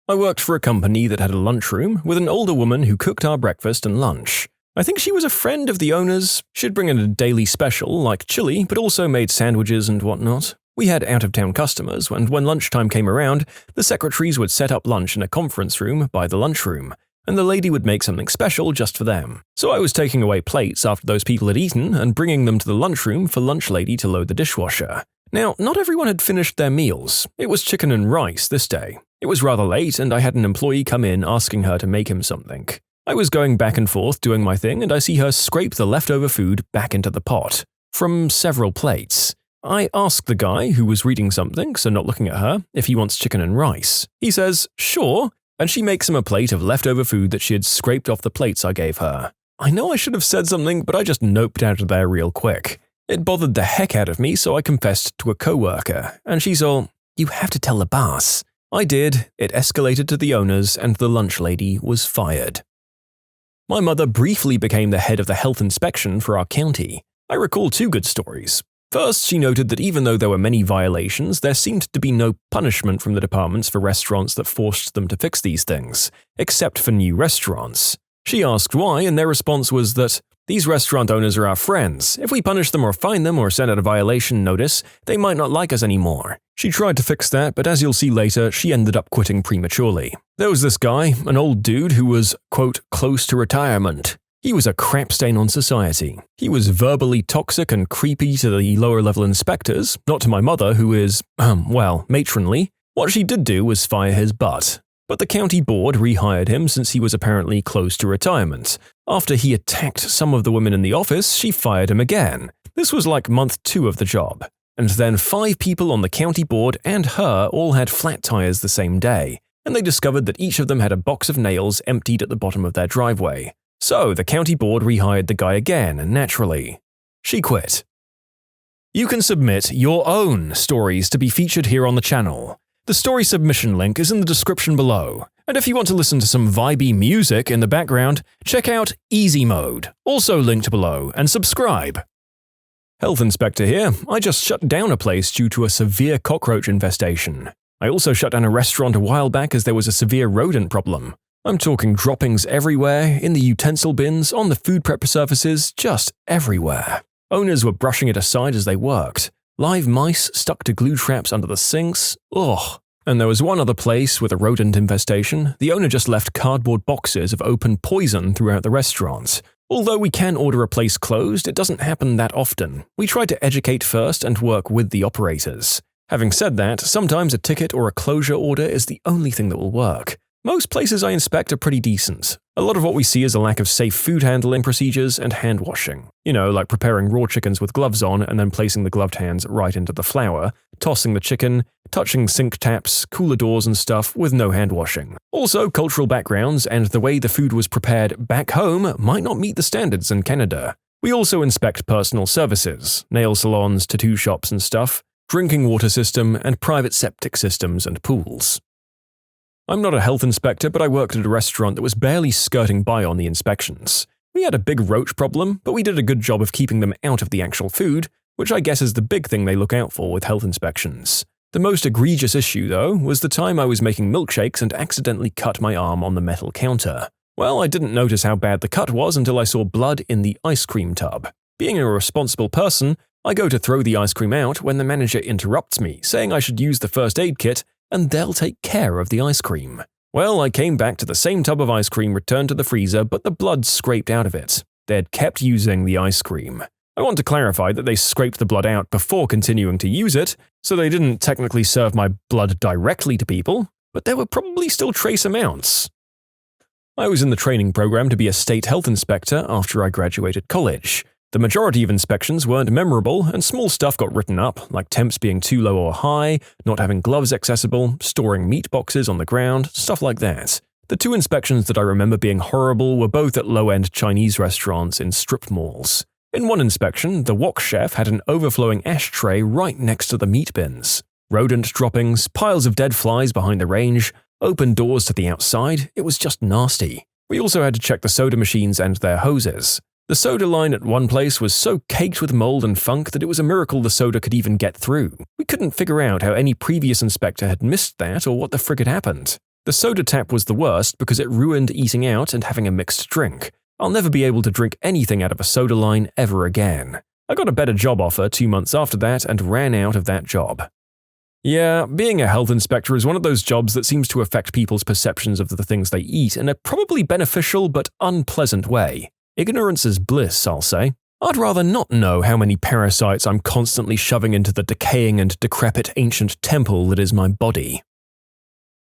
I worked for a company that had a lunchroom with an older woman who cooked our breakfast and lunch. I think she was a friend of the owner's. She'd bring in a daily special, like chili, but also made sandwiches and whatnot. We had out-of-town customers, and when lunchtime came around, the secretaries would set up lunch in a conference room by the lunchroom, and the lady would make something special just for them. So I was taking away plates after those people had eaten and bringing them to the lunchroom for lunch lady to load the dishwasher. Now, not everyone had finished their meals. It was chicken and rice this day. It was rather late, and I had an employee come in asking her to make him something. I was going back and forth doing my thing, and I see her scrape the leftover food back into the pot, from several plates. I ask the guy, who was reading something, so not looking at her, if he wants chicken and rice. He says, sure, and she makes him a plate of leftover food that she had scraped off the plates I gave her. I know I should have said something, but I just noped out of there real quick. It bothered the heck out of me, so I confessed to a coworker, and she's all, you have to tell the boss. I did, it escalated to the owners, and the lunch lady was fired. My mother briefly became the head of the health inspection for our county. I recall 2 good stories. First, she noted that even though there were many violations, there seemed to be no punishment from the departments for restaurants that forced them to fix these things, except for new restaurants. She asked why, and their response was that, these restaurant owners are our friends. If we punish them or fine them or send out a violation notice, they might not like us anymore. She tried to fix that, but as you'll see later, she ended up quitting prematurely. There was this guy, an old dude who was, quote, close to retirement. He was a crap stain on society. He was verbally toxic and creepy to the lower-level inspectors, not to my mother, who is, matronly. What she did do was fire his butt. But the county board rehired him since he was apparently close to retirement. After he attacked some of the women in the office, she fired him again. This was like month 2 of the job. And then 5 people on the county board and her all had flat tires the same day, and they discovered that each of them had a box of nails emptied at the bottom of their driveway. So the county board rehired the guy again, naturally. She quit. You can submit your own stories to be featured here on the channel. The story submission link is in the description below, and if you want to listen to some vibey music in the background, check out easymode, also linked below, and subscribe. Health Inspector here. I just shut down a place due to a severe cockroach infestation. I also shut down a restaurant a while back as there was a severe rodent problem. I'm talking droppings everywhere, in the utensil bins, on the food prep surfaces, just everywhere. Owners were brushing it aside as they worked. Live mice stuck to glue traps under the sinks. Ugh. And there was one other place with a rodent infestation. The owner just left cardboard boxes of open poison throughout the restaurant. Although we can order a place closed, it doesn't happen that often. We try to educate first and work with the operators. Having said that, sometimes a ticket or a closure order is the only thing that will work. Most places I inspect are pretty decent. A lot of what we see is a lack of safe food handling procedures and hand washing. You know, like preparing raw chickens with gloves on and then placing the gloved hands right into the flour, tossing the chicken, touching sink taps, cooler doors and stuff with no hand washing. Also, cultural backgrounds and the way the food was prepared back home might not meet the standards in Canada. We also inspect personal services, nail salons, tattoo shops and stuff, drinking water system, and private septic systems and pools. I'm not a health inspector, but I worked at a restaurant that was barely skirting by on the inspections. We had a big roach problem, but we did a good job of keeping them out of the actual food, which I guess is the big thing they look out for with health inspections. The The most egregious issue, though, was the time I was making milkshakes and accidentally cut my arm on the metal counter. Well, I didn't notice how bad the cut was until I saw blood in the ice cream tub. Being a responsible person, I go to throw the ice cream out when the manager interrupts me, saying I should use the first aid kit and they'll take care of the ice cream. Well, I came back to the same tub of ice cream returned to the freezer, but the blood scraped out of it. They had kept using the ice cream. I want to clarify that they scraped the blood out before continuing to use it, so they didn't technically serve my blood directly to people, but there were probably still trace amounts. I was in the training program to be a state health inspector after I graduated college. The majority of inspections weren't memorable, and small stuff got written up, like temps being too low or high, not having gloves accessible, storing meat boxes on the ground, stuff like that. The two inspections that I remember being horrible were both at low-end Chinese restaurants in strip malls. In one inspection, the wok chef had an overflowing ashtray right next to the meat bins. Rodent droppings, piles of dead flies behind the range, open doors to the outside, it was just nasty. We also had to check the soda machines and their hoses. The soda line at one place was so caked with mold and funk that it was a miracle the soda could even get through. We couldn't figure out how any previous inspector had missed that or what the frick had happened. The soda tap was the worst because it ruined eating out and having a mixed drink. I'll never be able to drink anything out of a soda line ever again. I got a better job offer 2 months after that and ran out of that job. Yeah, being a health inspector is one of those jobs that seems to affect people's perceptions of the things they eat in a probably beneficial but unpleasant way. Ignorance is bliss, I'll say. I'd rather not know how many parasites I'm constantly shoving into the decaying and decrepit ancient temple that is my body.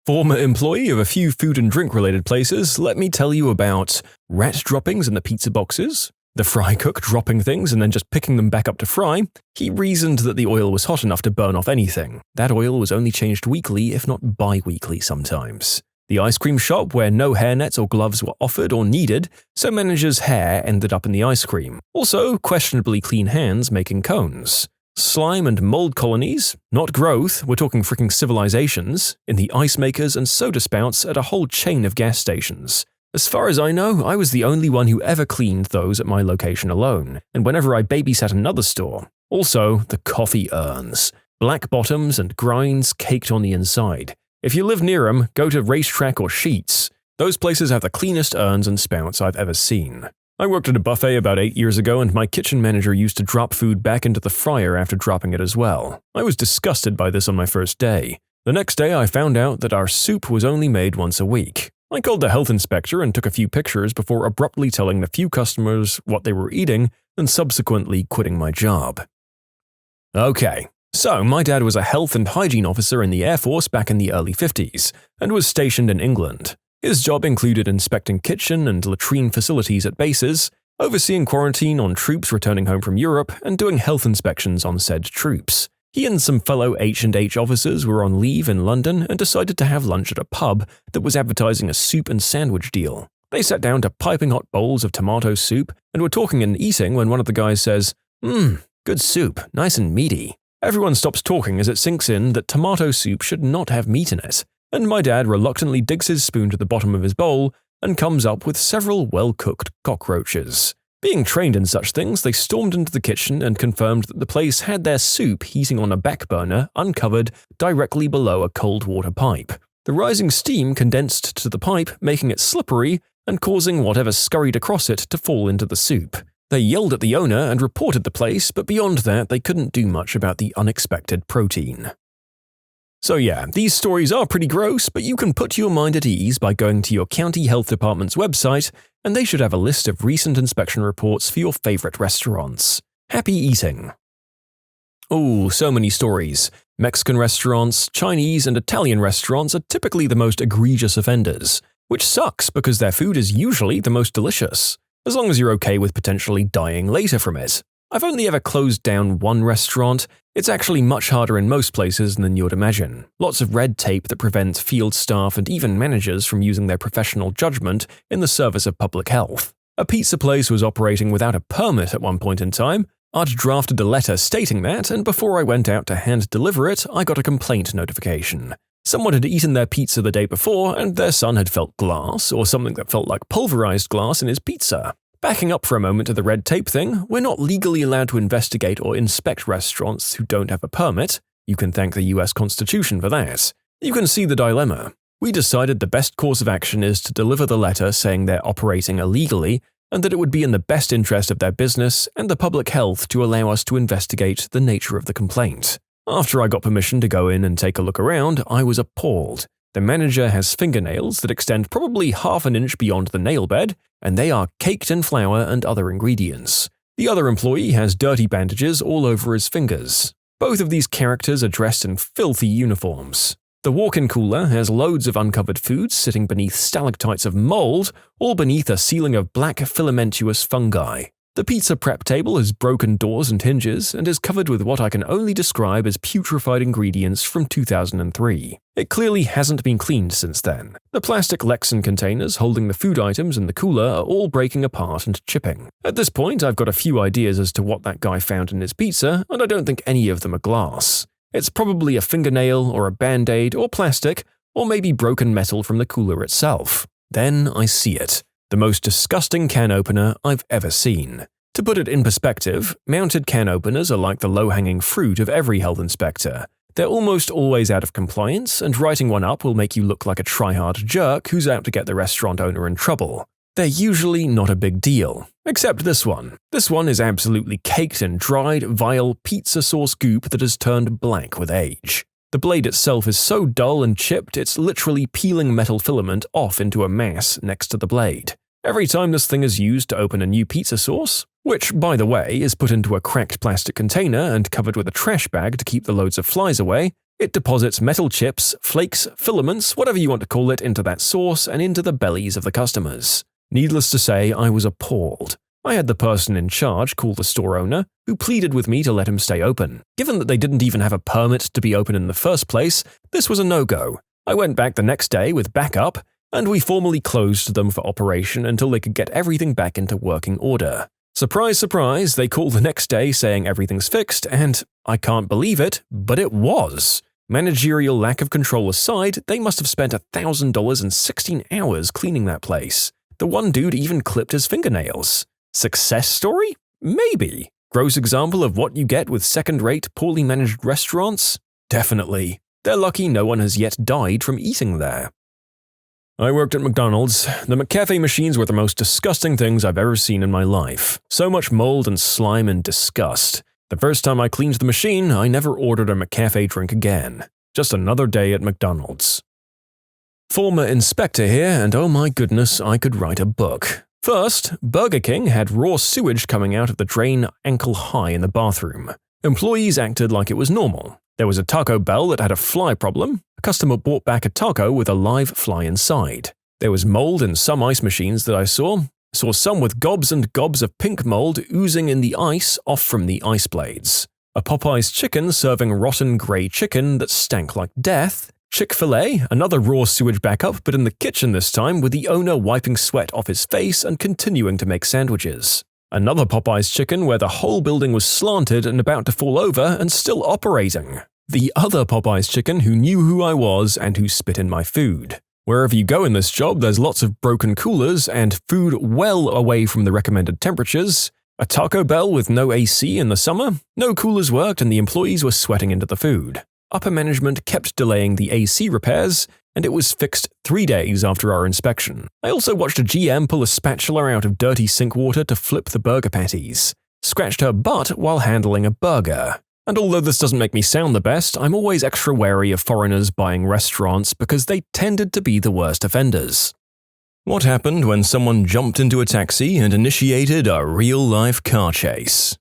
Former employee of a few food and drink related places, let me tell you about rat droppings in the pizza boxes, the fry cook dropping things and then just picking them back up to fry. He reasoned that the oil was hot enough to burn off anything. That oil was only changed weekly, if not bi-weekly sometimes. The ice cream shop where no hairnets or gloves were offered or needed, so managers' hair ended up in the ice cream. Also, questionably clean hands making cones. Slime and mold colonies, not growth, we're talking freaking civilizations, in the ice makers and soda spouts at a whole chain of gas stations. As far as I know, I was the only one who ever cleaned those at my location alone, and whenever I babysat another store. Also, the coffee urns. Black bottoms and grinds caked on the inside. If you live near them, go to Racetrack or Sheets. Those places have the cleanest urns and spouts I've ever seen. I worked at a buffet about 8 years ago and my kitchen manager used to drop food back into the fryer after dropping it as well. I was disgusted by this on my first day. The next day I found out that our soup was only made once a week. I called the health inspector and took a few pictures before abruptly telling the few customers what they were eating and subsequently quitting my job. Okay. So, my dad was a health and hygiene officer in the Air Force back in the early 50s, and was stationed in England. His job included inspecting kitchen and latrine facilities at bases, overseeing quarantine on troops returning home from Europe, and doing health inspections on said troops. He and some fellow H&H officers were on leave in London and decided to have lunch at a pub that was advertising a soup and sandwich deal. They sat down to piping hot bowls of tomato soup and were talking and eating when one of the guys says, good soup, nice and meaty." Everyone stops talking as it sinks in that tomato soup should not have meat in it, and my dad reluctantly digs his spoon to the bottom of his bowl and comes up with several well-cooked cockroaches. Being trained in such things, they stormed into the kitchen and confirmed that the place had their soup heating on a back burner, uncovered, directly below a cold water pipe. The rising steam condensed to the pipe, making it slippery and causing whatever scurried across it to fall into the soup. They yelled at the owner and reported the place, but beyond that, they couldn't do much about the unexpected protein. So yeah, these stories are pretty gross, but you can put your mind at ease by going to your county health department's website, and they should have a list of recent inspection reports for your favorite restaurants. Happy eating! Oh, so many stories. Mexican restaurants, Chinese, and Italian restaurants are typically the most egregious offenders, which sucks because their food is usually the most delicious. As long as you're okay with potentially dying later from it. I've only ever closed down one restaurant. It's actually much harder in most places than you'd imagine. Lots of red tape that prevents field staff and even managers from using their professional judgment in the service of public health. A pizza place was operating without a permit at one point in time. I'd drafted a letter stating that, and before I went out to hand deliver it, I got a complaint notification. Someone had eaten their pizza the day before, and their son had felt glass, or something that felt like pulverized glass in his pizza. Backing up for a moment to the red tape thing, we're not legally allowed to investigate or inspect restaurants who don't have a permit. You can thank the US Constitution for that. You can see the dilemma. We decided the best course of action is to deliver the letter saying they're operating illegally and that it would be in the best interest of their business and the public health to allow us to investigate the nature of the complaint. After I got permission to go in and take a look around, I was appalled. The manager has fingernails that extend probably half an inch beyond the nail bed, and they are caked in flour and other ingredients. The other employee has dirty bandages all over his fingers. Both of these characters are dressed in filthy uniforms. The walk-in cooler has loads of uncovered foods sitting beneath stalactites of mold, all beneath a ceiling of black filamentous fungi. The pizza prep table has broken doors and hinges and is covered with what I can only describe as putrefied ingredients from 2003. It clearly hasn't been cleaned since then. The plastic Lexan containers holding the food items in the cooler are all breaking apart and chipping. At this point, I've got a few ideas as to what that guy found in his pizza, and I don't think any of them are glass. It's probably a fingernail or a band-aid or plastic, or maybe broken metal from the cooler itself. Then I see it. The most disgusting can opener I've ever seen. To put it in perspective, mounted can openers are like the low-hanging fruit of every health inspector. They're almost always out of compliance, and writing one up will make you look like a try-hard jerk who's out to get the restaurant owner in trouble. They're usually not a big deal. Except this one. This one is absolutely caked in dried, vile pizza sauce goop that has turned black with age. The blade itself is so dull and chipped it's literally peeling metal filament off into a mass next to the blade. Every time this thing is used to open a new pizza sauce, which, by the way, is put into a cracked plastic container and covered with a trash bag to keep the loads of flies away, it deposits metal chips, flakes, filaments, whatever you want to call it, into that sauce and into the bellies of the customers. Needless to say, I was appalled. I had the person in charge call the store owner, who pleaded with me to let him stay open. Given that they didn't even have a permit to be open in the first place, this was a no-go. I went back the next day with backup, and we formally closed them for operation until they could get everything back into working order. Surprise, surprise, they called the next day saying everything's fixed, and I can't believe it, but it was. Managerial lack of control aside, they must have spent $1,000 and 16 hours cleaning that place. The one dude even clipped his fingernails. Success story? Maybe. Gross example of what you get with second-rate, poorly managed restaurants? Definitely. They're lucky no one has yet died from eating there. I worked at McDonald's. The McCafe machines were the most disgusting things I've ever seen in my life. So much mold and slime and disgust. The first time I cleaned the machine, I never ordered a McCafe drink again. Just another day at McDonald's. Former inspector here, and oh my goodness, I could write a book. First, Burger King had raw sewage coming out of the drain ankle-high in the bathroom. Employees acted like it was normal. There was a Taco Bell that had a fly problem. A customer brought back a taco with a live fly inside. There was mold in some ice machines that I saw. Some with gobs and gobs of pink mold oozing in the ice off from the ice blades. A Popeye's chicken serving rotten grey chicken that stank like death. Chick-fil-A, another raw sewage backup, but in the kitchen this time with the owner wiping sweat off his face and continuing to make sandwiches. Another Popeye's chicken where the whole building was slanted and about to fall over and still operating. The other Popeye's chicken who knew who I was and who spit in my food. Wherever you go in this job, there's lots of broken coolers and food well away from the recommended temperatures. A Taco Bell with no AC in the summer, no coolers worked and the employees were sweating into the food. Upper management kept delaying the AC repairs, and it was fixed 3 days after our inspection. I also watched a GM pull a spatula out of dirty sink water to flip the burger patties. Scratched her butt while handling a burger. And although this doesn't make me sound the best, I'm always extra wary of foreigners buying restaurants because they tended to be the worst offenders. What happened when someone jumped into a taxi and initiated a real-life car chase?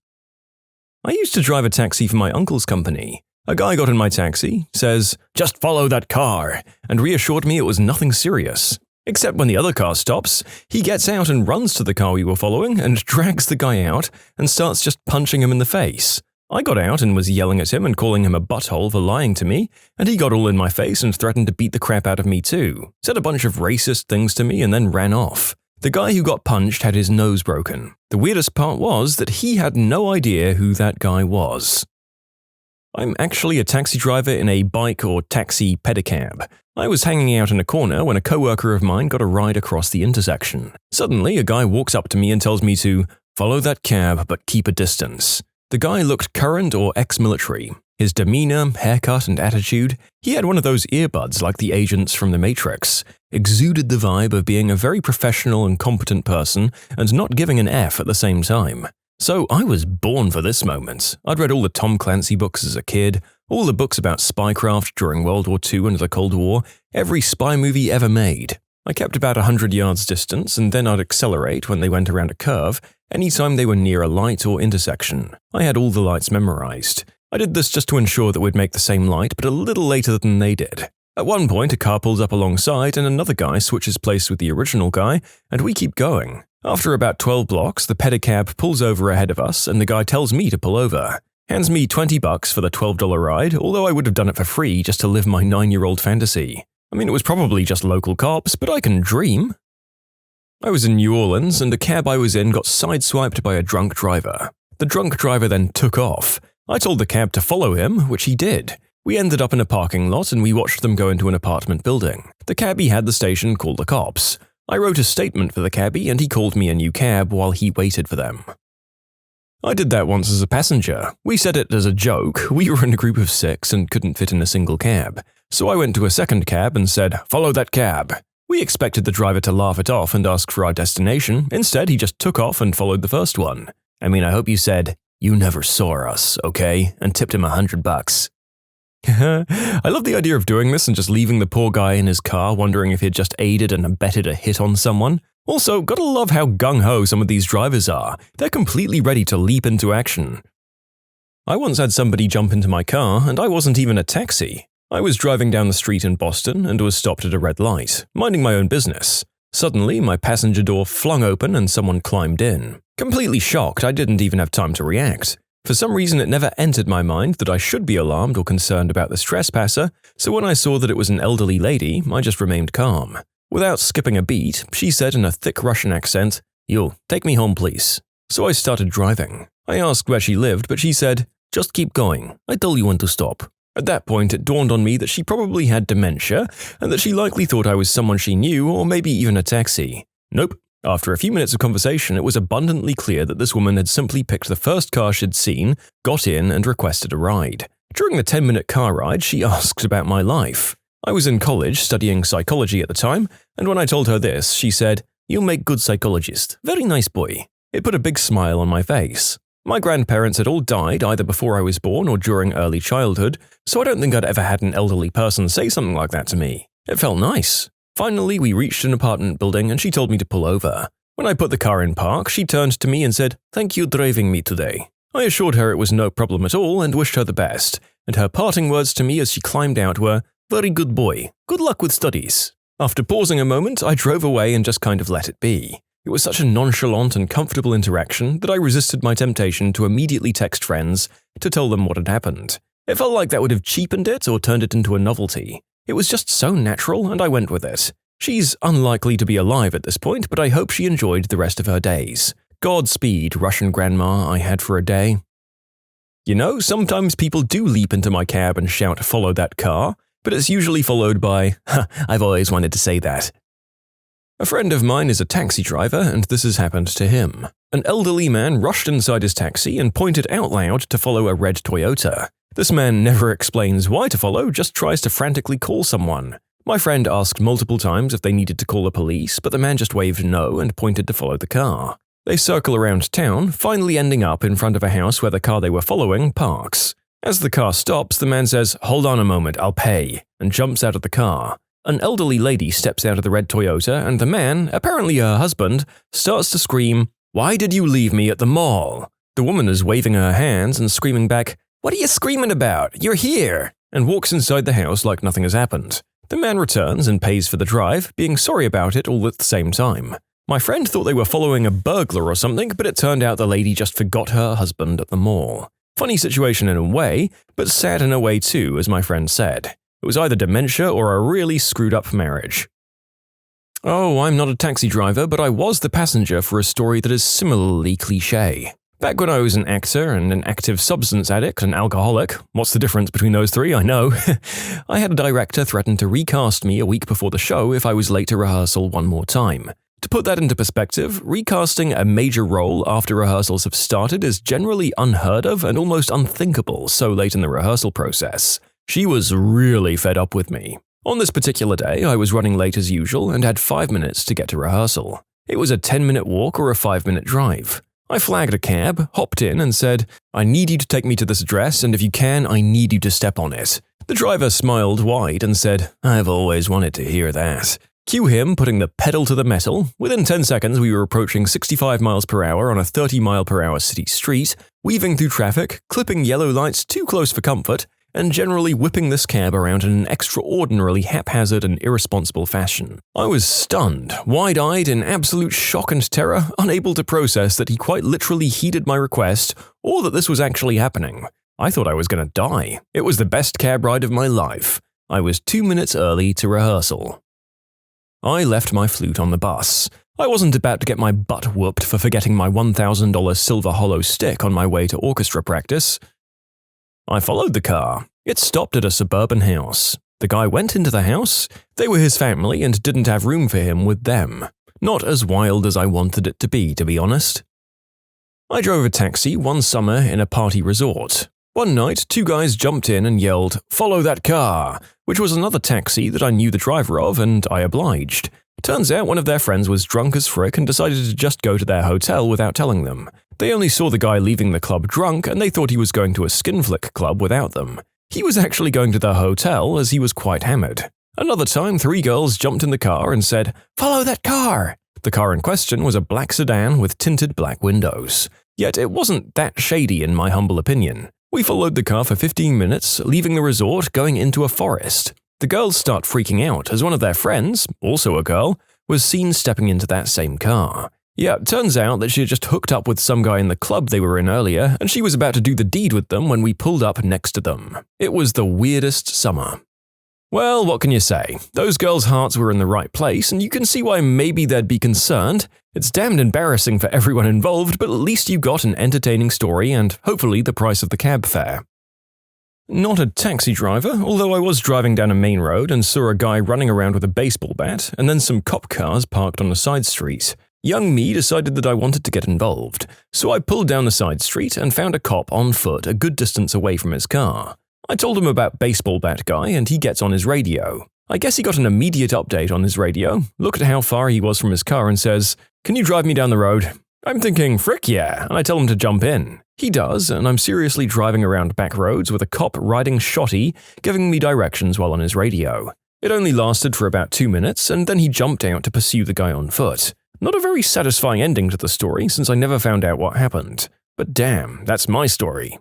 I used to drive a taxi for my uncle's company. A guy got in my taxi, says, "Just follow that car," and reassured me it was nothing serious. Except when the other car stops, he gets out and runs to the car we were following and drags the guy out and starts just punching him in the face. I got out and was yelling at him and calling him a butthole for lying to me, and he got all in my face and threatened to beat the crap out of me too, said a bunch of racist things to me and then ran off. The guy who got punched had his nose broken. The weirdest part was that he had no idea who that guy was. I'm actually a taxi driver in a bike or taxi pedicab. I was hanging out in a corner when a coworker of mine got a ride across the intersection. Suddenly, a guy walks up to me and tells me to follow that cab but keep a distance. The guy looked current or ex-military. His demeanor, haircut, and attitude, he had one of those earbuds like the agents from The Matrix, exuded the vibe of being a very professional and competent person and not giving an F at the same time. So I was born for this moment. I'd read all the Tom Clancy books as a kid, all the books about spycraft during World War II and the Cold War, every spy movie ever made. I kept about 100 yards distance, and then I'd accelerate when they went around a curve, anytime they were near a light or intersection. I had all the lights memorized. I did this just to ensure that we'd make the same light, but a little later than they did. At one point, a car pulls up alongside, and another guy switches place with the original guy, and we keep going. After about 12 blocks, the pedicab pulls over ahead of us, and the guy tells me to pull over. Hands me $20 for the $12 ride, although I would have done it for free just to live my 9-year-old fantasy. I mean, it was probably just local cops, but I can dream. I was in New Orleans, and the cab I was in got sideswiped by a drunk driver. The drunk driver then took off. I told the cab to follow him, which he did. We ended up in a parking lot, and we watched them go into an apartment building. The cabbie had the station call the cops. I wrote a statement for the cabbie, and he called me a new cab while he waited for them. I did that once as a passenger. We said it as a joke. We were in a group of 6 and couldn't fit in a single cab. So I went to a second cab and said, "Follow that cab." We expected the driver to laugh it off and ask for our destination. Instead, he just took off and followed the first one. I mean, I hope you said, "You never saw us, okay?" and tipped him $100. I love the idea of doing this and just leaving the poor guy in his car wondering if he'd just aided and abetted a hit on someone. Also, gotta love how gung-ho some of these drivers are. They're completely ready to leap into action. I once had somebody jump into my car, and I wasn't even a taxi. I was driving down the street in Boston and was stopped at a red light, minding my own business. Suddenly, my passenger door flung open and someone climbed in. Completely shocked, I didn't even have time to react. For some reason, it never entered my mind that I should be alarmed or concerned about this trespasser, so when I saw that it was an elderly lady, I just remained calm. Without skipping a beat, she said in a thick Russian accent, "Yo, take me home, please." So I started driving. I asked where she lived, but she said, "Just keep going. I told you when to stop." At that point, it dawned on me that she probably had dementia, and that she likely thought I was someone she knew, or maybe even a taxi. Nope. After a few minutes of conversation, it was abundantly clear that this woman had simply picked the first car she'd seen, got in, and requested a ride. During the 10-minute car ride, she asked about my life. I was in college studying psychology at the time, and when I told her this, she said, "You make good psychologist. Very nice boy." It put a big smile on my face. My grandparents had all died either before I was born or during early childhood, so I don't think I'd ever had an elderly person say something like that to me. It felt nice. Finally, we reached an apartment building and she told me to pull over. When I put the car in park, she turned to me and said, "Thank you driving me today." I assured her it was no problem at all and wished her the best, and her parting words to me as she climbed out were, "Very good boy. Good luck with studies." After pausing a moment, I drove away and just kind of let it be. It was such a nonchalant and comfortable interaction that I resisted my temptation to immediately text friends to tell them what had happened. It felt like that would have cheapened it or turned it into a novelty. It was just so natural, and I went with it. She's unlikely to be alive at this point, but I hope she enjoyed the rest of her days. Godspeed, Russian grandma I had for a day. You know, sometimes people do leap into my cab and shout, "Follow that car," but it's usually followed by, "I've always wanted to say that." A friend of mine is a taxi driver, and this has happened to him. An elderly man rushed inside his taxi and pointed out loud to follow a red Toyota. This man never explains why to follow, just tries to frantically call someone. My friend asked multiple times if they needed to call the police, but the man just waved no and pointed to follow the car. They circle around town, finally ending up in front of a house where the car they were following parks. As the car stops, the man says, "Hold on a moment, I'll pay," and jumps out of the car. An elderly lady steps out of the red Toyota, and the man, apparently her husband, starts to scream, "Why did you leave me at the mall?" The woman is waving her hands and screaming back, "What are you screaming about? You're here!" and walks inside the house like nothing has happened. The man returns and pays for the drive, being sorry about it all at the same time. My friend thought they were following a burglar or something, but it turned out the lady just forgot her husband at the mall. Funny situation in a way, but sad in a way too, as my friend said. It was either dementia or a really screwed up marriage. Oh, I'm not a taxi driver, but I was the passenger for a story that is similarly cliché. Back when I was an actor and an active substance addict and alcoholic, what's the difference between those three, I know, I had a director threaten to recast me a week before the show if I was late to rehearsal one more time. To put that into perspective, recasting a major role after rehearsals have started is generally unheard of and almost unthinkable so late in the rehearsal process. She was really fed up with me. On this particular day, I was running late as usual and had 5 minutes to get to rehearsal. It was a 10-minute walk or a 5-minute drive. I flagged a cab, hopped in, and said, "I need you to take me to this address, and if you can, I need you to step on it." The driver smiled wide and said, "I've always wanted to hear that." Cue him putting the pedal to the metal. Within 10 seconds, we were approaching 65 miles per hour on a 30-mile-per-hour city street, weaving through traffic, clipping yellow lights too close for comfort, and generally whipping this cab around in an extraordinarily haphazard and irresponsible fashion. I was stunned, wide-eyed, in absolute shock and terror, unable to process that he quite literally heeded my request or that this was actually happening. I thought I was going to die. It was the best cab ride of my life. I was 2 minutes early to rehearsal. I left my flute on the bus. I wasn't about to get my butt whooped for forgetting my $1,000 silver hollow stick on my way to orchestra practice. I followed the car. It stopped at a suburban house. The guy went into the house. They were his family and didn't have room for him with them. Not as wild as I wanted it to be honest. I drove a taxi one summer in a party resort. One night, 2 guys jumped in and yelled, "Follow that car," which was another taxi that I knew the driver of, and I obliged. Turns out one of their friends was drunk as frick and decided to just go to their hotel without telling them. They only saw the guy leaving the club drunk and they thought he was going to a skinflick club without them. He was actually going to the hotel as he was quite hammered. Another time, 3 girls jumped in the car and said, "Follow that car." The car in question was a black sedan with tinted black windows. Yet it wasn't that shady in my humble opinion. We followed the car for 15 minutes, leaving the resort going into a forest. The girls start freaking out as one of their friends, also a girl, was seen stepping into that same car. Yeah, it turns out that she had just hooked up with some guy in the club they were in earlier, and she was about to do the deed with them when we pulled up next to them. It was the weirdest summer. Well, what can you say? Those girls' hearts were in the right place, and you can see why maybe they'd be concerned. It's damned embarrassing for everyone involved, but at least you got an entertaining story and hopefully the price of the cab fare. Not a taxi driver, although I was driving down a main road and saw a guy running around with a baseball bat and then some cop cars parked on a side street. Young me decided that I wanted to get involved, so I pulled down the side street and found a cop on foot a good distance away from his car. I told him about baseball bat guy and he gets on his radio. I guess he got an immediate update on his radio, looked at how far he was from his car and says, "Can you drive me down the road?" I'm thinking, frick yeah, and I tell him to jump in. He does, and I'm seriously driving around back roads with a cop riding shotty, giving me directions while on his radio. It only lasted for about 2 minutes, and then he jumped out to pursue the guy on foot. Not a very satisfying ending to the story since I never found out what happened. But damn, that's my story.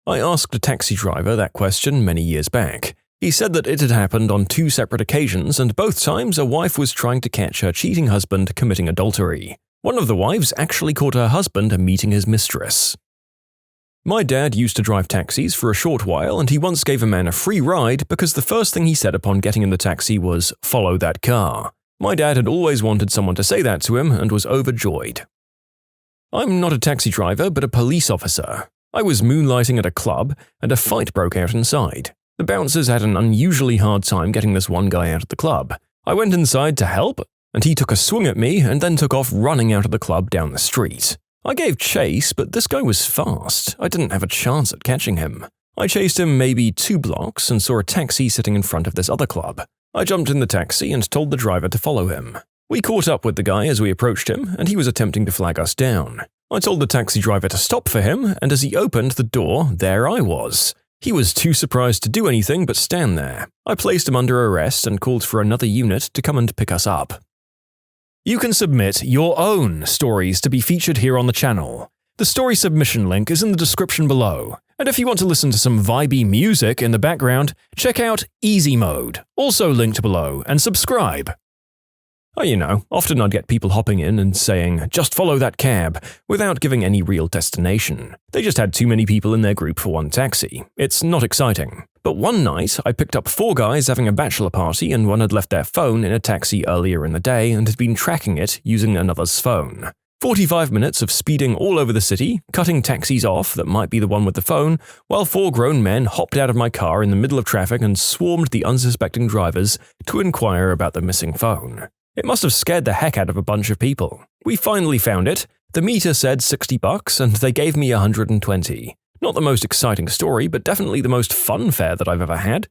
I asked a taxi driver that question many years back. He said that it had happened on 2 separate occasions and both times a wife was trying to catch her cheating husband committing adultery. One of the wives actually caught her husband meeting his mistress. My dad used to drive taxis for a short while and he once gave a man a free ride because the first thing he said upon getting in the taxi was, "Follow that car." My dad had always wanted someone to say that to him and was overjoyed. I'm not a taxi driver but a police officer. I was moonlighting at a club and a fight broke out inside. The bouncers had an unusually hard time getting this one guy out of the club. I went inside to help, and he took a swing at me and then took off running out of the club down the street. I gave chase, but this guy was fast. I didn't have a chance at catching him. I chased him maybe 2 blocks and saw a taxi sitting in front of this other club. I jumped in the taxi and told the driver to follow him. We caught up with the guy as we approached him, and he was attempting to flag us down. I told the taxi driver to stop for him, and as he opened the door, there I was. He was too surprised to do anything but stand there. I placed him under arrest and called for another unit to come and pick us up. You can submit your own stories to be featured here on the channel. The story submission link is in the description below. And if you want to listen to some vibey music in the background, check out easymode, also linked below, and subscribe. Oh, you know, often I'd get people hopping in and saying, "Just follow that cab," without giving any real destination. They just had too many people in their group for one taxi. It's not exciting. But one night, I picked up 4 guys having a bachelor party and one had left their phone in a taxi earlier in the day and had been tracking it using another's phone. 45 minutes of speeding all over the city, cutting taxis off that might be the one with the phone, while 4 grown men hopped out of my car in the middle of traffic and swarmed the unsuspecting drivers to inquire about the missing phone. It must have scared the heck out of a bunch of people. We finally found it. The meter said $60 and they gave me $120. Not the most exciting story, but definitely the most fun fare that I've ever had.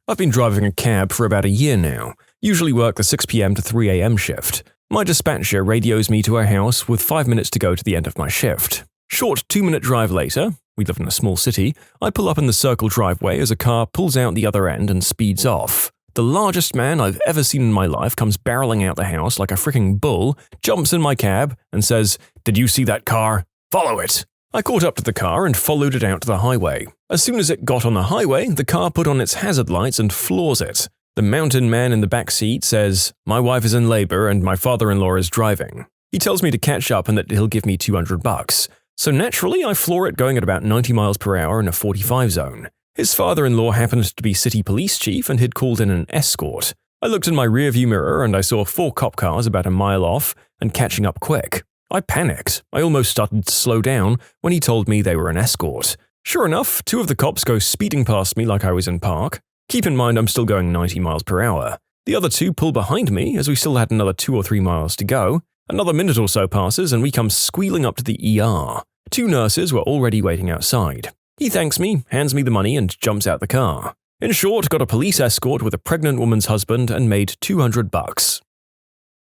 I've been driving a cab for about a year now, usually work the 6 p.m. to 3 a.m. shift. My dispatcher radios me to her house with 5 minutes to go to the end of my shift. Short 2-minute drive later, we live in a small city, I pull up in the circle driveway as a car pulls out the other end and speeds off. The largest man I've ever seen in my life comes barreling out the house like a freaking bull, jumps in my cab, and says, "Did you see that car? Follow it." I caught up to the car and followed it out to the highway. As soon as it got on the highway, the car put on its hazard lights and floors it. The mountain man in the back seat says, "My wife is in labor and my father-in-law is driving." He tells me to catch up and that he'll give me $200. So naturally, I floor it going at about 90 miles per hour in a 45 zone. His father-in-law happened to be city police chief and had called in an escort. I looked in my rearview mirror and I saw 4 cop cars about a mile off and catching up quick. I panicked. I almost started to slow down when he told me they were an escort. Sure enough, 2 of the cops go speeding past me like I was in park. Keep in mind I'm still going 90 miles per hour. The other 2 pull behind me as we still had another 2 or 3 miles to go. Another minute or so passes and we come squealing up to the ER. 2 nurses were already waiting outside. He thanks me, hands me the money, and jumps out the car. In short, got a police escort with a pregnant woman's husband and made $200.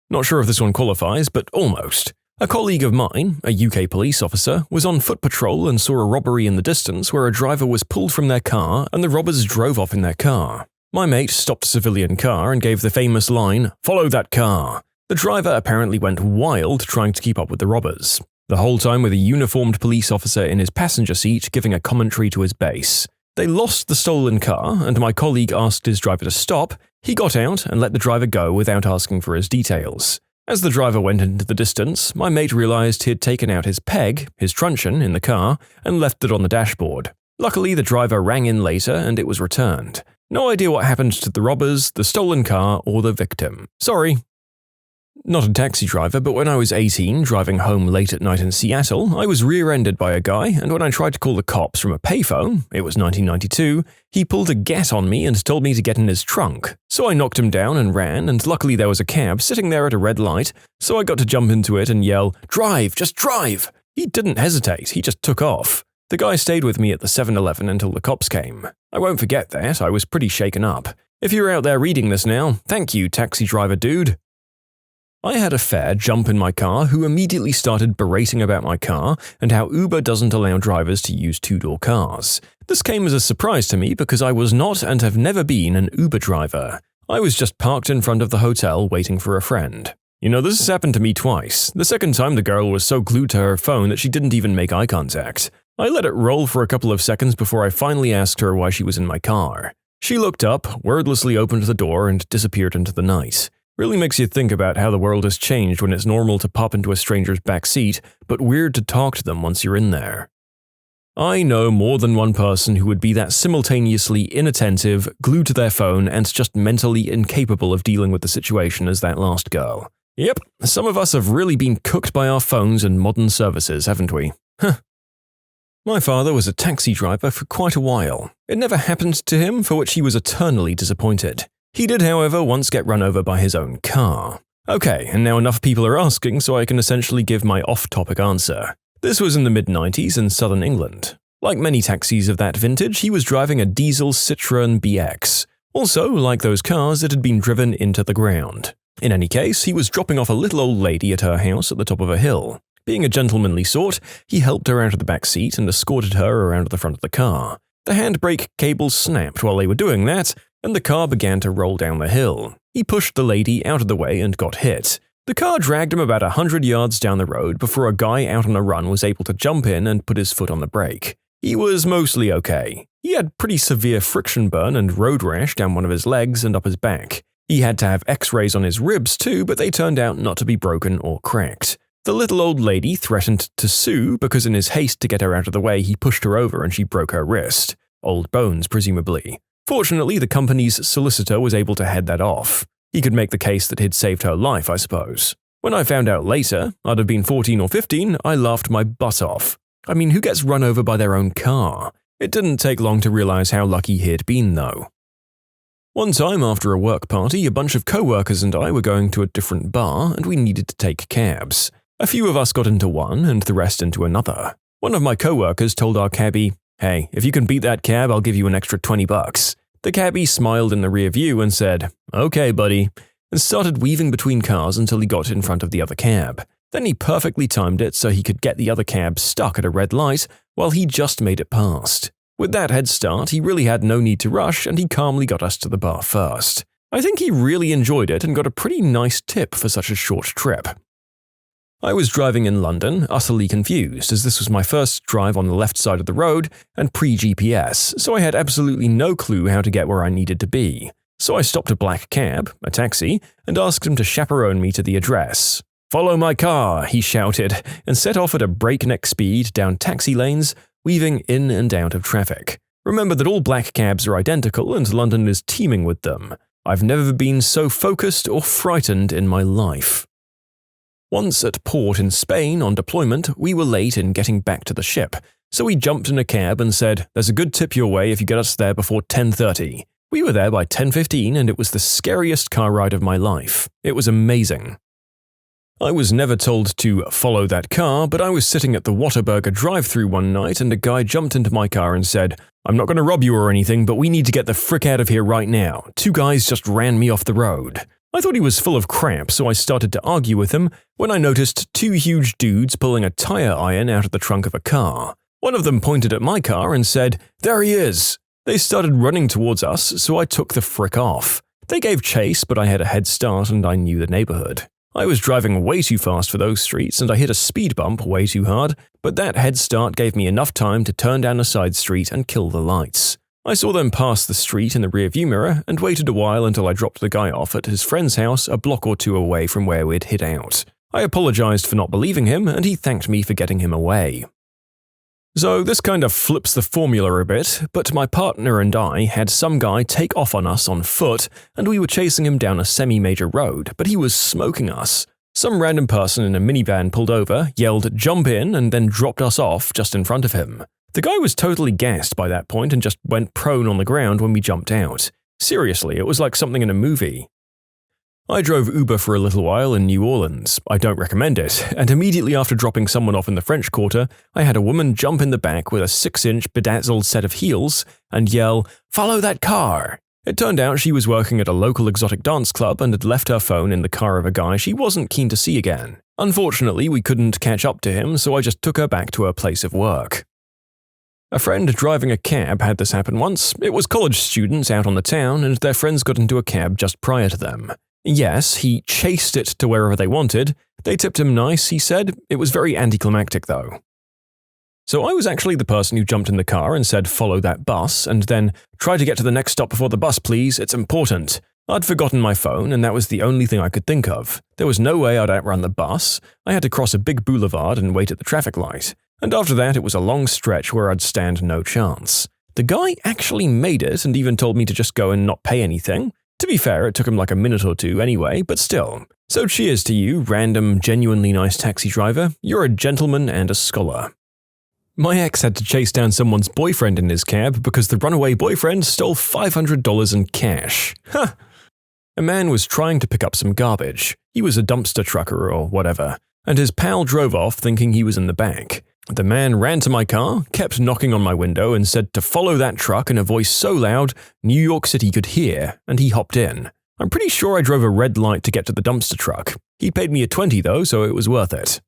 Not sure if this one qualifies, but almost. A colleague of mine, a UK police officer, was on foot patrol and saw a robbery in the distance where a driver was pulled from their car and the robbers drove off in their car. My mate stopped a civilian car and gave the famous line, "Follow that car." The driver apparently went wild trying to keep up with the robbers. The whole time with a uniformed police officer in his passenger seat giving a commentary to his base. They lost the stolen car, and my colleague asked his driver to stop. He got out and let the driver go without asking for his details. As the driver went into the distance, my mate realized he had taken out his peg, his truncheon, in the car and left it on the dashboard. Luckily, the driver rang in later and it was returned. No idea what happened to the robbers, the stolen car, or the victim. Sorry. Not a taxi driver, but when I was 18, driving home late at night in Seattle, I was rear-ended by a guy, and when I tried to call the cops from a payphone, it was 1992, he pulled a get on me and told me to get in his trunk. So I knocked him down and ran, and luckily there was a cab sitting there at a red light, so I got to jump into it and yell, "Drive, just drive!" He didn't hesitate, he just took off. The guy stayed with me at the 7-Eleven until the cops came. I won't forget that, I was pretty shaken up. If you're out there reading this now, thank you, taxi driver dude. I had a fare jump in my car who immediately started berating about my car and how Uber doesn't allow drivers to use 2-door cars. This came as a surprise to me because I was not and have never been an Uber driver. I was just parked in front of the hotel waiting for a friend. You know, this has happened to me twice. The second time the girl was so glued to her phone that she didn't even make eye contact. I let it roll for a couple of seconds before I finally asked her why she was in my car. She looked up, wordlessly opened the door, and disappeared into the night. Really makes you think about how the world has changed when it's normal to pop into a stranger's back seat, but weird to talk to them once you're in there. I know more than one person who would be that simultaneously inattentive, glued to their phone, and just mentally incapable of dealing with the situation as that last girl. Yep, some of us have really been cooked by our phones and modern services, haven't we? Huh. My father was a taxi driver for quite a while. It never happened to him, for which he was eternally disappointed. He did, however, once get run over by his own car. Okay, and now enough people are asking, so I can essentially give my off-topic answer. This was in the mid-90s in southern England. Like many taxis of that vintage, he was driving a diesel Citroën BX. Also, like those cars, it had been driven into the ground. In any case, he was dropping off a little old lady at her house at the top of a hill. Being a gentlemanly sort, he helped her out of the back seat and escorted her around to the front of the car. The handbrake cable snapped while they were doing that, and the car began to roll down the hill. He pushed the lady out of the way and got hit. The car dragged him about 100 yards down the road before a guy out on a run was able to jump in and put his foot on the brake. He was mostly okay. He had pretty severe friction burn and road rash down one of his legs and up his back. He had to have x-rays on his ribs too, but they turned out not to be broken or cracked. The little old lady threatened to sue because in his haste to get her out of the way he pushed her over and she broke her wrist. Old bones, presumably. Fortunately, the company's solicitor was able to head that off. He could make the case that he'd saved her life, I suppose. When I found out later, I'd have been 14 or 15, I laughed my butt off. I mean, who gets run over by their own car? It didn't take long to realize how lucky he'd been, though. One time after a work party, a bunch of co-workers and I were going to a different bar and we needed to take cabs. A few of us got into one and the rest into another. One of my co-workers told our cabbie, "Hey, if you can beat that cab, I'll give you an extra $20. The cabbie smiled in the rear view and said, "Okay, buddy," and started weaving between cars until he got in front of the other cab. Then he perfectly timed it so he could get the other cab stuck at a red light while he just made it past. With that head start, he really had no need to rush and he calmly got us to the bar first. I think he really enjoyed it and got a pretty nice tip for such a short trip. I was driving in London, utterly confused, as this was my first drive on the left side of the road and pre-GPS, so I had absolutely no clue how to get where I needed to be. So I stopped a black cab, a taxi, and asked him to chaperone me to the address. "Follow my car," he shouted, and set off at a breakneck speed down taxi lanes, weaving in and out of traffic. Remember that all black cabs are identical and London is teeming with them. I've never been so focused or frightened in my life. Once at port in Spain on deployment, we were late in getting back to the ship, so we jumped in a cab and said, "There's a good tip your way if you get us there before 10:30. We were there by 10:15 and it was the scariest car ride of my life. It was amazing. I was never told to follow that car, but I was sitting at the Whataburger drive-thru one night and a guy jumped into my car and said, "I'm not going to rob you or anything, but we need to get the frick out of here right now. 2 guys just ran me off the road." I thought he was full of crap, so I started to argue with him when I noticed 2 huge dudes pulling a tire iron out of the trunk of a car. One of them pointed at my car and said, "There he is." They started running towards us, so I took the frick off. They gave chase, but I had a head start and I knew the neighborhood. I was driving way too fast for those streets and I hit a speed bump way too hard, but that head start gave me enough time to turn down a side street and kill the lights. I saw them pass the street in the rearview mirror and waited a while until I dropped the guy off at his friend's house a block or 2 away from where we'd hid out. I apologized for not believing him and he thanked me for getting him away. So this kind of flips the formula a bit, but my partner and I had some guy take off on us on foot and we were chasing him down a semi-major road, but he was smoking us. Some random person in a minivan pulled over, yelled "jump in" and then dropped us off just in front of him. The guy was totally gassed by that point and just went prone on the ground when we jumped out. Seriously, it was like something in a movie. I drove Uber for a little while in New Orleans. I don't recommend it, and immediately after dropping someone off in the French Quarter, I had a woman jump in the back with a 6-inch bedazzled set of heels and yell, "Follow that car!" It turned out she was working at a local exotic dance club and had left her phone in the car of a guy she wasn't keen to see again. Unfortunately, we couldn't catch up to him, so I just took her back to her place of work. A friend driving a cab had this happen once. It was college students out on the town and their friends got into a cab just prior to them. Yes, he chased it to wherever they wanted. They tipped him nice, he said. It was very anticlimactic though. So I was actually the person who jumped in the car and said follow that bus and then try to get to the next stop before the bus please, it's important. I'd forgotten my phone and that was the only thing I could think of. There was no way I'd outrun the bus. I had to cross a big boulevard and wait at the traffic light. And after that it was a long stretch where I'd stand no chance. The guy actually made it and even told me to just go and not pay anything. To be fair, it took him like a minute or 2 anyway, but still. So cheers to you, random, genuinely nice taxi driver. You're a gentleman and a scholar. My ex had to chase down someone's boyfriend in his cab because the runaway boyfriend stole $500 in cash. Huh. A man was trying to pick up some garbage. He was a dumpster trucker or whatever, and his pal drove off thinking he was in the back. The man ran to my car, kept knocking on my window and said to follow that truck in a voice so loud New York City could hear, and he hopped in. I'm pretty sure I drove a red light to get to the dumpster truck. He paid me a $20 though, so it was worth it.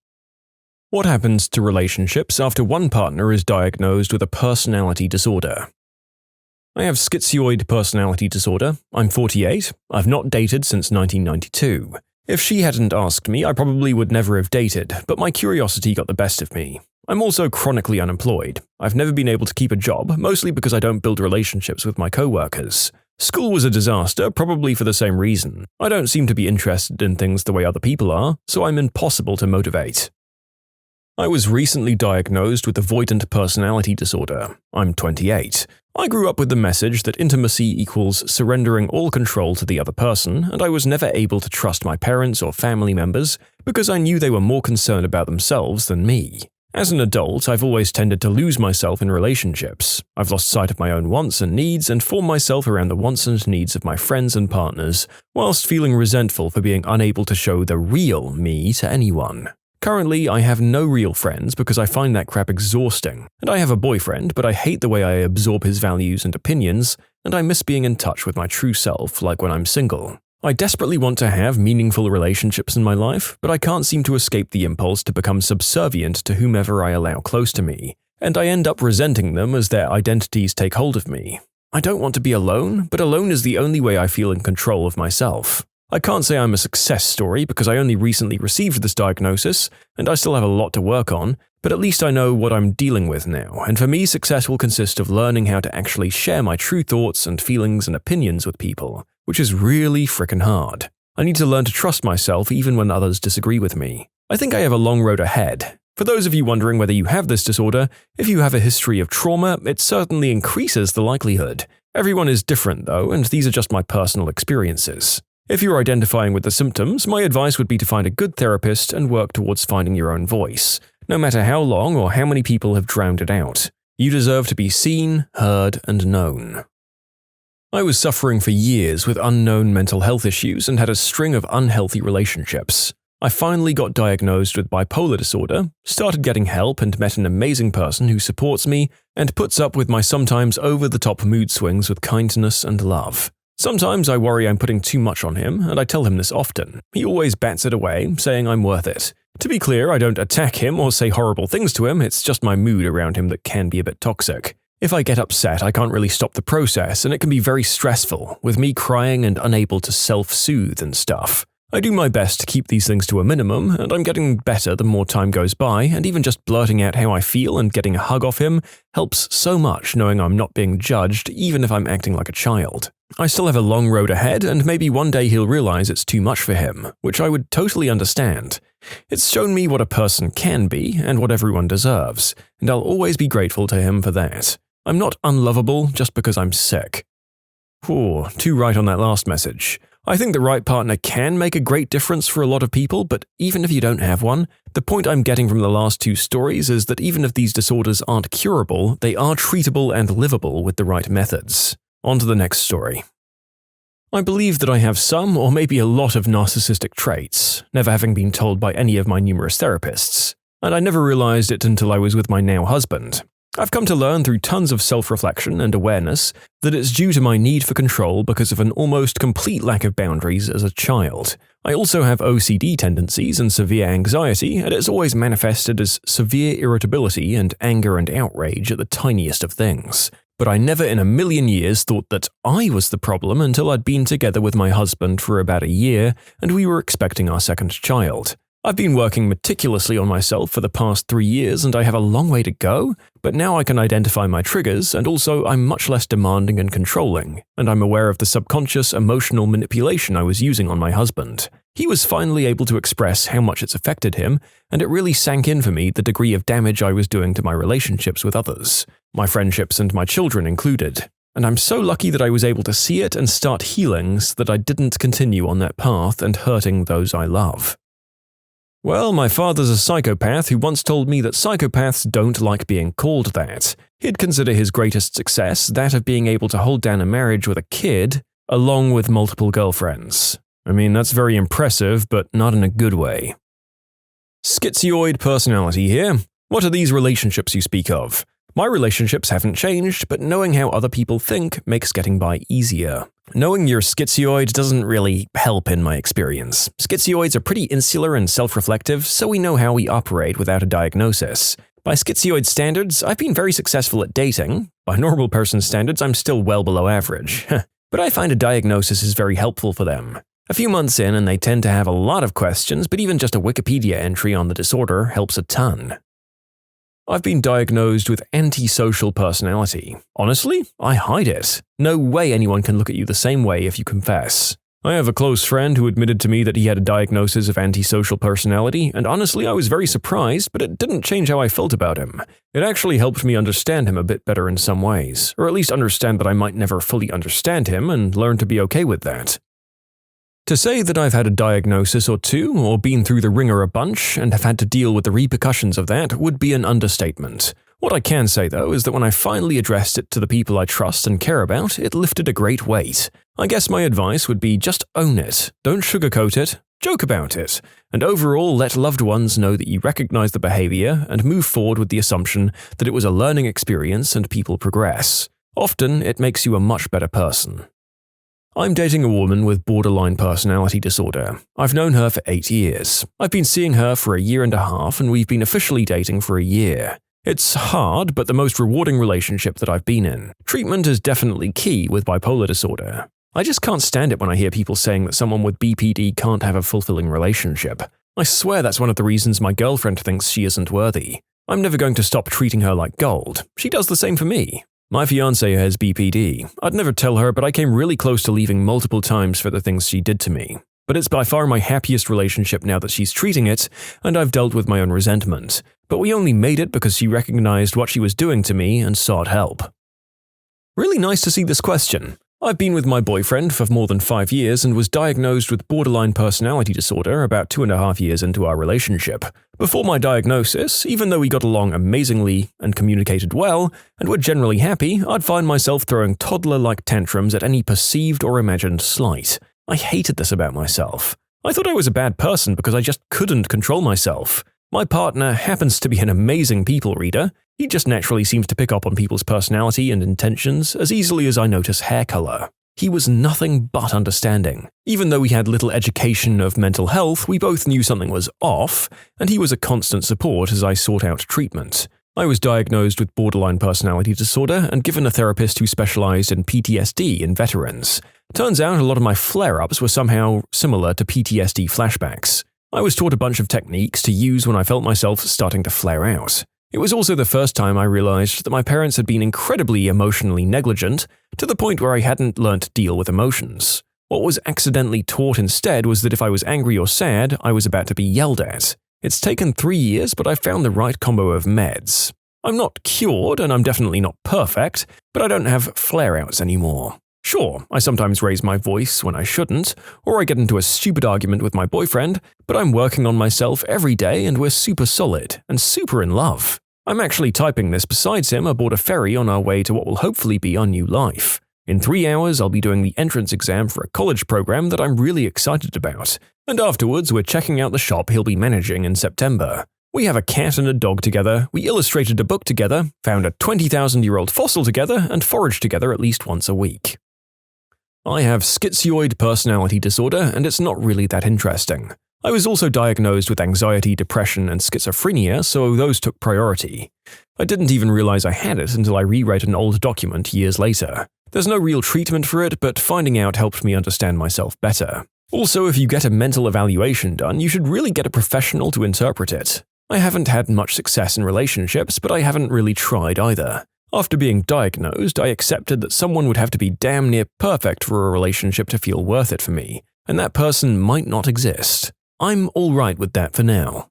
What happens to relationships after one partner is diagnosed with a personality disorder? I have schizoid personality disorder. I'm 48. I've not dated since 1992. If she hadn't asked me, I probably would never have dated, but my curiosity got the best of me. I'm also chronically unemployed. I've never been able to keep a job, mostly because I don't build relationships with my coworkers. School was a disaster, probably for the same reason. I don't seem to be interested in things the way other people are, so I'm impossible to motivate. I was recently diagnosed with avoidant personality disorder. I'm 28. I grew up with the message that intimacy equals surrendering all control to the other person, and I was never able to trust my parents or family members because I knew they were more concerned about themselves than me. As an adult, I've always tended to lose myself in relationships. I've lost sight of my own wants and needs and formed myself around the wants and needs of my friends and partners, whilst feeling resentful for being unable to show the real me to anyone. Currently, I have no real friends because I find that crap exhausting, and I have a boyfriend, but I hate the way I absorb his values and opinions, and I miss being in touch with my true self like when I'm single. I desperately want to have meaningful relationships in my life, but I can't seem to escape the impulse to become subservient to whomever I allow close to me, and I end up resenting them as their identities take hold of me. I don't want to be alone, but alone is the only way I feel in control of myself. I can't say I'm a success story because I only recently received this diagnosis, and I still have a lot to work on, but at least I know what I'm dealing with now, and for me success will consist of learning how to actually share my true thoughts and feelings and opinions with people, which is really frickin' hard. I need to learn to trust myself even when others disagree with me. I think I have a long road ahead. For those of you wondering whether you have this disorder, if you have a history of trauma, it certainly increases the likelihood. Everyone is different though, and these are just my personal experiences. If you're identifying with the symptoms, my advice would be to find a good therapist and work towards finding your own voice, no matter how long or how many people have drowned it out. You deserve to be seen, heard, and known. I was suffering for years with unknown mental health issues and had a string of unhealthy relationships. I finally got diagnosed with bipolar disorder, started getting help and met an amazing person who supports me and puts up with my sometimes over-the-top mood swings with kindness and love. Sometimes I worry I'm putting too much on him, and I tell him this often. He always bats it away, saying I'm worth it. To be clear, I don't attack him or say horrible things to him, it's just my mood around him that can be a bit toxic. If I get upset, I can't really stop the process, and it can be very stressful, with me crying and unable to self-soothe and stuff. I do my best to keep these things to a minimum, and I'm getting better the more time goes by, and even just blurting out how I feel and getting a hug off him helps so much knowing I'm not being judged even if I'm acting like a child. I still have a long road ahead, and maybe one day he'll realize it's too much for him, which I would totally understand. It's shown me what a person can be and what everyone deserves, and I'll always be grateful to him for that. I'm not unlovable just because I'm sick. Too right on that last message. I think the right partner can make a great difference for a lot of people, but even if you don't have one, the point I'm getting from the last two stories is that even if these disorders aren't curable, they are treatable and livable with the right methods. On to the next story. I believe that I have some or maybe a lot of narcissistic traits, never having been told by any of my numerous therapists, and I never realized it until I was with my now husband. I've come to learn through tons of self-reflection and awareness that it's due to my need for control because of an almost complete lack of boundaries as a child. I also have OCD tendencies and severe anxiety, and it's always manifested as severe irritability and anger and outrage at the tiniest of things. But I never in a million years thought that I was the problem until I'd been together with my husband for about a year and we were expecting our second child. I've been working meticulously on myself for the past 3 years and I have a long way to go, but now I can identify my triggers and also I'm much less demanding and controlling, and I'm aware of the subconscious emotional manipulation I was using on my husband. He was finally able to express how much it's affected him, and it really sank in for me the degree of damage I was doing to my relationships with others, my friendships and my children included. And I'm so lucky that I was able to see it and start healing so that I didn't continue on that path and hurting those I love. Well, my father's a psychopath who once told me that psychopaths don't like being called that. He'd consider his greatest success that of being able to hold down a marriage with a kid, along with multiple girlfriends. I mean, that's very impressive, but not in a good way. Schizoid personality here. What are these relationships you speak of? My relationships haven't changed, but knowing how other people think makes getting by easier. Knowing you're schizoid doesn't really help in my experience. Schizoids are pretty insular and self-reflective, so we know how we operate without a diagnosis. By schizoid standards, I've been very successful at dating. By normal person standards, I'm still well below average. But I find a diagnosis is very helpful for them. A few months in and they tend to have a lot of questions, but even just a Wikipedia entry on the disorder helps a ton. I've been diagnosed with antisocial personality. Honestly, I hide it. No way anyone can look at you the same way if you confess. I have a close friend who admitted to me that he had a diagnosis of antisocial personality, and honestly I was very surprised, but it didn't change how I felt about him. It actually helped me understand him a bit better in some ways, or at least understand that I might never fully understand him and learn to be okay with that. To say that I've had a diagnosis or two, or been through the ringer a bunch, and have had to deal with the repercussions of that would be an understatement. What I can say, though, is that when I finally addressed it to the people I trust and care about, it lifted a great weight. I guess my advice would be just own it, don't sugarcoat it, joke about it, and overall let loved ones know that you recognize the behavior and move forward with the assumption that it was a learning experience and people progress. Often, it makes you a much better person. I'm dating a woman with borderline personality disorder. I've known her for 8 years. I've been seeing her for a year and a half, and we've been officially dating for a year. It's hard, but the most rewarding relationship that I've been in. Treatment is definitely key with bipolar disorder. I just can't stand it when I hear people saying that someone with BPD can't have a fulfilling relationship. I swear that's one of the reasons my girlfriend thinks she isn't worthy. I'm never going to stop treating her like gold. She does the same for me. My fiancé has BPD. I'd never tell her, but I came really close to leaving multiple times for the things she did to me. But it's by far my happiest relationship now that she's treating it, and I've dealt with my own resentment. But we only made it because she recognized what she was doing to me and sought help. Really nice to see this question. I've been with my boyfriend for more than 5 years and was diagnosed with borderline personality disorder about 2.5 years into our relationship. Before my diagnosis, even though we got along amazingly and communicated well, and were generally happy, I'd find myself throwing toddler-like tantrums at any perceived or imagined slight. I hated this about myself. I thought I was a bad person because I just couldn't control myself. My partner happens to be an amazing people reader. He just naturally seems to pick up on people's personality and intentions as easily as I notice hair color. He was nothing but understanding. Even though we had little education of mental health, we both knew something was off, and he was a constant support as I sought out treatment. I was diagnosed with borderline personality disorder and given a therapist who specialized in PTSD in veterans. Turns out a lot of my flare-ups were somehow similar to PTSD flashbacks. I was taught a bunch of techniques to use when I felt myself starting to flare out. It was also the first time I realized that my parents had been incredibly emotionally negligent, to the point where I hadn't learned to deal with emotions. What was accidentally taught instead was that if I was angry or sad, I was about to be yelled at. It's taken 3 years, but I found the right combo of meds. I'm not cured, and I'm definitely not perfect, but I don't have flare-outs anymore. Sure, I sometimes raise my voice when I shouldn't, or I get into a stupid argument with my boyfriend, but I'm working on myself every day and we're super solid and super in love. I'm actually typing this besides him aboard a ferry on our way to what will hopefully be our new life. In 3 hours, I'll be doing the entrance exam for a college program that I'm really excited about, and afterwards we're checking out the shop he'll be managing in September. We have a cat and a dog together, we illustrated a book together, found a 20,000-year-old fossil together, and foraged together at least once a week. I have schizoid personality disorder, and it's not really that interesting. I was also diagnosed with anxiety, depression, and schizophrenia, so those took priority. I didn't even realize I had it until I reread an old document years later. There's no real treatment for it, but finding out helped me understand myself better. Also, if you get a mental evaluation done, you should really get a professional to interpret it. I haven't had much success in relationships, but I haven't really tried either. After being diagnosed, I accepted that someone would have to be damn near perfect for a relationship to feel worth it for me, and that person might not exist. I'm alright with that for now.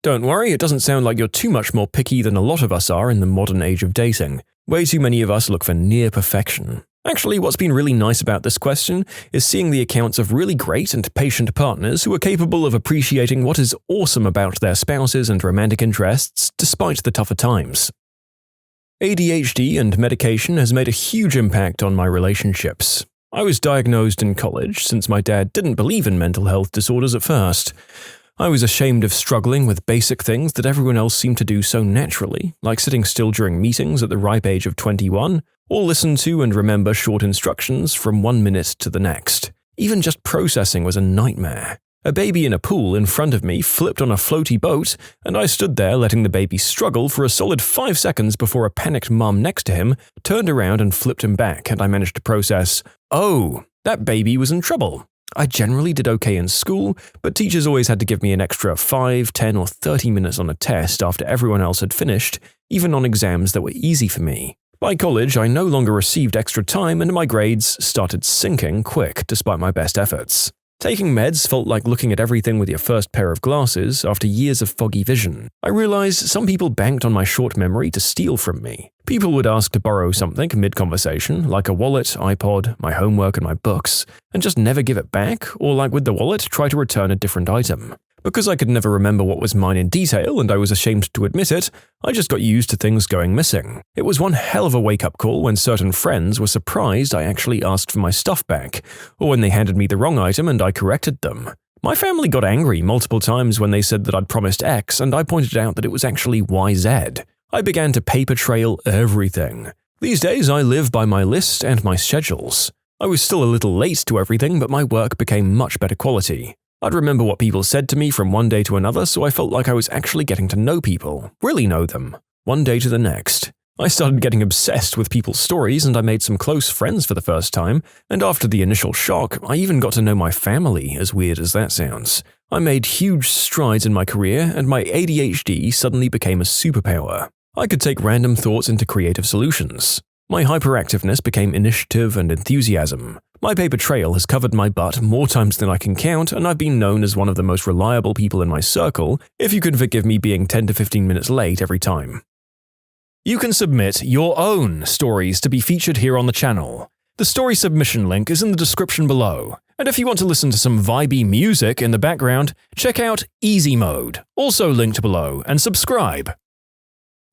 Don't worry, it doesn't sound like you're too much more picky than a lot of us are in the modern age of dating. Way too many of us look for near perfection. Actually, what's been really nice about this question is seeing the accounts of really great and patient partners who are capable of appreciating what is awesome about their spouses and romantic interests despite the tougher times. ADHD and medication has made a huge impact on my relationships. I was diagnosed in college since my dad didn't believe in mental health disorders at first. I was ashamed of struggling with basic things that everyone else seemed to do so naturally, like sitting still during meetings at the ripe age of 21, or listen to and remember short instructions from 1 minute to the next. Even just processing was a nightmare. A baby in a pool in front of me flipped on a floaty boat, and I stood there letting the baby struggle for a solid 5 seconds before a panicked mum next to him turned around and flipped him back, and I managed to process, "Oh, that baby was in trouble." I generally did okay in school, but teachers always had to give me an extra 5, 10, or 30 minutes on a test after everyone else had finished, even on exams that were easy for me. By college, I no longer received extra time and my grades started sinking quick despite my best efforts. Taking meds felt like looking at everything with your first pair of glasses after years of foggy vision. I realized some people banked on my short memory to steal from me. People would ask to borrow something mid-conversation, like a wallet, iPod, my homework, and my books, and just never give it back, or like with the wallet, try to return a different item. Because I could never remember what was mine in detail and I was ashamed to admit it, I just got used to things going missing. It was one hell of a wake-up call when certain friends were surprised I actually asked for my stuff back, or when they handed me the wrong item and I corrected them. My family got angry multiple times when they said that I'd promised X and I pointed out that it was actually YZ. I began to paper trail everything. These days I live by my list and my schedules. I was still a little late to everything, but my work became much better quality. I'd remember what people said to me from one day to another, so I felt like I was actually getting to know people, really know them, one day to the next. I started getting obsessed with people's stories and I made some close friends for the first time, and after the initial shock, I even got to know my family, as weird as that sounds. I made huge strides in my career and my ADHD suddenly became a superpower. I could take random thoughts into creative solutions. My hyperactiveness became initiative and enthusiasm. My paper trail has covered my butt more times than I can count, and I've been known as one of the most reliable people in my circle, if you can forgive me being 10 to 15 minutes late every time. You can submit your own stories to be featured here on the channel. The story submission link is in the description below, and if you want to listen to some vibey music in the background, check out easymode, also linked below, and subscribe.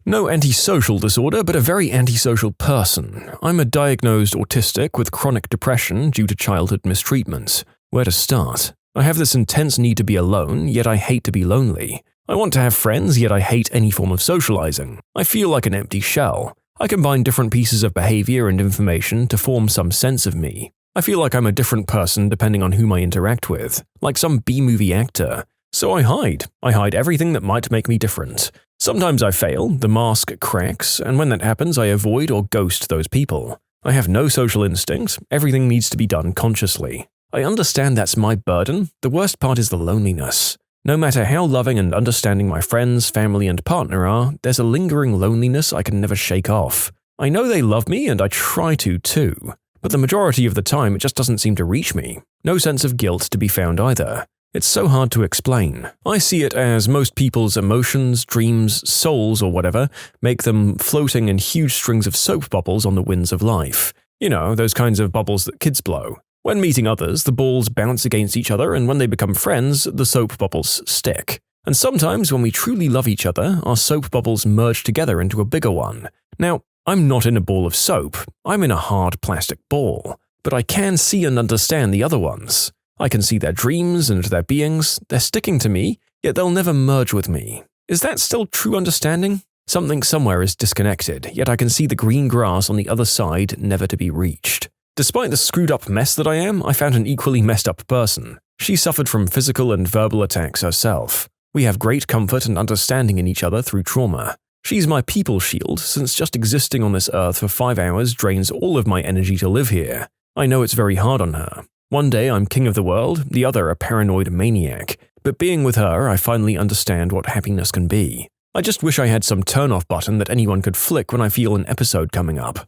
No antisocial disorder, but a very antisocial person. I'm a diagnosed autistic with chronic depression due to childhood mistreatment. Where to start? I have this intense need to be alone, yet I hate to be lonely. I want to have friends, yet I hate any form of socializing. I feel like an empty shell. I combine different pieces of behavior and information to form some sense of me. I feel like I'm a different person depending on whom I interact with, like some B-movie actor. So I hide. I hide everything that might make me different. Sometimes I fail, the mask cracks, and when that happens I avoid or ghost those people. I have no social instinct, everything needs to be done consciously. I understand that's my burden, the worst part is the loneliness. No matter how loving and understanding my friends, family, and partner are, there's a lingering loneliness I can never shake off. I know they love me and I try to too, but the majority of the time it just doesn't seem to reach me. No sense of guilt to be found either. It's so hard to explain. I see it as most people's emotions, dreams, souls, or whatever make them floating in huge strings of soap bubbles on the winds of life. You know, those kinds of bubbles that kids blow. When meeting others, the balls bounce against each other, and when they become friends, the soap bubbles stick. And sometimes when we truly love each other, our soap bubbles merge together into a bigger one. Now, I'm not in a ball of soap, I'm in a hard plastic ball, but I can see and understand the other ones. I can see their dreams and their beings, they're sticking to me, yet they'll never merge with me. Is that still true understanding? Something somewhere is disconnected, yet I can see the green grass on the other side never to be reached. Despite the screwed up mess that I am, I found an equally messed up person. She suffered from physical and verbal attacks herself. We have great comfort and understanding in each other through trauma. She's my people shield, since just existing on this earth for 5 hours drains all of my energy to live here. I know it's very hard on her. One day I'm king of the world, the other a paranoid maniac, but being with her I finally understand what happiness can be. I just wish I had some turn-off button that anyone could flick when I feel an episode coming up.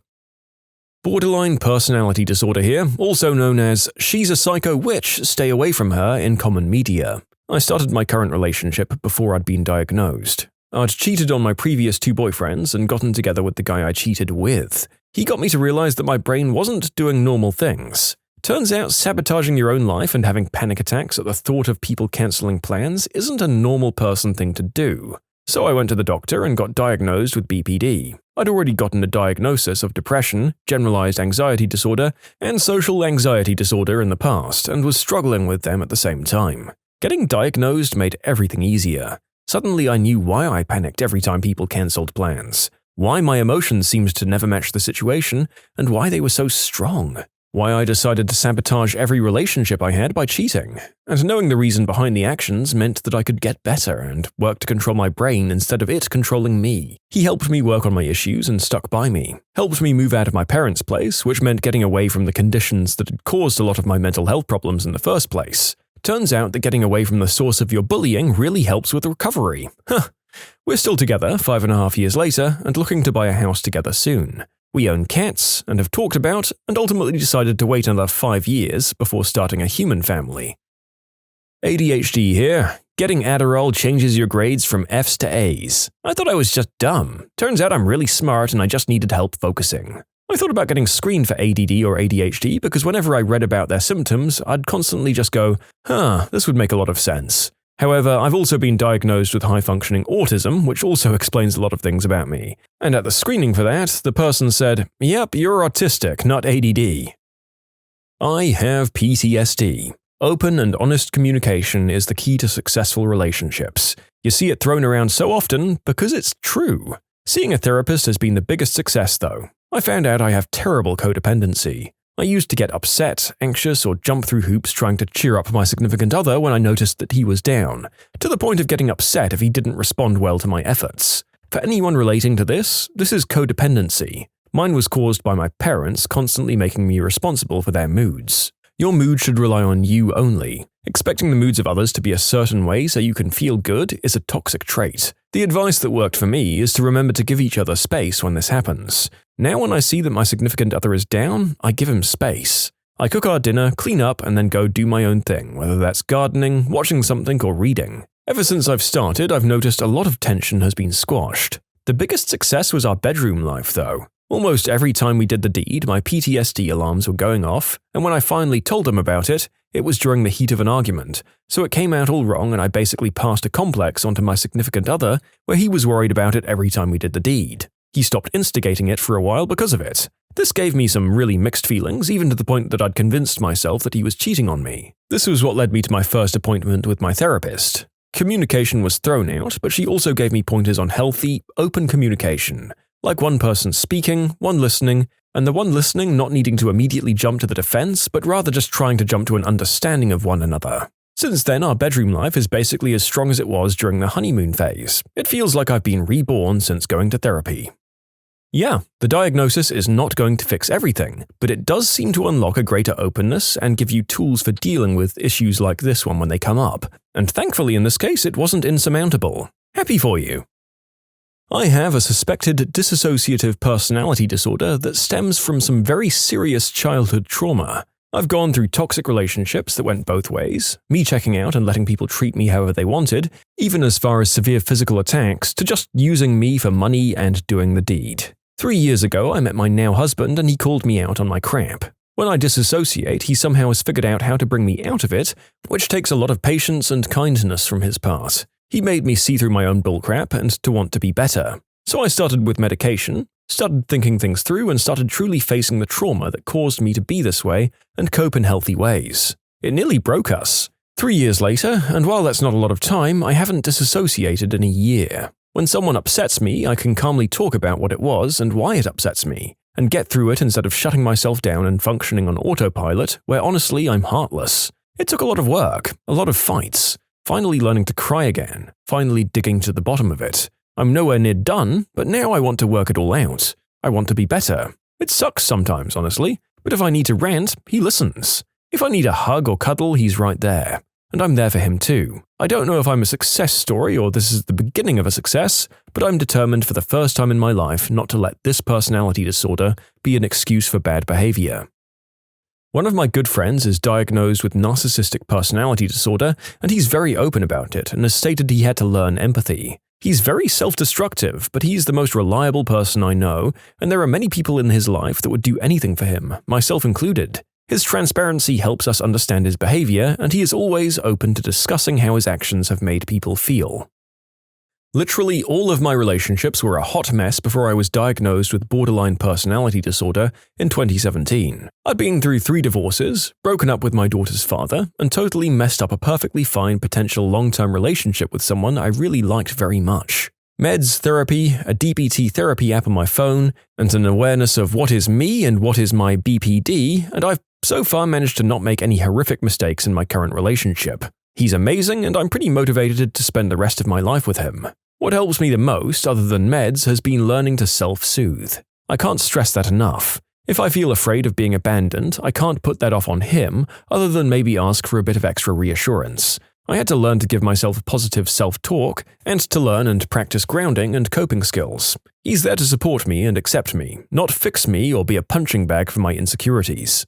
Borderline personality disorder here, also known as she's a psycho witch, stay away from her in common media. I started my current relationship before I'd been diagnosed. I'd cheated on my previous 2 boyfriends and gotten together with the guy I cheated with. He got me to realize that my brain wasn't doing normal things. Turns out sabotaging your own life and having panic attacks at the thought of people cancelling plans isn't a normal person thing to do. So I went to the doctor and got diagnosed with BPD. I'd already gotten a diagnosis of depression, generalized anxiety disorder, and social anxiety disorder in the past and was struggling with them at the same time. Getting diagnosed made everything easier. Suddenly I knew why I panicked every time people cancelled plans, why my emotions seemed to never match the situation, and why they were so strong. Why I decided to sabotage every relationship I had by cheating, and knowing the reason behind the actions meant that I could get better and work to control my brain instead of it controlling me. He helped me work on my issues and stuck by me, helped me move out of my parents' place, which meant getting away from the conditions that had caused a lot of my mental health problems in the first place. Turns out that getting away from the source of your bullying really helps with recovery. We're still together 5.5 years later and looking to buy a house together soon. We own cats and have talked about and ultimately decided to wait another 5 years before starting a human family. ADHD here. Getting Adderall changes your grades from Fs to As. I thought I was just dumb. Turns out I'm really smart and I just needed help focusing. I thought about getting screened for ADD or ADHD because whenever I read about their symptoms, I'd constantly just go, this would make a lot of sense. However, I've also been diagnosed with high-functioning autism, which also explains a lot of things about me. And at the screening for that, the person said, "Yep, you're autistic, not ADD." I have PTSD. Open and honest communication is the key to successful relationships. You see it thrown around so often because it's true. Seeing a therapist has been the biggest success, though. I found out I have terrible codependency. I used to get upset, anxious, or jump through hoops trying to cheer up my significant other when I noticed that he was down, to the point of getting upset if he didn't respond well to my efforts. For anyone relating to this is codependency. Mine was caused by my parents constantly making me responsible for their moods. Your mood should rely on you only. Expecting the moods of others to be a certain way so you can feel good is a toxic trait. The advice that worked for me is to remember to give each other space when this happens. Now when I see that my significant other is down, I give him space. I cook our dinner, clean up, and then go do my own thing, whether that's gardening, watching something, or reading. Ever since I've started, I've noticed a lot of tension has been squashed. The biggest success was our bedroom life, though. Almost every time we did the deed, my PTSD alarms were going off, and when I finally told him about it, it was during the heat of an argument, so it came out all wrong and I basically passed a complex onto my significant other where he was worried about it every time we did the deed. He stopped instigating it for a while because of it. This gave me some really mixed feelings, even to the point that I'd convinced myself that he was cheating on me. This was what led me to my first appointment with my therapist. Communication was thrown out, but she also gave me pointers on healthy, open communication. Like one person speaking, one listening, and the one listening not needing to immediately jump to the defense, but rather just trying to jump to an understanding of one another. Since then, our bedroom life is basically as strong as it was during the honeymoon phase. It feels like I've been reborn since going to therapy. Yeah, the diagnosis is not going to fix everything, but it does seem to unlock a greater openness and give you tools for dealing with issues like this one when they come up. And thankfully in this case, it wasn't insurmountable. Happy for you! I have a suspected dissociative personality disorder that stems from some very serious childhood trauma. I've gone through toxic relationships that went both ways, me checking out and letting people treat me however they wanted, even as far as severe physical attacks, to just using me for money and doing the deed. 3 years ago, I met my now husband and he called me out on my crap. When I disassociate, he somehow has figured out how to bring me out of it, which takes a lot of patience and kindness from his part. He made me see through my own bullcrap and to want to be better. So I started with medication, started thinking things through, and started truly facing the trauma that caused me to be this way and cope in healthy ways. It nearly broke us. 3 years later, and while that's not a lot of time, I haven't disassociated in a year. When someone upsets me, I can calmly talk about what it was and why it upsets me, and get through it instead of shutting myself down and functioning on autopilot, where honestly I'm heartless. It took a lot of work, a lot of fights. Finally learning to cry again, finally digging to the bottom of it. I'm nowhere near done, but now I want to work it all out. I want to be better. It sucks sometimes, honestly, but if I need to rant, he listens. If I need a hug or cuddle, he's right there. And I'm there for him too. I don't know if I'm a success story or this is the beginning of a success, but I'm determined for the first time in my life not to let this personality disorder be an excuse for bad behavior. One of my good friends is diagnosed with narcissistic personality disorder, and he's very open about it and has stated he had to learn empathy. He's very self-destructive, but he's the most reliable person I know, and there are many people in his life that would do anything for him, myself included. His transparency helps us understand his behavior, and he is always open to discussing how his actions have made people feel. Literally all of my relationships were a hot mess before I was diagnosed with borderline personality disorder in 2017. I'd been through 3 divorces, broken up with my daughter's father, and totally messed up a perfectly fine potential long-term relationship with someone I really liked very much. Meds, therapy, a DBT therapy app on my phone, and an awareness of what is me and what is my BPD, and I've so far managed to not make any horrific mistakes in my current relationship. He's amazing, and I'm pretty motivated to spend the rest of my life with him. What helps me the most, other than meds, has been learning to self-soothe. I can't stress that enough. If I feel afraid of being abandoned, I can't put that off on him, other than maybe ask for a bit of extra reassurance. I had to learn to give myself positive self-talk, and to learn and practice grounding and coping skills. He's there to support me and accept me, not fix me or be a punching bag for my insecurities.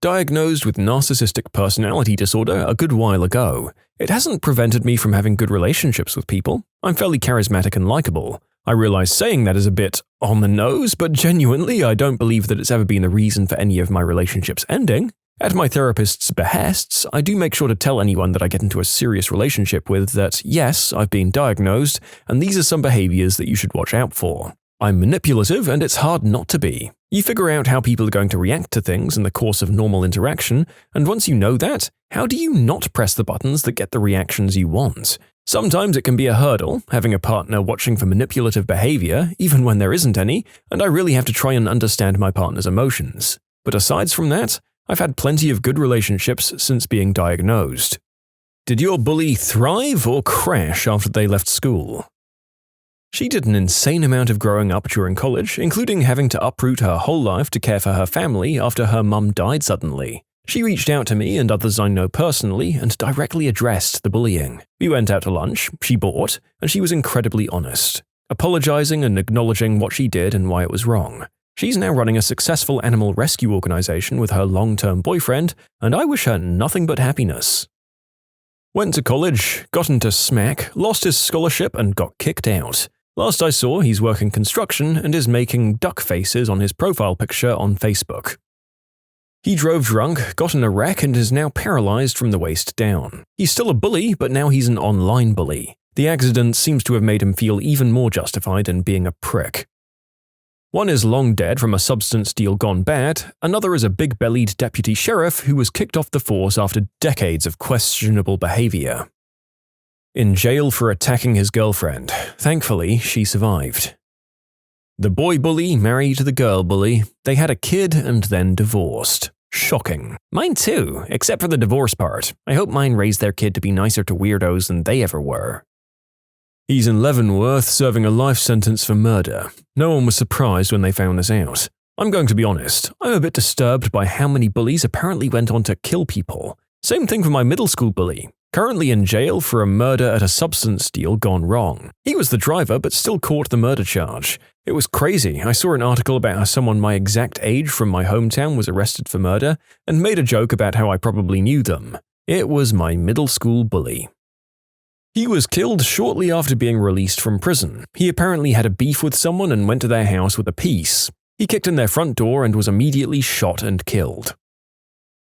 Diagnosed with narcissistic personality disorder a good while ago, it hasn't prevented me from having good relationships with people. I'm fairly charismatic and likable. I realize saying that is a bit on the nose, but genuinely I don't believe that it's ever been the reason for any of my relationships ending. At my therapist's behests, I do make sure to tell anyone that I get into a serious relationship with that, yes, I've been diagnosed, and these are some behaviors that you should watch out for. I'm manipulative, and it's hard not to be. You figure out how people are going to react to things in the course of normal interaction, and once you know that, how do you not press the buttons that get the reactions you want? Sometimes it can be a hurdle, having a partner watching for manipulative behavior, even when there isn't any, and I really have to try and understand my partner's emotions. But aside from that, I've had plenty of good relationships since being diagnosed. Did your bully thrive or crash after they left school? She did an insane amount of growing up during college, including having to uproot her whole life to care for her family after her mum died suddenly. She reached out to me and others I know personally and directly addressed the bullying. We went out to lunch, she bought, and she was incredibly honest, apologizing and acknowledging what she did and why it was wrong. She's now running a successful animal rescue organization with her long-term boyfriend, and I wish her nothing but happiness. Went to college, got into smack, lost his scholarship and got kicked out. Last I saw, he's working construction and is making duck faces on his profile picture on Facebook. He drove drunk, got in a wreck, and is now paralyzed from the waist down. He's still a bully, but now he's an online bully. The accident seems to have made him feel even more justified in being a prick. One is long dead from a substance deal gone bad, another is a big-bellied deputy sheriff who was kicked off the force after decades of questionable behavior. In jail for attacking his girlfriend. Thankfully, she survived. The boy bully married the girl bully. They had a kid and then divorced. Shocking. Mine too, except for the divorce part. I hope mine raised their kid to be nicer to weirdos than they ever were. He's in Leavenworth serving a life sentence for murder. No one was surprised when they found this out. I'm going to be honest, I'm a bit disturbed by how many bullies apparently went on to kill people. Same thing for my middle school bully. Currently in jail for a murder at a substance deal gone wrong. He was the driver but still caught the murder charge. It was crazy. I saw an article about how someone my exact age from my hometown was arrested for murder and made a joke about how I probably knew them. It was my middle school bully. He was killed shortly after being released from prison. He apparently had a beef with someone and went to their house with a piece. He kicked in their front door and was immediately shot and killed.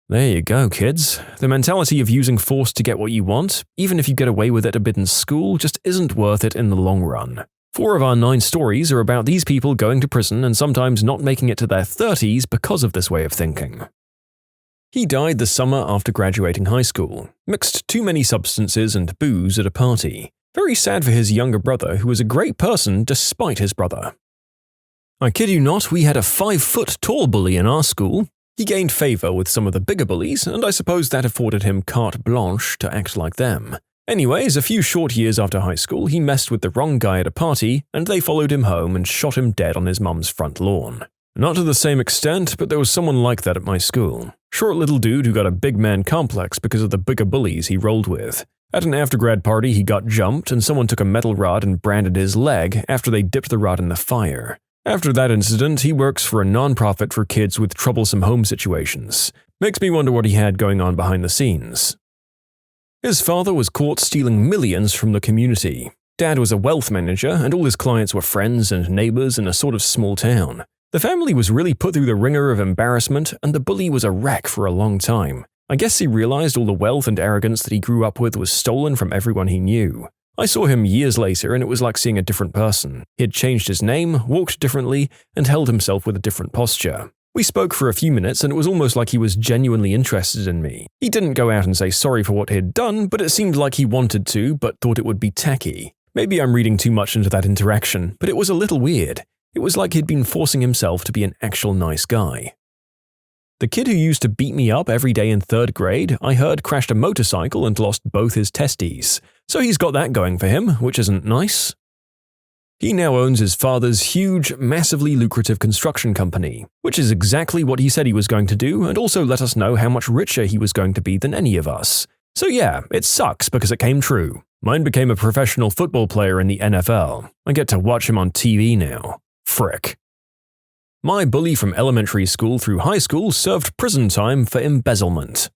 There you go, kids. The mentality of using force to get what you want, even if you get away with it a bit in school, just isn't worth it in the long run. 4 of our 9 stories are about these people going to prison and sometimes not making it to their 30s because of this way of thinking. He died the summer after graduating high school, mixed too many substances and booze at a party. Very sad for his younger brother, who was a great person despite his brother. I kid you not, we had a 5-foot-tall bully in our school. He gained favor with some of the bigger bullies, and I suppose that afforded him carte blanche to act like them. Anyways, a few short years after high school, he messed with the wrong guy at a party, and they followed him home and shot him dead on his mum's front lawn. Not to the same extent, but there was someone like that at my school. Short little dude who got a big man complex because of the bigger bullies he rolled with. At an after-grad party, he got jumped, and someone took a metal rod and branded his leg after they dipped the rod in the fire. After that incident, he works for a non-profit for kids with troublesome home situations. Makes me wonder what he had going on behind the scenes. His father was caught stealing millions from the community. Dad was a wealth manager, and all his clients were friends and neighbors in a sort of small town. The family was really put through the ringer of embarrassment, and the bully was a wreck for a long time. I guess he realized all the wealth and arrogance that he grew up with was stolen from everyone he knew. I saw him years later and it was like seeing a different person. He had changed his name, walked differently, and held himself with a different posture. We spoke for a few minutes and it was almost like he was genuinely interested in me. He didn't go out and say sorry for what he had done, but it seemed like he wanted to, but thought it would be tacky. Maybe I'm reading too much into that interaction, but it was a little weird. It was like he'd been forcing himself to be an actual nice guy. The kid who used to beat me up every day in 3rd grade, I heard crashed a motorcycle and lost both his testes. So he's got that going for him, which isn't nice. He now owns his father's huge, massively lucrative construction company, which is exactly what he said he was going to do and also let us know how much richer he was going to be than any of us. So yeah, it sucks because it came true. Mine became a professional football player in the NFL. I get to watch him on TV now. Frick. My bully from elementary school through high school served prison time for embezzlement.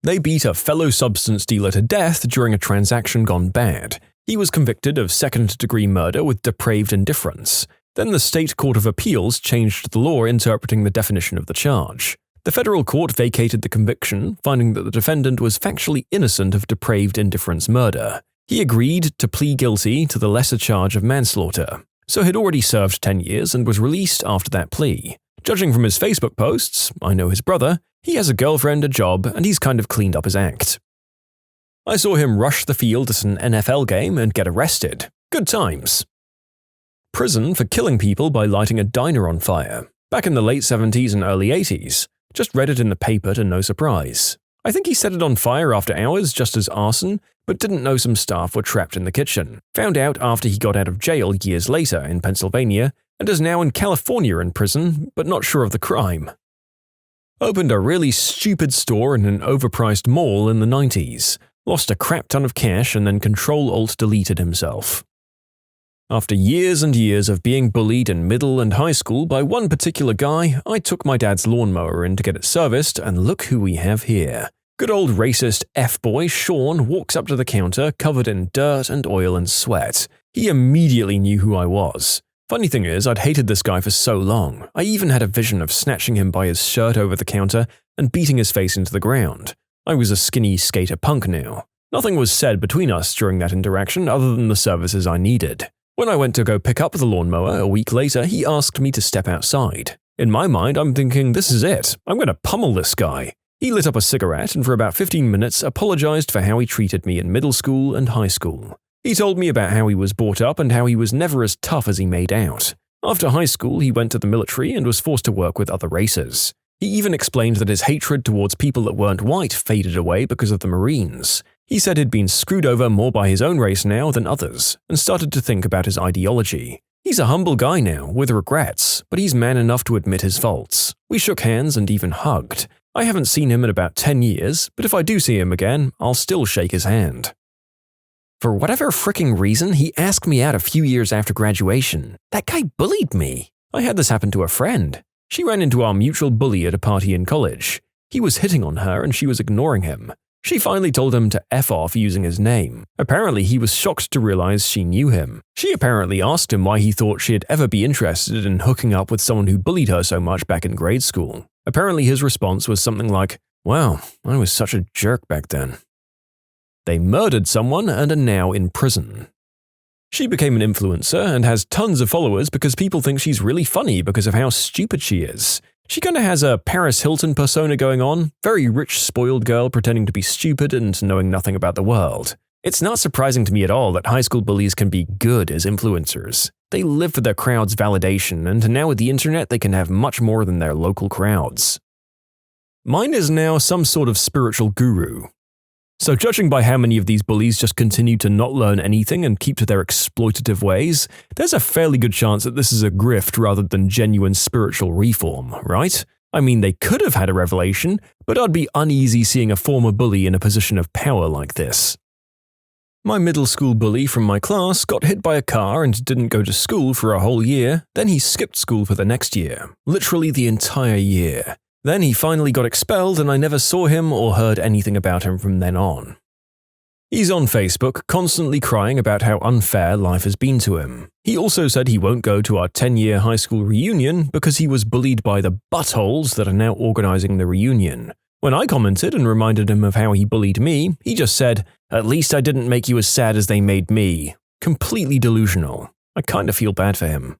They beat a fellow substance dealer to death during a transaction gone bad. He was convicted of second-degree murder with depraved indifference. Then the State Court of Appeals changed the law interpreting the definition of the charge. The federal court vacated the conviction, finding that the defendant was factually innocent of depraved indifference murder. He agreed to plead guilty to the lesser charge of manslaughter, so he'd already served 10 years and was released after that plea. Judging from his Facebook posts, I know his brother, he has a girlfriend, a job, and he's kind of cleaned up his act. I saw him rush the field at an NFL game and get arrested. Good times. Prison for killing people by lighting a diner on fire. Back in the late 70s and early 80s. Just read it in the paper to no surprise. I think he set it on fire after hours just as arson, but didn't know some staff were trapped in the kitchen. Found out after he got out of jail years later in Pennsylvania, and is now in California in prison, but not sure of the crime. Opened a really stupid store in an overpriced mall in the 90s. Lost a crap ton of cash and then Control-Alt-deleted himself. After years and years of being bullied in middle and high school by one particular guy, I took my dad's lawnmower in to get it serviced, and look who we have here. Good old racist F-boy Sean walks up to the counter covered in dirt and oil and sweat. He immediately knew who I was. Funny thing is, I'd hated this guy for so long. I even had a vision of snatching him by his shirt over the counter and beating his face into the ground. I was a skinny skater punk now. Nothing was said between us during that interaction other than the services I needed. When I went to go pick up the lawnmower a week later, he asked me to step outside. In my mind, I'm thinking, this is it. I'm going to pummel this guy. He lit up a cigarette and for about 15 minutes apologized for how he treated me in middle school and high school. He told me about how he was brought up and how he was never as tough as he made out. After high school, he went to the military and was forced to work with other races. He even explained that his hatred towards people that weren't white faded away because of the Marines. He said he'd been screwed over more by his own race now than others, and started to think about his ideology. He's a humble guy now, with regrets, but he's man enough to admit his faults. We shook hands and even hugged. I haven't seen him in about 10 years, but if I do see him again, I'll still shake his hand. For whatever fricking reason, he asked me out a few years after graduation. That guy bullied me. I had this happen to a friend. She ran into our mutual bully at a party in college. He was hitting on her and she was ignoring him. She finally told him to F off using his name. Apparently, he was shocked to realize she knew him. She apparently asked him why he thought she'd ever be interested in hooking up with someone who bullied her so much back in grade school. Apparently, his response was something like, "Wow, I was such a jerk back then." They murdered someone and are now in prison. She became an influencer and has tons of followers because people think she's really funny because of how stupid she is. She kinda has a Paris Hilton persona going on, very rich spoiled girl pretending to be stupid and knowing nothing about the world. It's not surprising to me at all that high school bullies can be good as influencers. They live for their crowd's validation, and now with the internet they can have much more than their local crowds. Mine is now some sort of spiritual guru. So judging by how many of these bullies just continue to not learn anything and keep to their exploitative ways, there's a fairly good chance that this is a grift rather than genuine spiritual reform, right? I mean, they could have had a revelation, but I'd be uneasy seeing a former bully in a position of power like this. My middle school bully from my class got hit by a car and didn't go to school for a whole year, then he skipped school for the next year, literally the entire year. Then he finally got expelled and I never saw him or heard anything about him from then on. He's on Facebook, constantly crying about how unfair life has been to him. He also said he won't go to our 10-year high school reunion because he was bullied by the buttholes that are now organizing the reunion. When I commented and reminded him of how he bullied me, he just said, "At least I didn't make you as sad as they made me." Completely delusional. I kinda feel bad for him.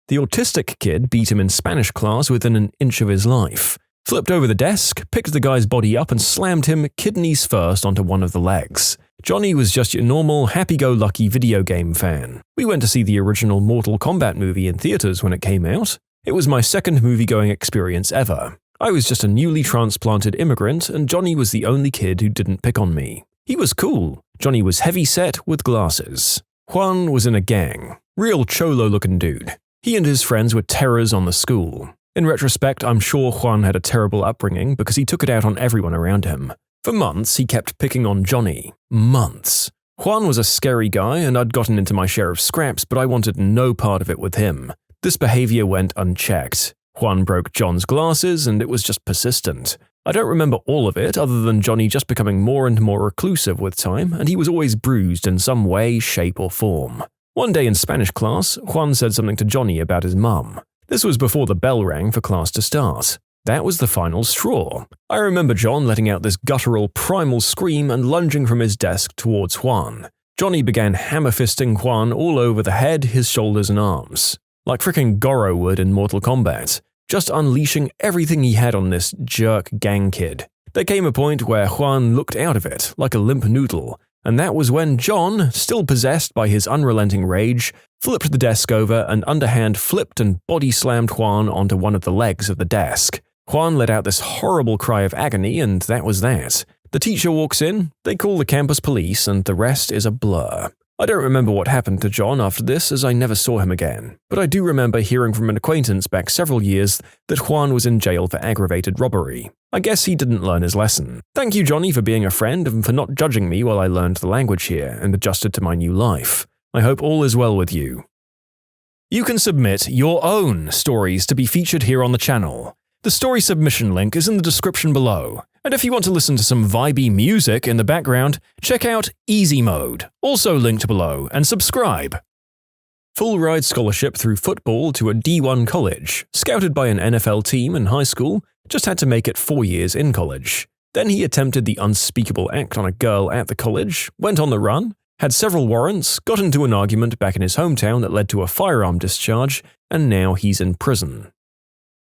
The autistic kid beat him in Spanish class within an inch of his life. Flipped over the desk, picked the guy's body up and slammed him kidneys first onto one of the legs. Johnny was just your normal, happy-go-lucky video game fan. We went to see the original Mortal Kombat movie in theaters when it came out. It was my second movie-going experience ever. I was just a newly transplanted immigrant and Johnny was the only kid who didn't pick on me. He was cool. Johnny was heavy-set with glasses. Juan was in a gang. Real cholo-looking dude. He and his friends were terrors on the school. In retrospect, I'm sure Juan had a terrible upbringing because he took it out on everyone around him. For months, he kept picking on Johnny. Months. Juan was a scary guy and I'd gotten into my share of scraps, but I wanted no part of it with him. This behavior went unchecked. Juan broke John's glasses, and it was just persistent. I don't remember all of it other than Johnny just becoming more and more reclusive with time, and he was always bruised in some way, shape, or form. One day in Spanish class, Juan said something to Johnny about his mum. This was before the bell rang for class to start. That was the final straw. I remember John letting out this guttural, primal scream and lunging from his desk towards Juan. Johnny began hammer-fisting Juan all over the head, his shoulders, and arms. Like fricking Goro would in Mortal Kombat. Just unleashing everything he had on this jerk gang kid. There came a point where Juan looked out of it, like a limp noodle, and that was when John, still possessed by his unrelenting rage, flipped the desk over and underhand flipped and body-slammed Juan onto one of the legs of the desk. Juan let out this horrible cry of agony, and that was that. The teacher walks in, they call the campus police, and the rest is a blur. I don't remember what happened to John after this, as I never saw him again, but I do remember hearing from an acquaintance back several years that Juan was in jail for aggravated robbery. I guess he didn't learn his lesson. Thank you, Johnny, for being a friend and for not judging me while I learned the language here and adjusted to my new life. I hope all is well with you. You can submit your own stories to be featured here on the channel. The story submission link is in the description below. And if you want to listen to some vibey music in the background, check out easymode, also linked below, and subscribe. Full ride scholarship through football to a D1 college, scouted by an NFL team in high school, just had to make it 4 years in college. Then he attempted the unspeakable act on a girl at the college, went on the run, had several warrants, got into an argument back in his hometown that led to a firearm discharge, and now he's in prison.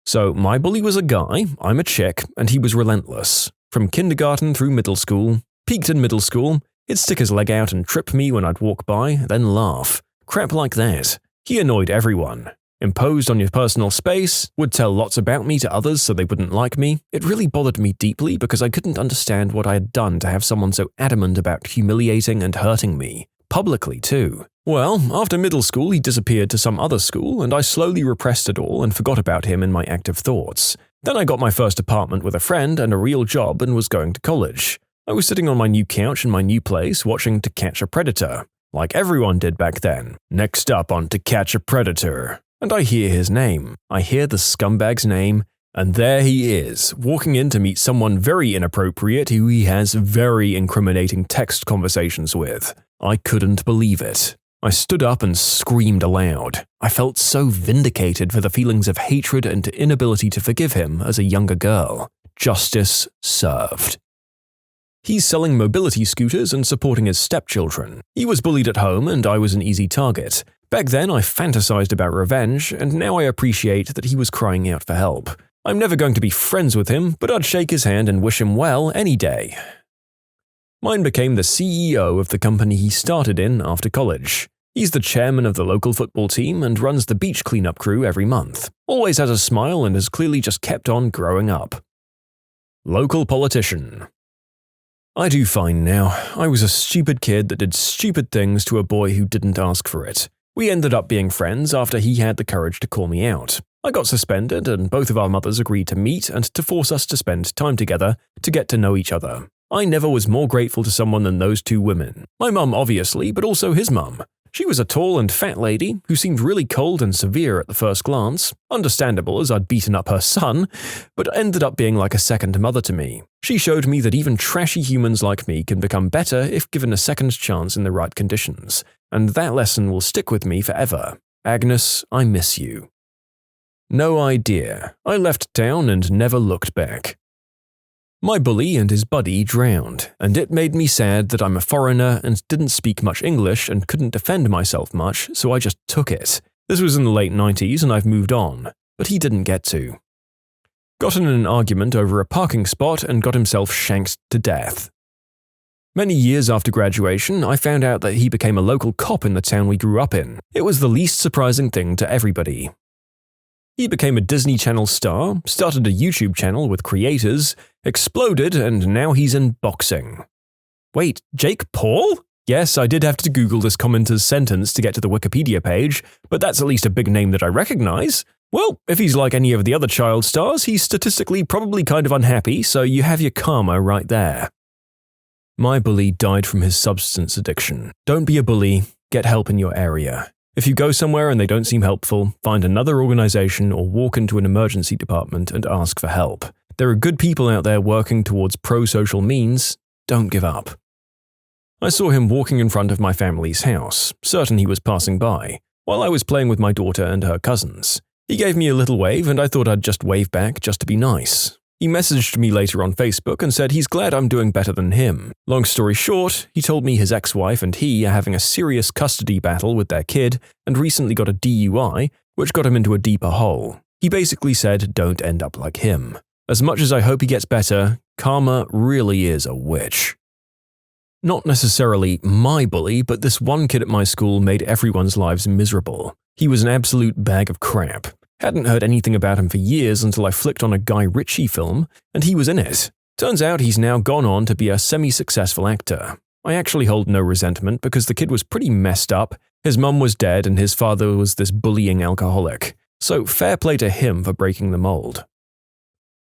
So my bully was a guy, I'm a chick, and he was relentless. From kindergarten through middle school, peaked in middle school, he'd stick his leg out and trip me when I'd walk by, then laugh. Crap like that. He annoyed everyone. Imposed on your personal space, would tell lots about me to others so they wouldn't like me. It really bothered me deeply because I couldn't understand what I had done to have someone so adamant about humiliating and hurting me. Publicly, too. Well, after middle school, he disappeared to some other school, and I slowly repressed it all and forgot about him in my active thoughts. Then I got my first apartment with a friend and a real job and was going to college. I was sitting on my new couch in my new place watching To Catch a Predator, like everyone did back then. Next up on To Catch a Predator. And I hear his name. I hear the scumbag's name, and there he is, walking in to meet someone very inappropriate who he has very incriminating text conversations with. I couldn't believe it. I stood up and screamed aloud. I felt so vindicated for the feelings of hatred and inability to forgive him as a younger girl. Justice served. He's selling mobility scooters and supporting his stepchildren. He was bullied at home and I was an easy target. Back then I fantasized about revenge, and now I appreciate that he was crying out for help. I'm never going to be friends with him, but I'd shake his hand and wish him well any day. Mine became the CEO of the company he started in after college. He's the chairman of the local football team and runs the beach cleanup crew every month. Always has a smile and has clearly just kept on growing up. Local politician. I do fine now. I was a stupid kid that did stupid things to a boy who didn't ask for it. We ended up being friends after he had the courage to call me out. I got suspended and both of our mothers agreed to meet and to force us to spend time together to get to know each other. I never was more grateful to someone than those two women. My mum, obviously, but also his mum. She was a tall and fat lady who seemed really cold and severe at the first glance. Understandable, as I'd beaten up her son, but ended up being like a second mother to me. She showed me that even trashy humans like me can become better if given a second chance in the right conditions. And that lesson will stick with me forever. Agnes, I miss you. No idea. I left town and never looked back. My bully and his buddy drowned, and it made me sad that I'm a foreigner and didn't speak much English and couldn't defend myself much, so I just took it. This was in the late 90s and I've moved on, but he didn't get to. Got in an argument over a parking spot and got himself shanked to death. Many years after graduation, I found out that he became a local cop in the town we grew up in. It was the least surprising thing to everybody. He became a Disney Channel star, started a YouTube channel with creators, exploded, and now he's in boxing. Wait, Jake Paul? Yes, I did have to Google this commenter's sentence to get to the Wikipedia page, but that's at least a big name that I recognize. Well, if he's like any of the other child stars, he's statistically probably kind of unhappy, so you have your karma right there. My bully died from his substance addiction. Don't be a bully, get help in your area. If you go somewhere and they don't seem helpful, find another organization or walk into an emergency department and ask for help. There are good people out there working towards pro-social means. Don't give up. I saw him walking in front of my family's house, certain he was passing by, while I was playing with my daughter and her cousins. He gave me a little wave and I thought I'd just wave back just to be nice. He messaged me later on Facebook and said he's glad I'm doing better than him. Long story short, he told me his ex-wife and he are having a serious custody battle with their kid and recently got a DUI, which got him into a deeper hole. He basically said don't end up like him. As much as I hope he gets better, karma really is a witch. Not necessarily my bully, but this one kid at my school made everyone's lives miserable. He was an absolute bag of crap. Hadn't heard anything about him for years until I flicked on a Guy Ritchie film, and he was in it. Turns out he's now gone on to be a semi-successful actor. I actually hold no resentment because the kid was pretty messed up, his mum was dead and his father was this bullying alcoholic. So fair play to him for breaking the mold.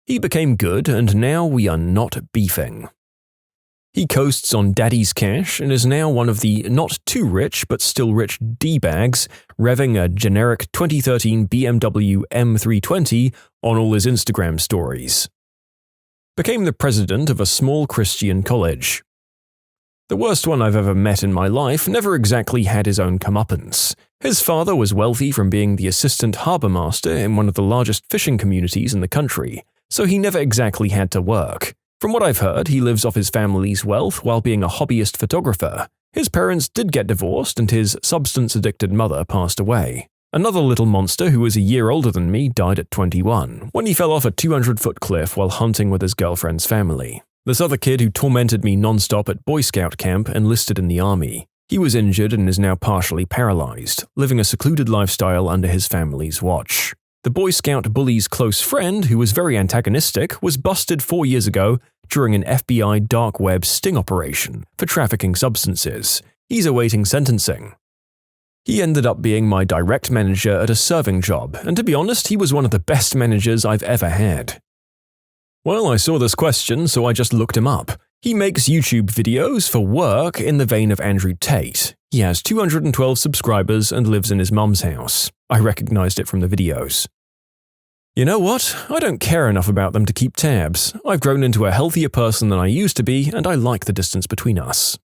He became good and now we are not beefing. He coasts on daddy's cash and is now one of the not too rich but still rich D-bags, revving a generic 2013 BMW M320 on all his Instagram stories. Became the president of a small Christian college. The worst one I've ever met in my life never exactly had his own comeuppance. His father was wealthy from being the assistant harbour master in one of the largest fishing communities in the country, so he never exactly had to work. From what I've heard, he lives off his family's wealth while being a hobbyist photographer. His parents did get divorced and his substance-addicted mother passed away. Another little monster who was a year older than me died at 21, when he fell off a 200-foot cliff while hunting with his girlfriend's family. This other kid who tormented me non-stop at Boy Scout camp enlisted in the army. He was injured and is now partially paralyzed, living a secluded lifestyle under his family's watch. The Boy Scout bully's close friend, who was very antagonistic, was busted 4 years ago during an FBI dark web sting operation for trafficking substances. He's awaiting sentencing. He ended up being my direct manager at a serving job, and to be honest, he was one of the best managers I've ever had. Well, I saw this question, so I just looked him up. He makes YouTube videos for work in the vein of Andrew Tate. He has 212 subscribers and lives in his mum's house. I recognized it from the videos. You know what? I don't care enough about them to keep tabs. I've grown into a healthier person than I used to be, and I like the distance between us.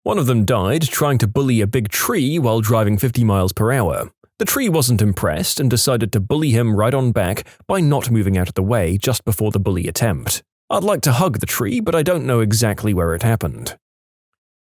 One of them died trying to bully a big tree while driving 50 miles per hour. The tree wasn't impressed and decided to bully him right on back by not moving out of the way just before the bully attempt. I'd like to hug the tree, but I don't know exactly where it happened.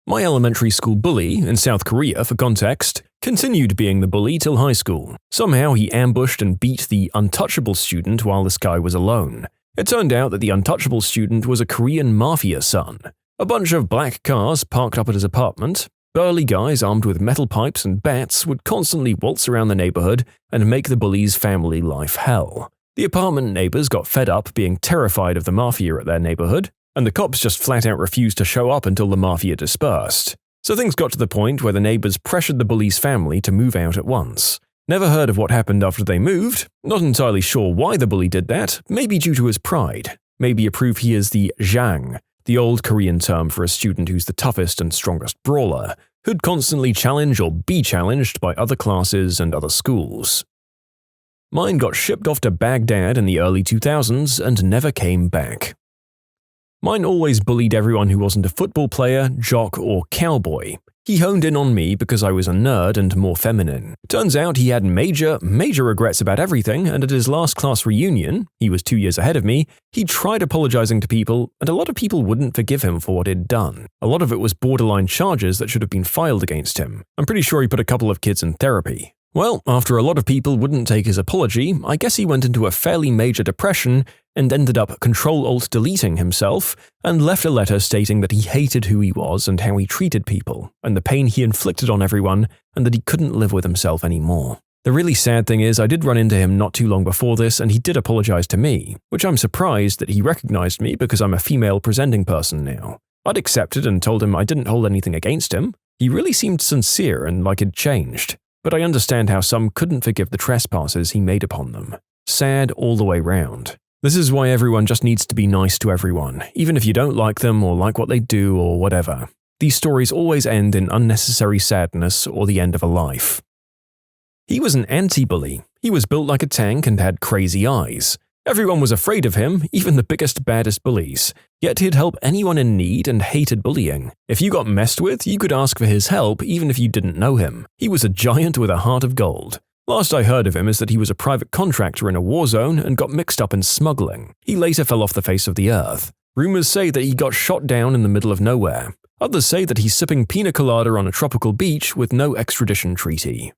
My elementary school bully, in South Korea for context, continued being the bully till high school. Somehow he ambushed and beat the untouchable student while this guy was alone. It turned out that the untouchable student was a Korean mafia son. A bunch of black cars parked up at his apartment. Burly guys armed with metal pipes and bats would constantly waltz around the neighborhood and make the bully's family life hell. The apartment neighbors got fed up being terrified of the mafia at their neighborhood, and the cops just flat out refused to show up until the mafia dispersed. So things got to the point where the neighbors pressured the bully's family to move out at once. Never heard of what happened after they moved, not entirely sure why the bully did that, maybe due to his pride, maybe a proof he is the jang, the old Korean term for a student who's the toughest and strongest brawler, who'd constantly challenge or be challenged by other classes and other schools. Mine got shipped off to Baghdad in the early 2000s and never came back. Mine always bullied everyone who wasn't a football player, jock, or cowboy. He honed in on me because I was a nerd and more feminine. Turns out he had major regrets about everything, and at his last class reunion, he was 2 years ahead of me, he tried apologizing to people, and a lot of people wouldn't forgive him for what he'd done. A lot of it was borderline charges that should have been filed against him. I'm pretty sure he put a couple of kids in therapy. Well, after a lot of people wouldn't take his apology, I guess he went into a fairly major depression and ended up Control-Alt-Deleting himself and left a letter stating that he hated who he was and how he treated people, and the pain he inflicted on everyone, and that he couldn't live with himself anymore. The really sad thing is I did run into him not too long before this and he did apologize to me, which I'm surprised that he recognized me because I'm a female presenting person now. I'd accepted and told him I didn't hold anything against him. He really seemed sincere and like he'd changed. But I understand how some couldn't forgive the trespasses he made upon them. Sad all the way round. This is why everyone just needs to be nice to everyone, even if you don't like them or like what they do or whatever. These stories always end in unnecessary sadness or the end of a life. He was an anti-bully. He was built like a tank and had crazy eyes. Everyone was afraid of him, even the biggest, baddest bullies. Yet he'd help anyone in need and hated bullying. If you got messed with, you could ask for his help even if you didn't know him. He was a giant with a heart of gold. Last I heard of him is that he was a private contractor in a war zone and got mixed up in smuggling. He later fell off the face of the earth. Rumors say that he got shot down in the middle of nowhere. Others say that he's sipping pina colada on a tropical beach with no extradition treaty.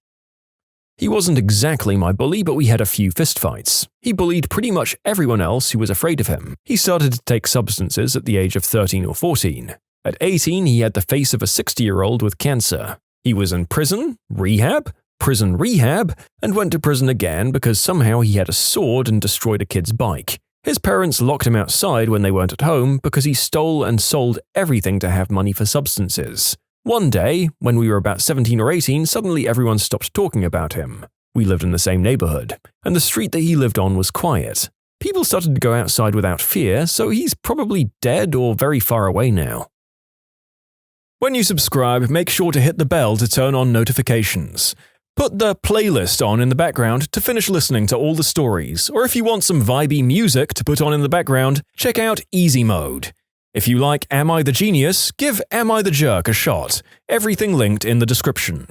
He wasn't exactly my bully, but we had a few fistfights. He bullied pretty much everyone else who was afraid of him. He started to take substances at the age of 13 or 14. At 18, he had the face of a 60-year-old with cancer. He was in prison, rehab, and went to prison again because somehow he had a sword and destroyed a kid's bike. His parents locked him outside when they weren't at home because he stole and sold everything to have money for substances. One day, when we were about 17 or 18, suddenly everyone stopped talking about him. We lived in the same neighborhood, and the street that he lived on was quiet. People started to go outside without fear, so he's probably dead or very far away now. When you subscribe, make sure to hit the bell to turn on notifications. Put the playlist on in the background to finish listening to all the stories, or if you want some vibey music to put on in the background, check out easymode. If you like Am I the Genius, give Am I the Jerk a shot. Everything linked in the description.